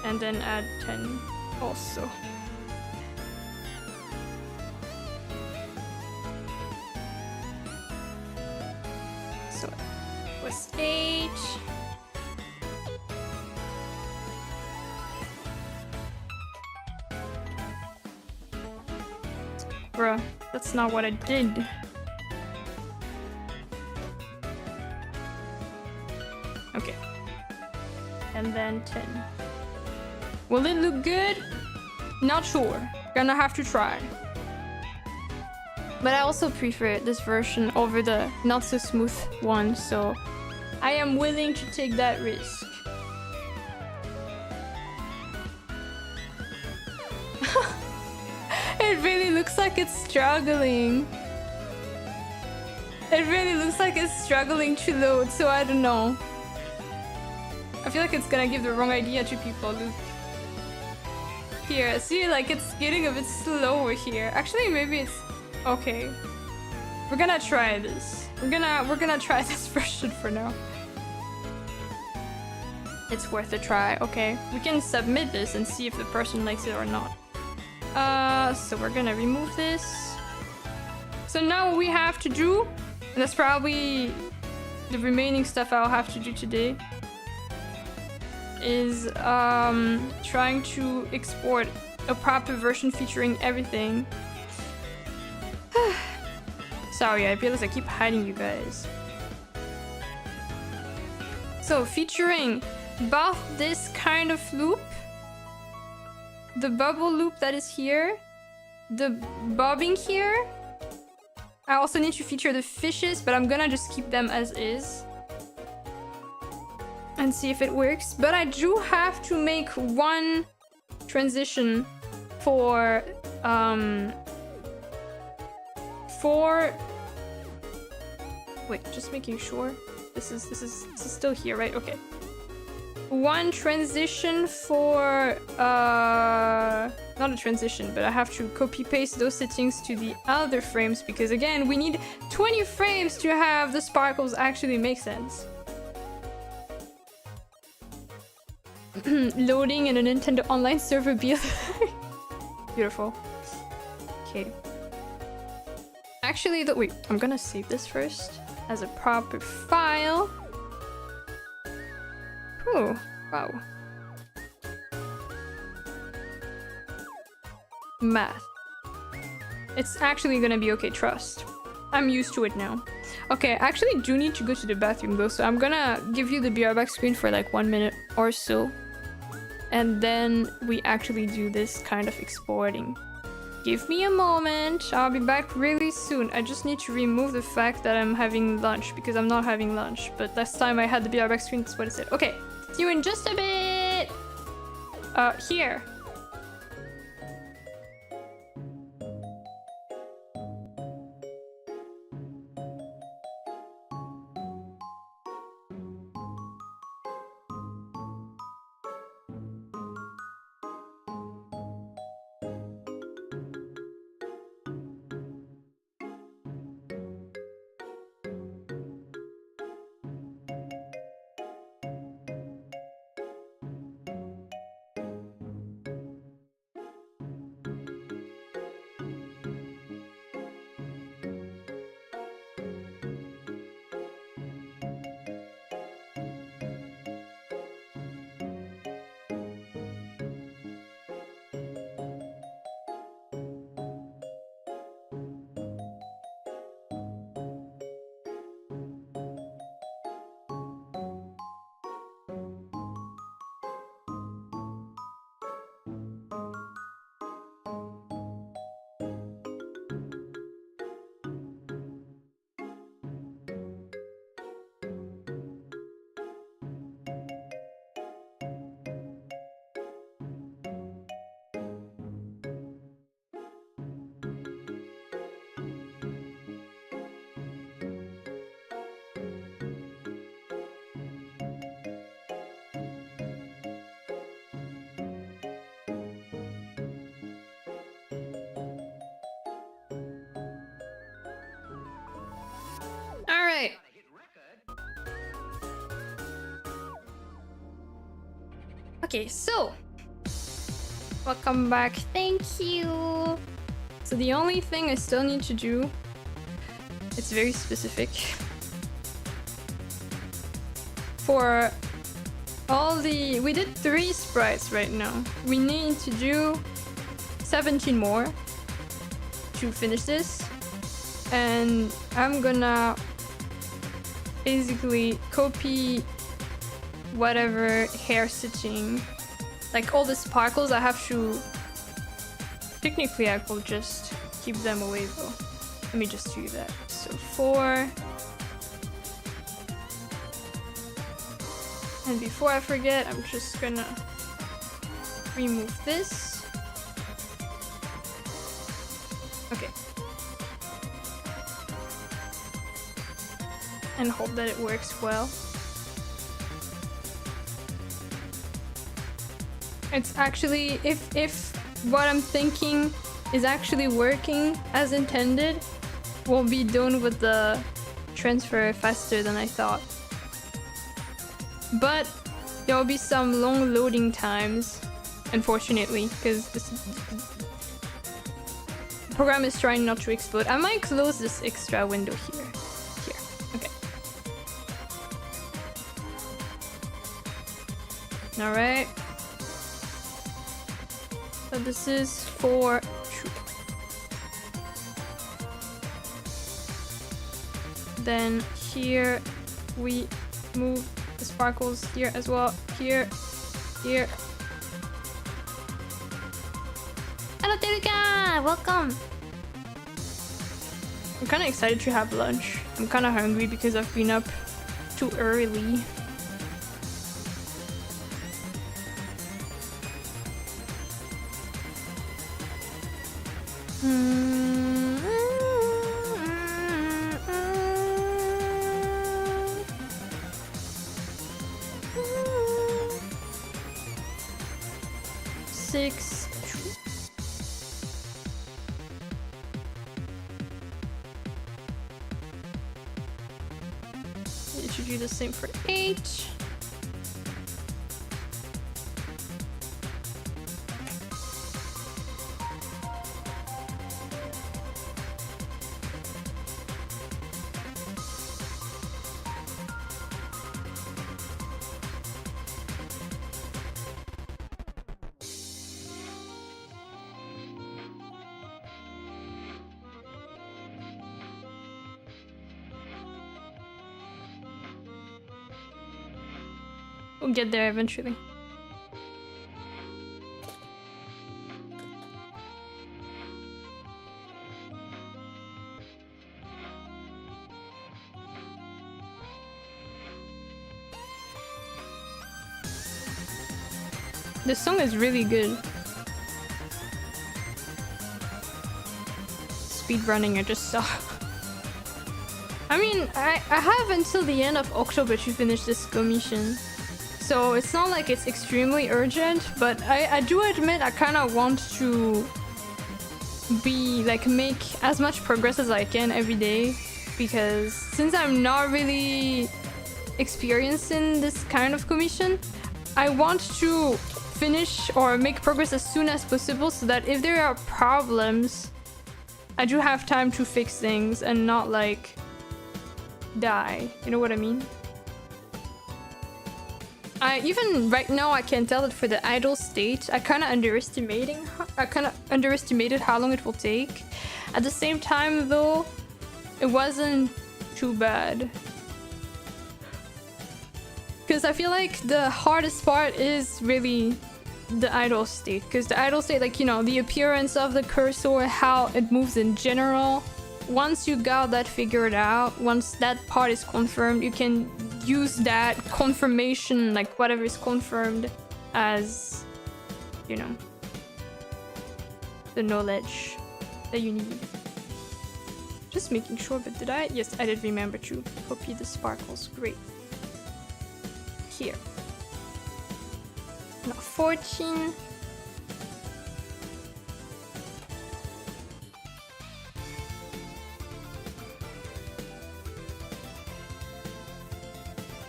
and then add 10 also. So, it was 8. Bruh, that's not what I did. Okay. And then 10. Will it look good? Not sure. Gonna have to try. But I also prefer this version over the not so smooth one, so I am willing to take that risk. It really looks like it's struggling. It really looks like it's struggling to load, so I don't know. I feel like it's gonna give the wrong idea to people. Look. Here, see, like it's getting a bit slower here. Actually, maybe it's okay. We're gonna try this. We're gonna try this version for now. It's worth a try. Okay, we can submit this and see if the person likes it or not. So we're gonna remove this. So now what we have to do, and that's probably the remaining stuff I'll have to do today, is trying to export a proper version featuring everything. Sorry, I realize I keep hiding you guys. So featuring both this kind of loop, the bubble loop that is here, the bobbing here. I also need to feature the fishes, but I'm gonna just keep them as is and see if it works. But I do have to make one transition for wait, just making sure this is still here, right? Okay. One transition for not a transition, but I have to copy paste those settings to the other frames because again we need 20 frames to have the sparkles actually make sense. Loading in a Nintendo Online server build. Beautiful. Okay. Actually, wait, I'm gonna save this first as a proper file. Oh, wow. Math. It's actually gonna be okay, trust. I'm used to it now. Okay, I actually do need to go to the bathroom though, so I'm gonna give you the BR back screen for like 1 minute or so. And then we actually do this kind of exporting. Give me a moment, I'll be back really soon. I just need to remove the fact that I'm having lunch because I'm not having lunch. But last time I had the BR back screen, that's what it said. Okay, see you in just a bit! Here. Alright. Okay, so welcome back. Thank you. So the only thing I still need to do, it's very specific. For all the, we did 3 sprites right now. We need to do 17 more to finish this. And I'm gonna basically copy whatever hair stitching, like all the sparkles. I have to, technically I will just keep them away though. Let me just do that. So 4. And before I forget, I'm just gonna remove this. Okay. and hope that it works well. It's actually, if what I'm thinking is actually working as intended, we'll be done with the transfer faster than I thought. But there will be some long loading times, unfortunately, because the program is trying not to explode. I might close this extra window here. Here. Okay. Alright. So this is for... Then here we move the sparkles here as well. Here. Here. Hello Teruka! Welcome! I'm kinda excited to have lunch. I'm kinda hungry because I've been up too early. Six. It should do the same for 8. We'll get there eventually. This song is really good. Speed running, I just saw. I mean, I have until the end of October to finish this commission. So it's not like it's extremely urgent, but I do admit I kind of want to make as much progress as I can every day, because since I'm not really experienced in this kind of commission, I want to finish or make progress as soon as possible so that if there are problems, I do have time to fix things and not like die. You know what I mean? Even right now I can tell that for the idle state, I kind of underestimated how long it will take. At the same time though, it wasn't too bad. Because I feel like the hardest part is really the idle state. Because the idle state, like, you know, the appearance of the cursor, how it moves in general. Once you got that figured out, once that part is confirmed, you can use that confirmation, like whatever is confirmed, as, you know, the knowledge that you need. Just making sure, but did I? Yes, I did remember to copy the sparkles. Great. Here. Now 14.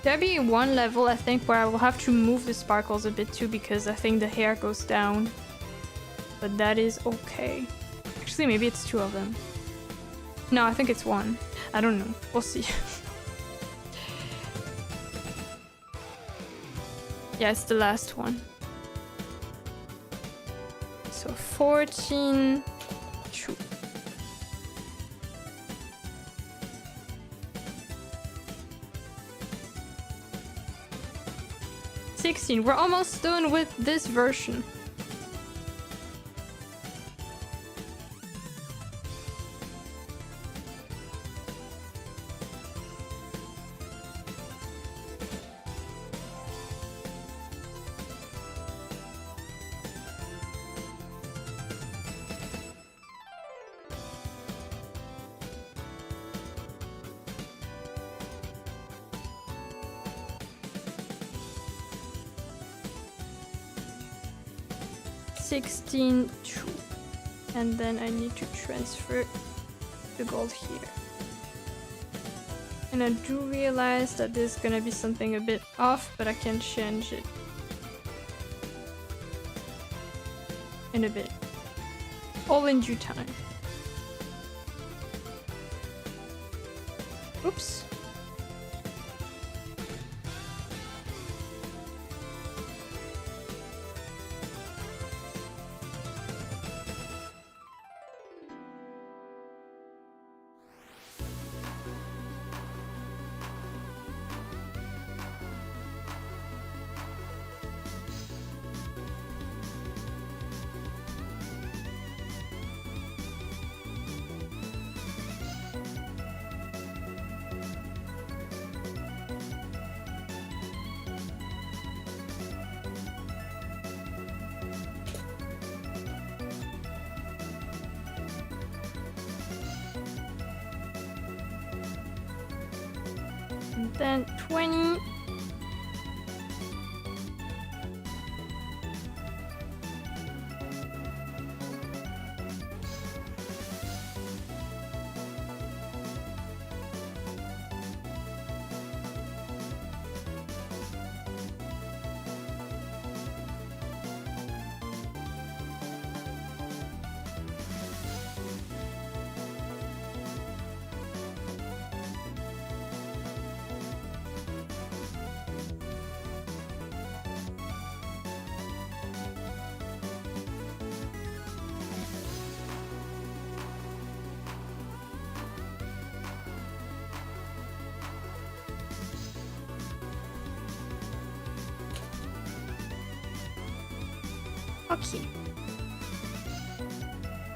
There'll be one level, I think, where I will have to move the sparkles a bit too, because I think the hair goes down. But that is okay. Actually, maybe it's 2 of them. No, I think it's 1. I don't know. We'll see. Yeah, it's the last one. So 14... 2. 16. We're almost done with this version. 16, 2. And then I need to transfer the gold here. And I do realize that there's gonna be something a bit off, but I can change it in a bit. All in due time. Oops. And then 20. Okay.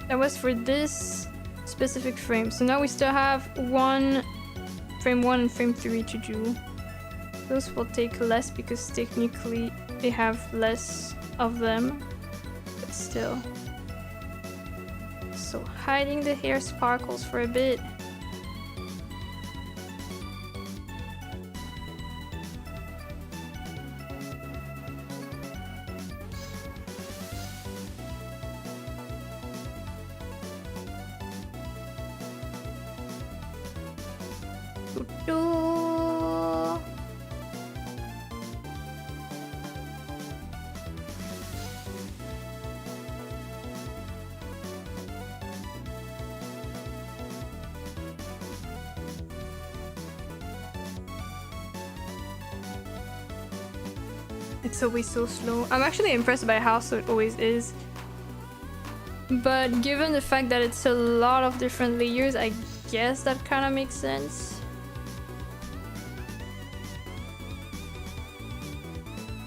That was for this specific frame. So now we still have frame 1 and frame 3 to do. Those will take less because technically they have less of them, but still. So hiding the hair sparkles for a bit. It's always so slow. I'm actually impressed by how slow it always is. But given the fact that it's a lot of different layers, I guess that kind of makes sense.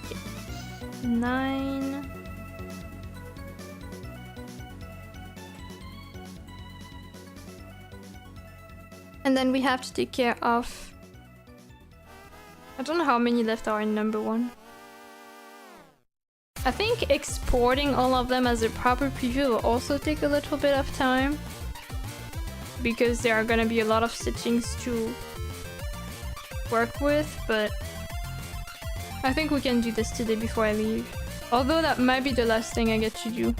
Okay. 9. And then we have to take care of... I don't know how many left are in number 1. I think exporting all of them as a proper preview will also take a little bit of time, because there are gonna be a lot of stitchings to work with, but I think we can do this today before I leave. Although that might be the last thing I get to do.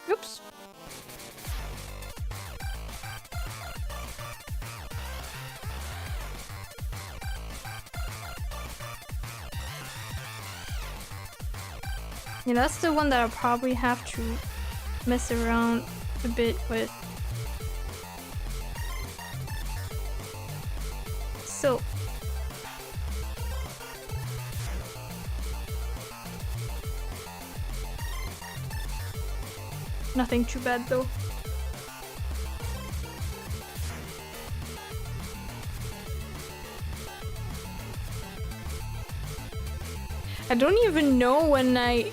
Oops. Yeah, that's the one that I'll probably have to mess around a bit with. So nothing too bad though. I don't even know when I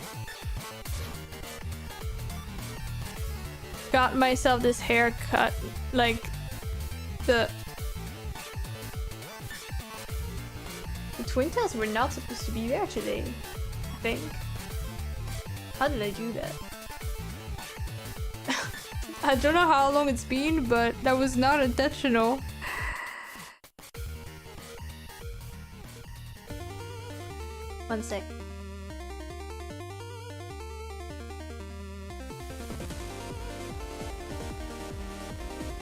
got myself this haircut, like the twin tails were not supposed to be there today, I think. How did I do that? I don't know how long it's been, but that was not intentional. One sec.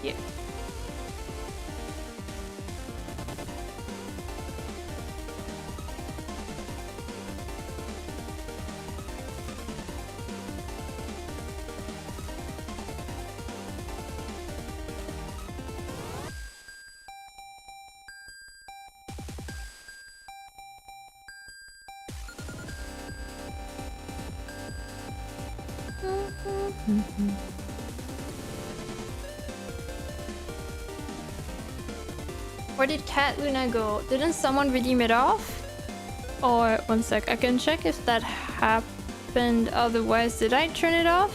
Yeah. Where did Cat Luna go? Didn't someone redeem it off? Or one sec, I can check if that happened. Otherwise, did I turn it off?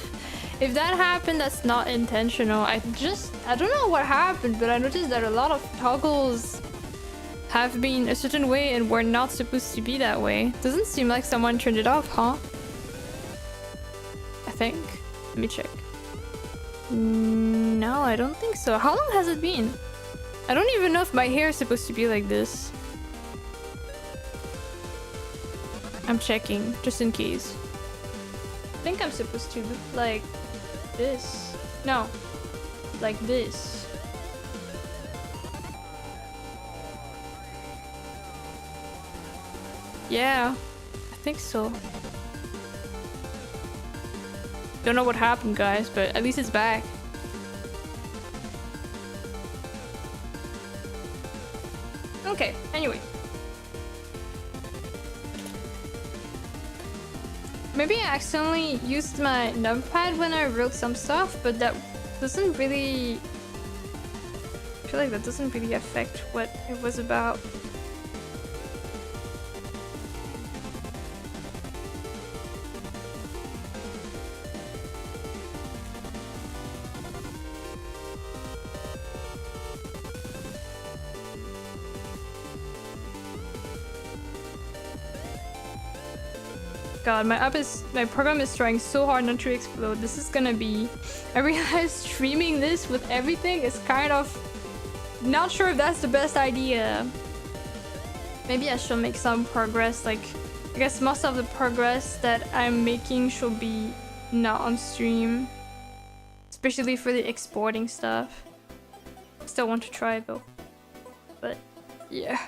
If that happened, that's not intentional. I don't know what happened, but I noticed that a lot of toggles have been a certain way and were not supposed to be that way. Doesn't seem like someone turned it off, huh? I think. Let me check. No, I don't think so. How long has it been? I don't even know if my hair is supposed to be like this. I'm checking, just in case. I think I'm supposed to look like this. No, like this. Yeah, I think so. Don't know what happened, guys, but at least it's back. Okay, anyway. Maybe I accidentally used my numpad when I wrote some stuff, but that doesn't really... I feel like that doesn't really affect what it was about. God, my program is trying so hard not to explode. This is gonna be... I realize streaming this with everything is kind of... Not sure if that's the best idea. Maybe I should make some progress. Like, I guess most of the progress that I'm making should be not on stream. Especially for the exporting stuff. Still want to try though. But, yeah.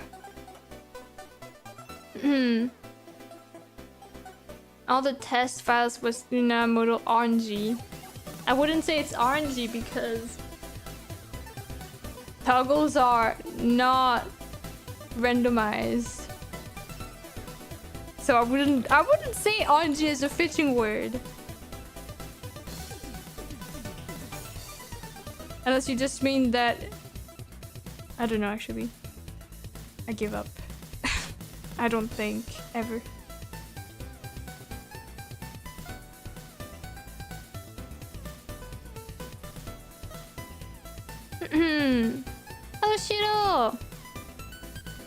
All the test files was Luna model RNG. I wouldn't say it's RNG because toggles are not randomized. So I wouldn't say RNG is a fitting word. Unless you just mean that I don't know actually. I give up. I don't think ever. Hello Shiro!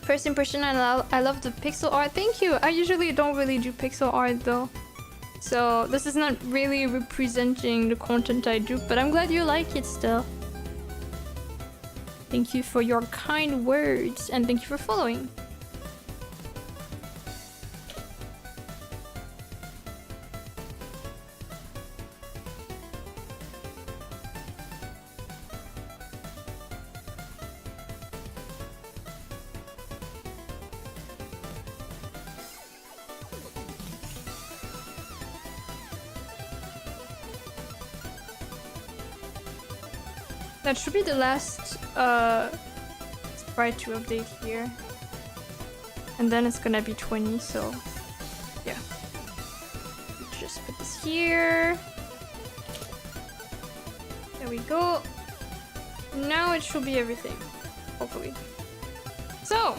First impression, I love the pixel art. Thank you! I usually don't really do pixel art though. So this is not really representing the content I do, but I'm glad you like it still. Thank you for your kind words and thank you for following. That should be the last sprite to update here. And then it's gonna be 20, so yeah. Just put this here. There we go. Now it should be everything, hopefully. So,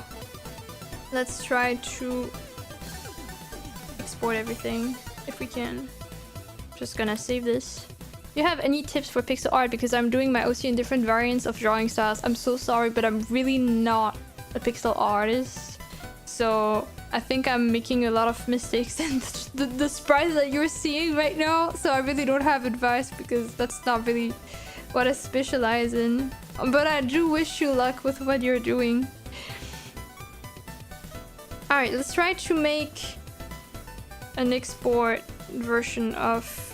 let's try to export everything if we can. Just gonna save this. Do you have any tips for pixel art? Because I'm doing my OC in different variants of drawing styles. I'm so sorry, but I'm really not a pixel artist. So I think I'm making a lot of mistakes in the sprites that you're seeing right now. So I really don't have advice because that's not really what I specialize in. But I do wish you luck with what you're doing. Alright, let's try to make an export version of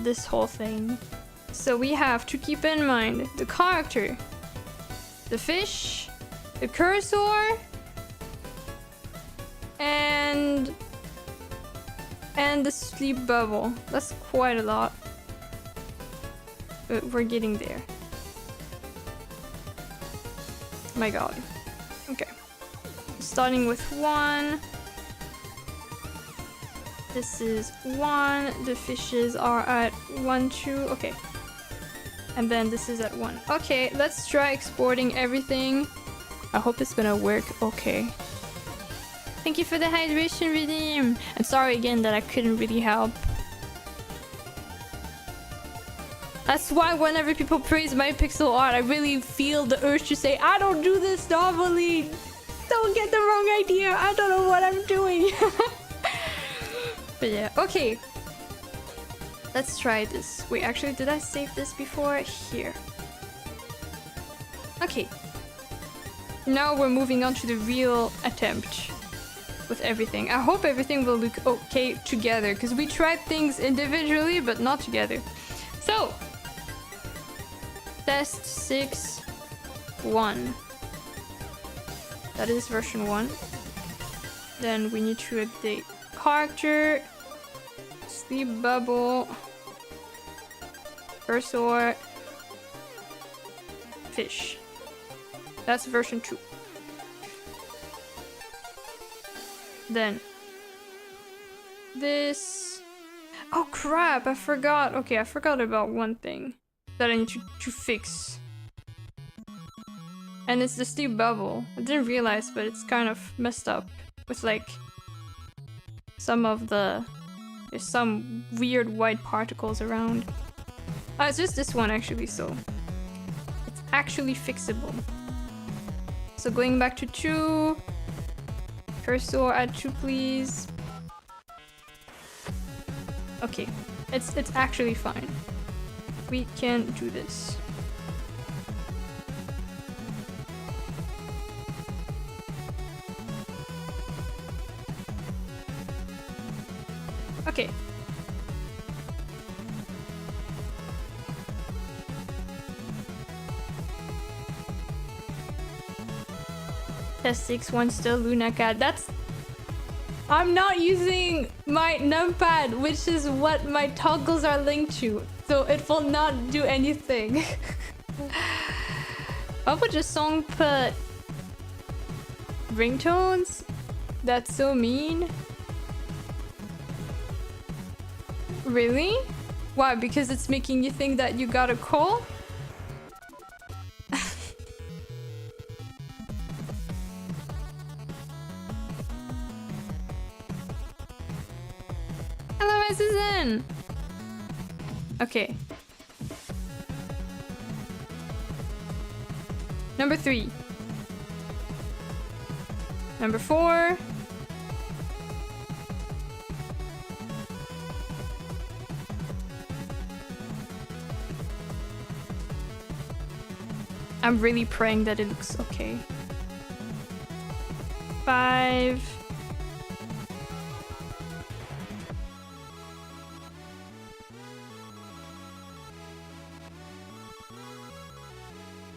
this whole thing. So we have to keep in mind the character, the fish, the cursor, and the sleep bubble. That's quite a lot, but we're getting there. My god. Okay, starting with 1. This is 1. The fishes are at 1, 2. Okay. And then this is at 1. Okay, let's try exporting everything. I hope it's gonna work okay. Thank you for the hydration redeem. I'm sorry again that I couldn't really help. That's why whenever people praise my pixel art, I really feel the urge to say, I don't do this normally. Don't get the wrong idea. I don't know what I'm doing. But yeah, okay. Let's try this. Wait, actually, did I save this before? Here. Okay. Now we're moving on to the real attempt with everything. I hope everything will look okay together, because we tried things individually, but not together. So, test 6.1. That is version 1. Then we need to update character, sleep bubble, cursor, fish. That's version 2. Then this. Oh crap! I forgot. Okay, I forgot about one thing that I need to fix. And it's the sleep bubble. I didn't realize, but it's kind of messed up with like some of the, there's some weird white particles around. It's just this one actually, so it's actually fixable. So going back to 2, cursor at 2 please. Okay, it's actually fine. We can do this. Okay. Test 6.1 still LunaCAD. That's... I'm not using my numpad, which is what my toggles are linked to. So it will not do anything. Why would a song put ringtones? That's so mean. Really? Why? Because it's making you think that you got a call? again. Okay. Number 3. Number 4. I'm really praying that it looks okay. 5.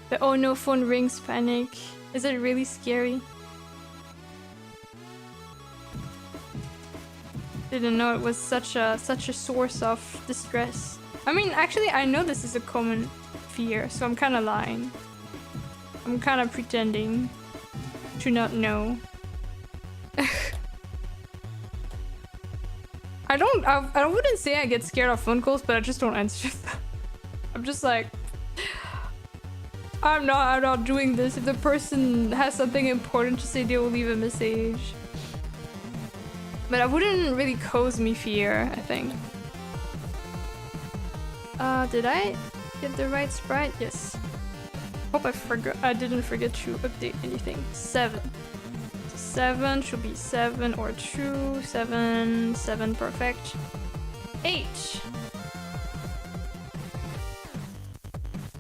The oh no phone rings panic. Is it really scary? Didn't know it was such a source of distress. I mean, actually, I know this is a common fear, so I'm kind of lying. I'm kind of pretending to not know. I wouldn't say I get scared of phone calls, but I just don't answer them. I'm just like, I'm not doing this. If the person has something important to say, they will leave a message. But I wouldn't really cause me fear, I think. Did I get the right sprite? Yes. Hope I didn't forget to update anything. 7. 7 should be 7 or true. 7, 7, perfect. 8.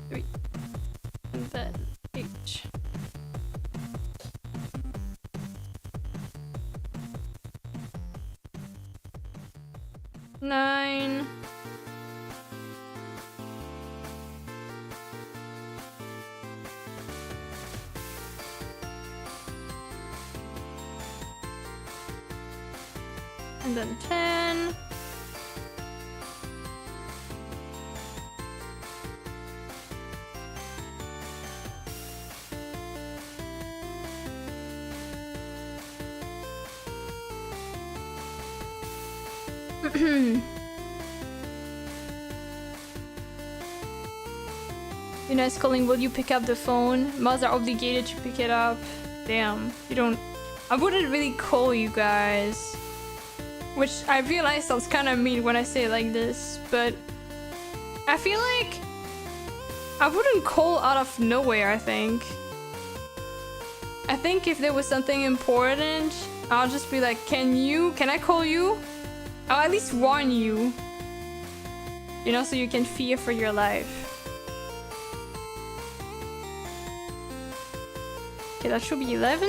3. And then 8. Nine. And then 10. Luna is calling, will you pick up the phone? Mods are obligated to pick it up. Damn, you don't... I wouldn't really call you guys. Which I realize sounds kind of mean when I say it like this, but... I feel like... I wouldn't call out of nowhere, I think. I think if there was something important, I'll just be like, can I call you? I'll at least warn you. You know, so you can fear for your life. Okay, that should be 11.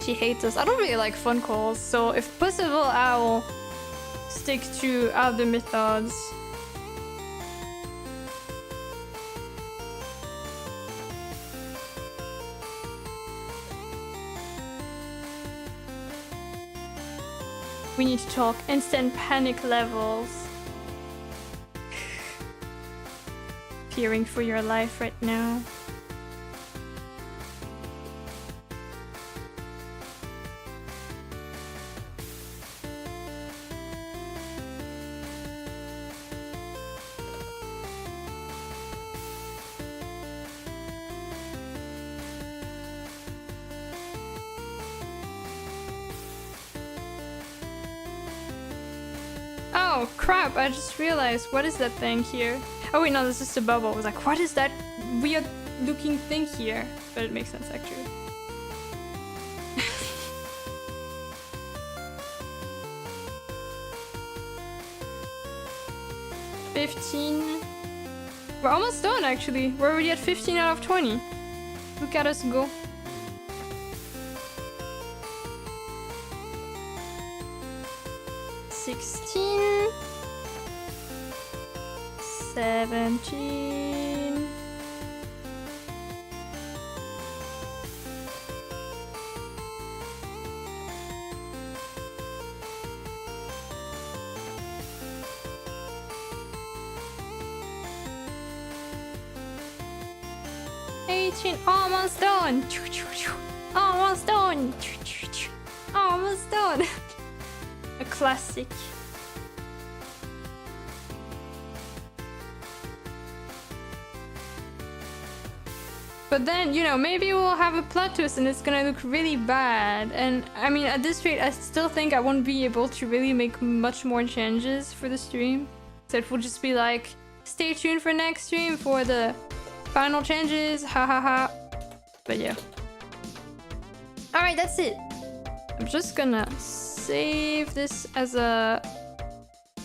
She hates us. I don't really like phone calls, so if possible, I'll stick to other methods. We need to talk. Instant panic levels. Fearing for your life right now. Oh crap, I just realized, what is that thing here? Oh wait, no, this is a bubble. I was like, what is that weird looking thing here? But it makes sense actually. $15. We're almost done actually. We're already at 15 out of 20. Look at us go. $16. 17. Almost done. Almost done. Almost done. A classic. But then, you know, maybe we'll have a plot twist and it's gonna look really bad. And I mean, at this rate, I still think I won't be able to really make much more changes for the stream. So it will just be like, stay tuned for next stream for the final changes, ha ha ha. But yeah. Alright, that's it. I'm just gonna save this as a...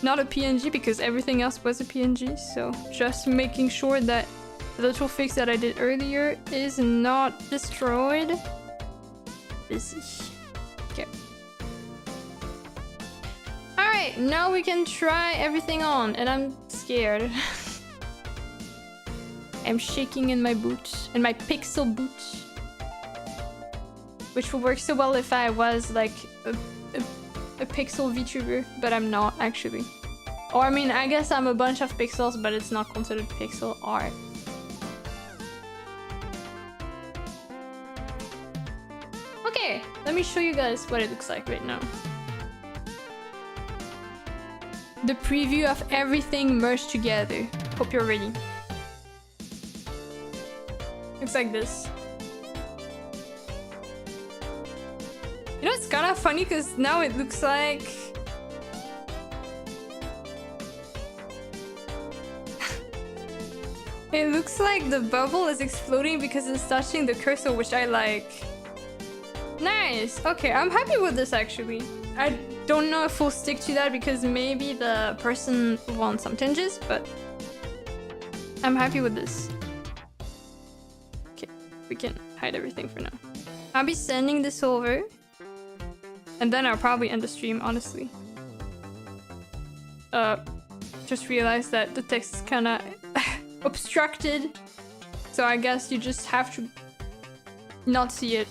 not a PNG because everything else was a PNG. So just making sure that the little fix that I did earlier is not destroyed. Busy. Okay. Alright, now we can try everything on, and I'm scared. I'm shaking in my boots, in my pixel boots. Which will work so well if I was like a pixel VTuber, but I'm not actually. Or I mean, I guess I'm a bunch of pixels, but it's not considered pixel art. Okay, let me show you guys what it looks like right now. The preview of everything merged together. Hope you're ready. Looks like this. You know, it's kind of funny because now it looks like... it looks like the bubble is exploding because it's touching the cursor, which I like. Nice! Okay, I'm happy with this actually. I don't know if we'll stick to that because maybe the person wants some changes, but I'm happy with this. Okay, we can hide everything for now. I'll be sending this over. And then I'll probably end the stream, honestly. Just realized that the text is kinda obstructed. So I guess you just have to not see it.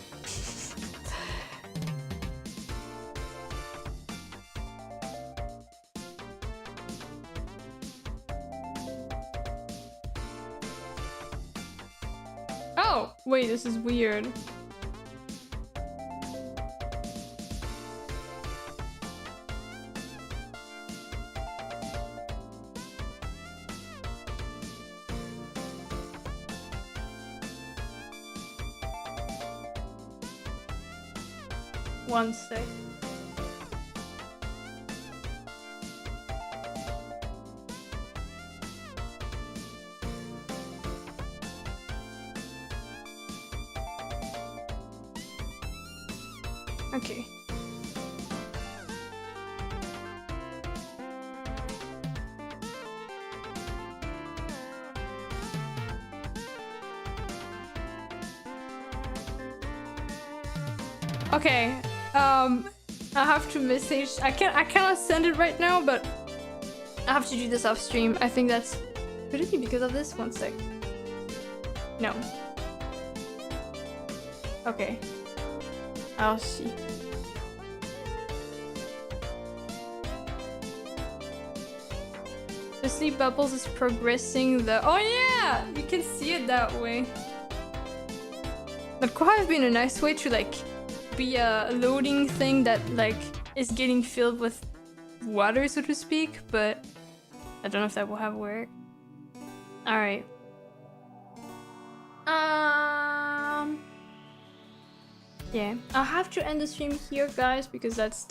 Oh, wait, this is weird. One sec. Okay. Okay. I have to message. I cannot send it right now, but I have to do this off stream. I think that's... could it be because of this? One sec. No. Okay. I'll see. The sleep bubbles is progressing the... oh yeah! You can see it that way. That could have been a nice way to like be a loading thing that like is getting filled with water, so to speak, but I don't know if that will have work. Alright. Yeah, I'll have to end the stream here, guys, because that's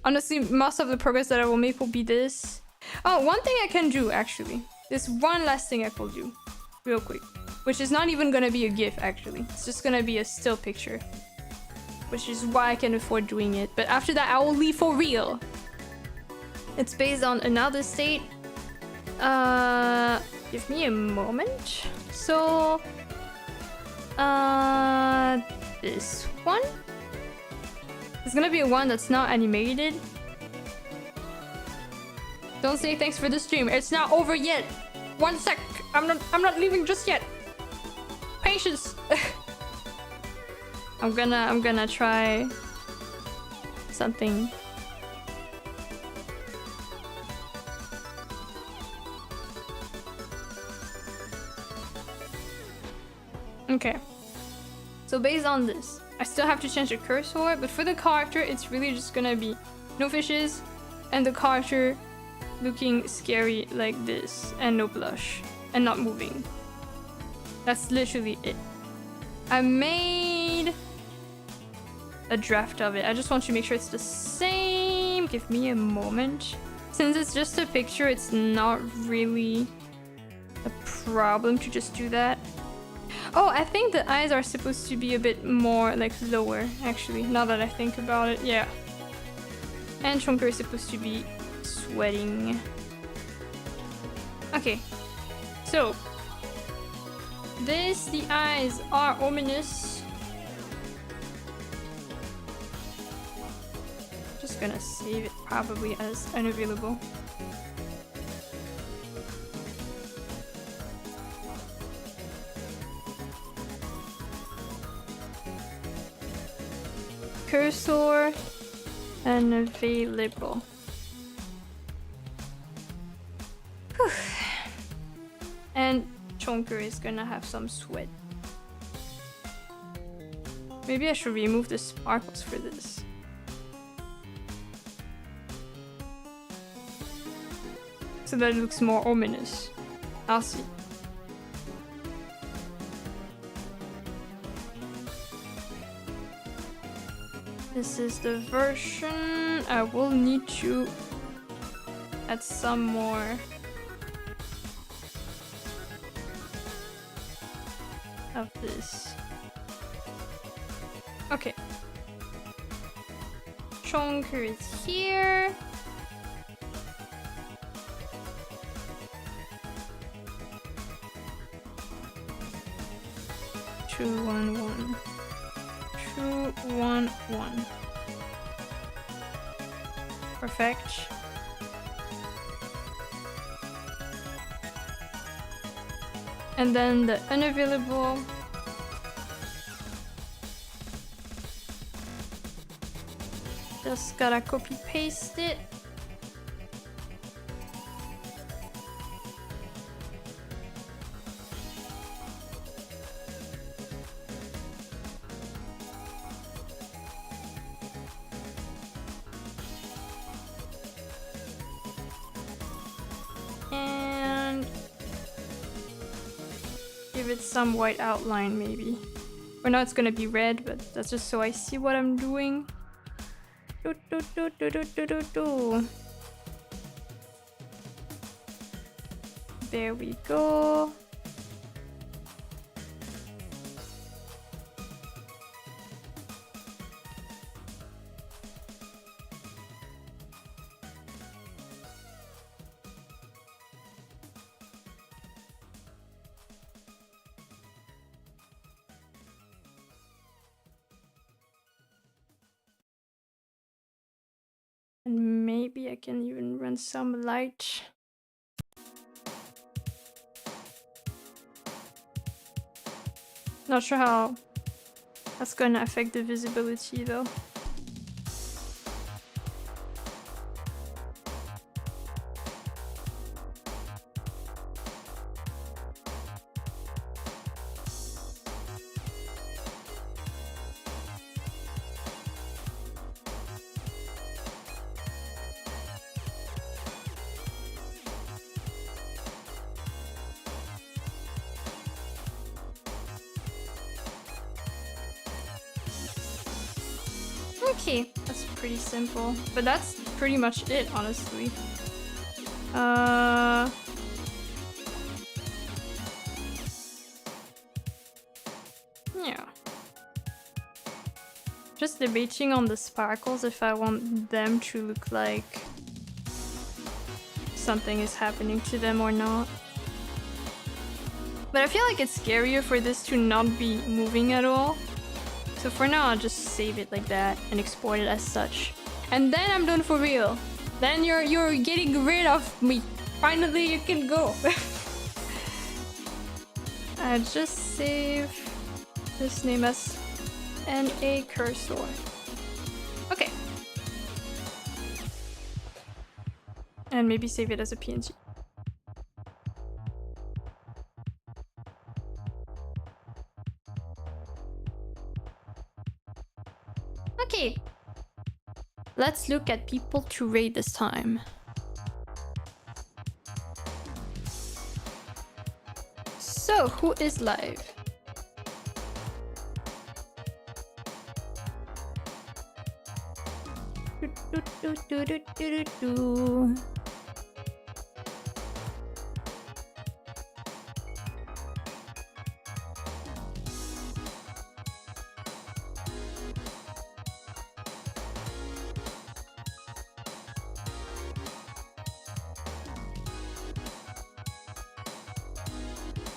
honestly most of the progress that I will make will be this. Oh, one thing I can do actually. There's one last thing I will do, real quick, which is not even gonna be a GIF actually. It's just gonna be a still picture, which is why I can afford doing it. But after that, I will leave for real. It's based on another state. Give me a moment. So, this one. There's gonna be one that's not animated. Don't say thanks for the stream. It's not over yet. One sec. I'm not leaving just yet. Patience. I'm gonna try something. Okay. So based on this, I still have to change the cursor, but for the character, it's really just gonna be no fishes and the character looking scary like this and no blush and not moving. That's literally it. I made a draft of it. I just want to make sure it's the same. Give me a moment. Since it's just a picture, it's not really a problem to just do that. Oh, I think the eyes are supposed to be a bit more like lower, actually, now that I think about it. Yeah. And Chonker is supposed to be sweating. Okay. So the eyes are ominous. Just gonna save it probably as unavailable. Cursor unavailable. Whew. And Chonker is gonna have some sweat. Maybe I should remove the sparkles for this. So that it looks more ominous. I'll see. This is the version. I will need to add some more of this. Okay. Chonker is here. Two, one, one. 2, 1, 1. Perfect. And then the unavailable. Just gotta copy paste it. Some white outline maybe. Or now it's gonna be red, but that's just so I see what I'm doing. There we go. And maybe I can even run some light. Not sure how that's gonna affect the visibility though. Okay, that's pretty simple, but that's pretty much it, honestly. Yeah. Just debating on the sparkles if I want them to look like something is happening to them or not. But I feel like it's scarier for this to not be moving at all. So for now, I'll just save it like that and export it as such. And then I'm done for real. Then you're getting rid of me. Finally, you can go. I just save this name as NA cursor. Okay. And maybe save it as a PNG. Okay, let's look at people to rate this time. So, who is live?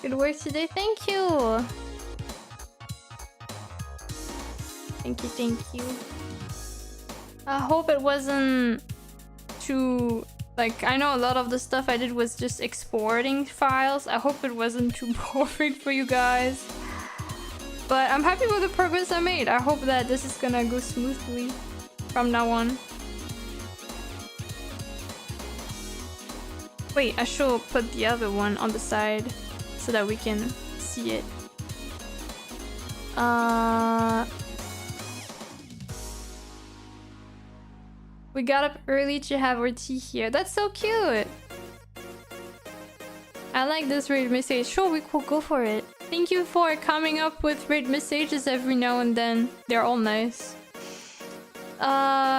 Good work today, thank you! Thank you. I hope it wasn't too... Like, I know a lot of the stuff I did was just exporting files. I hope it wasn't too boring for you guys. But I'm happy with the progress I made. I hope that this is gonna go smoothly from now on. Wait, I should put the other one on the side so that we can see it. We got up early to have our tea here. That's so cute! I like this read message. Sure, we could go for it. Thank you for coming up with read messages every now and then. They're all nice.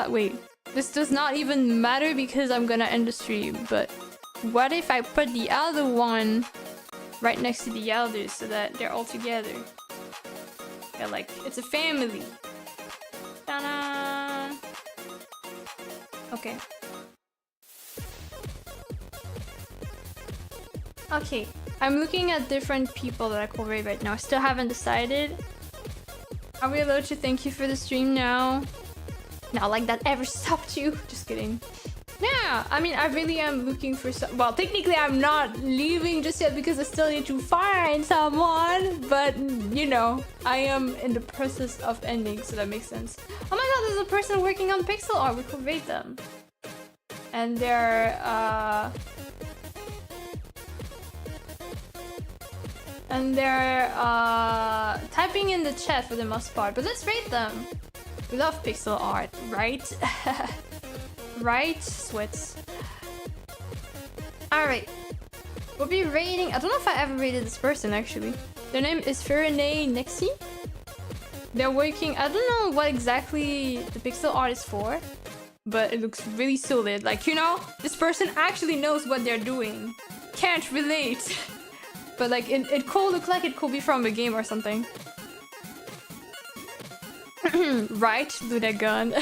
Wait. This does not even matter because I'm gonna end the stream, but what if I put the other one right next to the elders so that they're all together? Yeah, like, it's a family. Ta-da! Okay. Okay, I'm looking at different people that I could rate right now. I still haven't decided. Are we allowed to thank you for the stream now? Not like that ever stopped you. Just kidding. Yeah, I mean, I really am looking for some... Well, technically, I'm not leaving just yet because I still need to find someone. But, you know, I am in the process of ending, so that makes sense. Oh my god, there's a person working on pixel art. We could rate them. And they're, typing in the chat for the most part. But let's rate them. We love pixel art, right? Right? Sweats. Alright. We'll be rating... I don't know if I ever rated this person, actually. Their name is Firenei Nexi. They're working... I don't know what exactly the pixel art is for, but it looks really solid. Like, you know, this person actually knows what they're doing. Can't relate. But, like, it could look like it could be from a game or something. Right? Do that gun.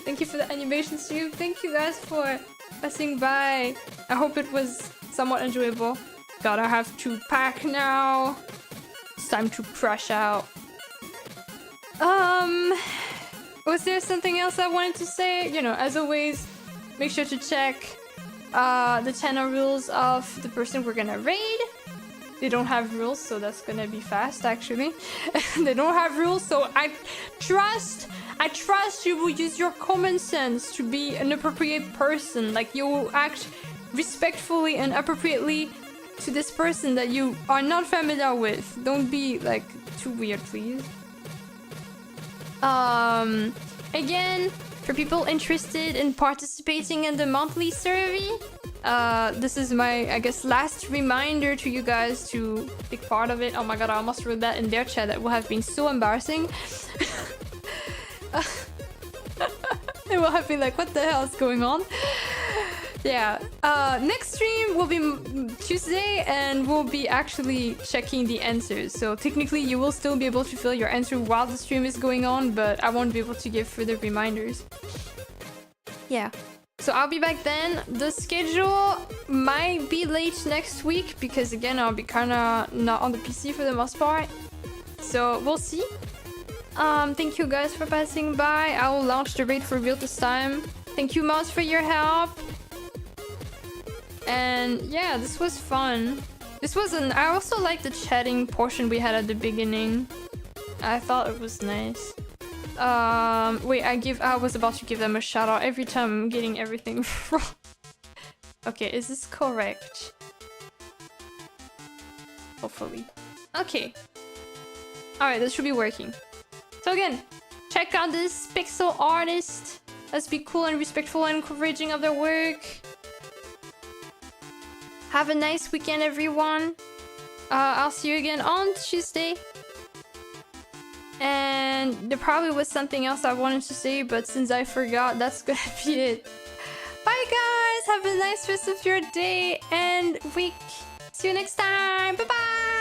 Thank you for the animation stream. Thank you guys for passing by. I hope it was somewhat enjoyable. Gotta have to pack now. It's time to crash out. Was there something else I wanted to say? You know, as always, make sure to check the channel rules of the person we're gonna raid. They don't have rules, so that's gonna be fast, actually. They don't have rules, so I trust you will use your common sense to be an appropriate person. Like, you will act respectfully and appropriately to this person that you are not familiar with. Don't be, like, too weird, please. Again, for people interested in participating in the monthly survey, this is my, I guess, last reminder to you guys to take part of it. Oh my god, I almost wrote that in their chat. That would have been so embarrassing. They will have been like, what the hell is going on? Yeah. Next stream will be Tuesday, and we'll be actually checking the answers. So technically, you will still be able to fill your answer while the stream is going on, but I won't be able to give further reminders. Yeah. So I'll be back then. The schedule might be late next week because, again, I'll be kind of not on the PC for the most part. So we'll see. Thank you guys for passing by. I will launch the raid for real this time. Thank you, Mouse, for your help. And yeah, this was fun. I also like the chatting portion we had at the beginning. I thought it was nice. Wait, I was about to give them a shout out every time I'm getting everything wrong. Okay, is this correct? Hopefully. Okay. Alright, this should be working. So again, check out this pixel artist. Let's be cool and respectful and encouraging of their work. Have a nice weekend, everyone. I'll see you again on Tuesday. And there probably was something else I wanted to say, but since I forgot, that's gonna be it. Bye guys! Have a nice rest of your day and week. See you next time. Bye bye!